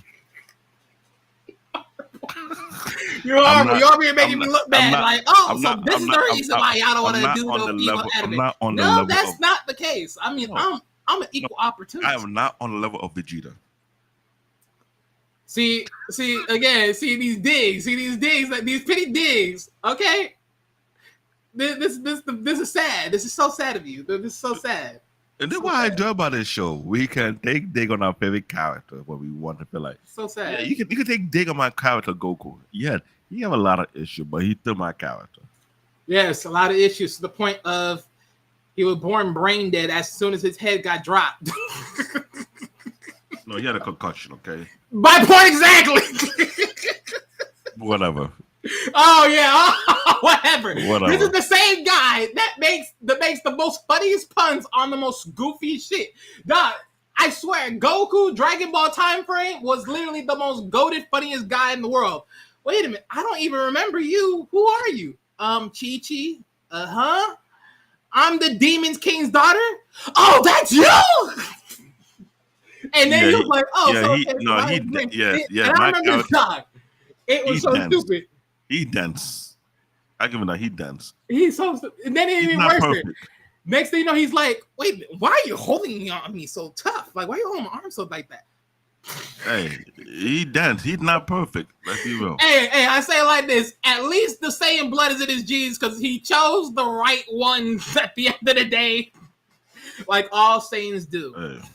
You're already making me look bad. This is the reason why y'all don't want to do no female anime. No, that's not the case. I mean, I'm an equal opportunity. I am not on the level of Vegeta. See these digs, like these petty digs. Okay, this is sad. This is so sad of you. This is so sad. And that's why I enjoy about this show. We can take dig on our favorite character, what we want to feel like. So sad. Yeah, you can take dig on my character, Goku. Yeah, he have a lot of issues, but he's still my character. Yes, a lot of issues to the point of he was born brain dead as soon as his head got dropped. No, he had a concussion, okay? My point exactly. Whatever. Oh yeah, whatever. This is the same guy that makes the most funniest puns on the most goofy shit. Dog, I swear, Goku Dragon Ball time frame was literally the most goated funniest guy in the world. Wait a minute, I don't even remember you. Who are you? Chi-Chi. I'm the Demon King's daughter. Oh, that's you. And then he was like, "Oh, yeah, And I remember this dog. It was so stupid. He dense. I give him that. He dense. He's so stupid. And then it even worse. Next thing you know, he's like, "Wait, why are you holding me so tough? Like, why are you holding my arm so like that?" Hey, he dense. He's not perfect. Let's be real. Hey, I say it like this: at least the same blood is in his genes because he chose the right one at the end of the day, like all Saiyans do. Hey.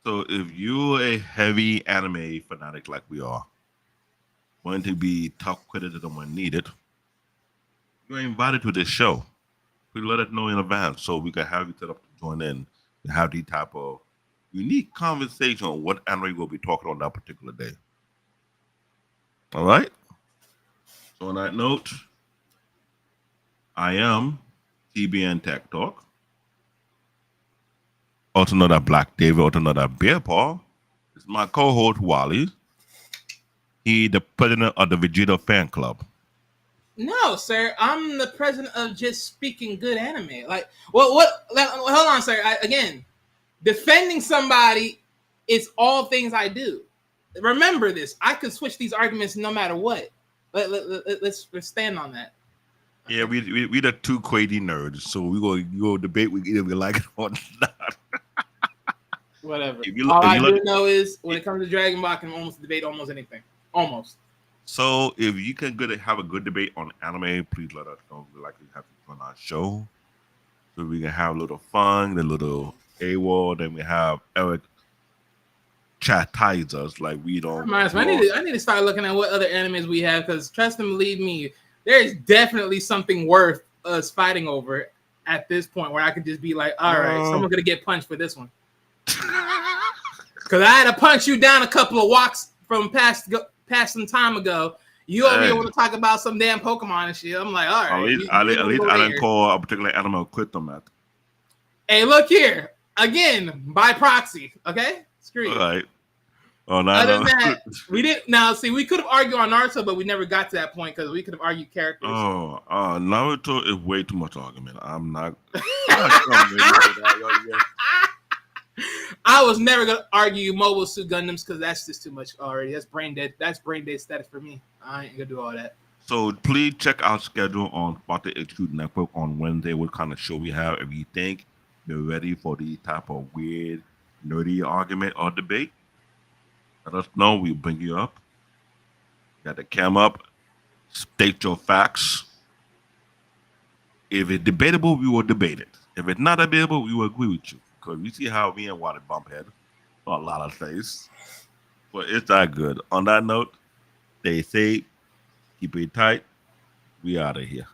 So if you're a heavy anime fanatic like we are, want to be tough criticism when needed, you're invited to this show. Please let us know in advance so we can have you set up to join in and have the type of unique conversation on what anime we'll be talking on that particular day. All right? So on that note, I am TBN Tech Talk. Also know that Black David, also know that Bear Paw. It's my co-host Wally. He the president of the Vegeta fan club. No, sir. I'm the president of just speaking good anime. Like, what? Hold on, sir. Again, defending somebody is all things I do. Remember this. I could switch these arguments no matter what. Let's stand on that. Yeah, we the two crazy nerds, so we go debate. We either we like it or not. Whatever. All I do know is when it comes to Dragon Ball, I can almost debate almost anything. Almost. So if you can have a good debate on anime, please let us know. We'd like to have you on our show, so we can have a little fun, a little AWOL. Then we have Eric chastise us like we don't. I need to start looking at what other animes we have because trust and believe me, there's definitely something worth us fighting over at this point where I could just be like, all right, someone's gonna get punched for this one. Because I had to punch you down a couple of walks from past some time ago. You over here want to talk about some damn Pokemon and shit. I'm like, all right. At least I didn't call a particular animal quit them at. Hey, look here. Again, by proxy. Okay? Screw you. All right. Other than that, we didn't. Now, see, we could have argued on Naruto, but we never got to that point because we could have argued characters. Naruto is way too much argument. I'm not. I was never gonna argue Mobile Suit Gundams because that's just too much already. That's brain dead. That's brain dead status for me. I ain't gonna do all that. So please check our schedule on Sparta Execute Network on Wednesday. What kind of show we have? If you think you're ready for the type of weird, nerdy argument or debate, Let us know. We'll bring you up. Got the cam up. State your facts. If it's debatable, we will debate it. If it's not debatable, we will agree with you. Because we see how me and Wally bump head on a lot of things. But it's not good. On that note, stay safe. Keep it tight. We out of here.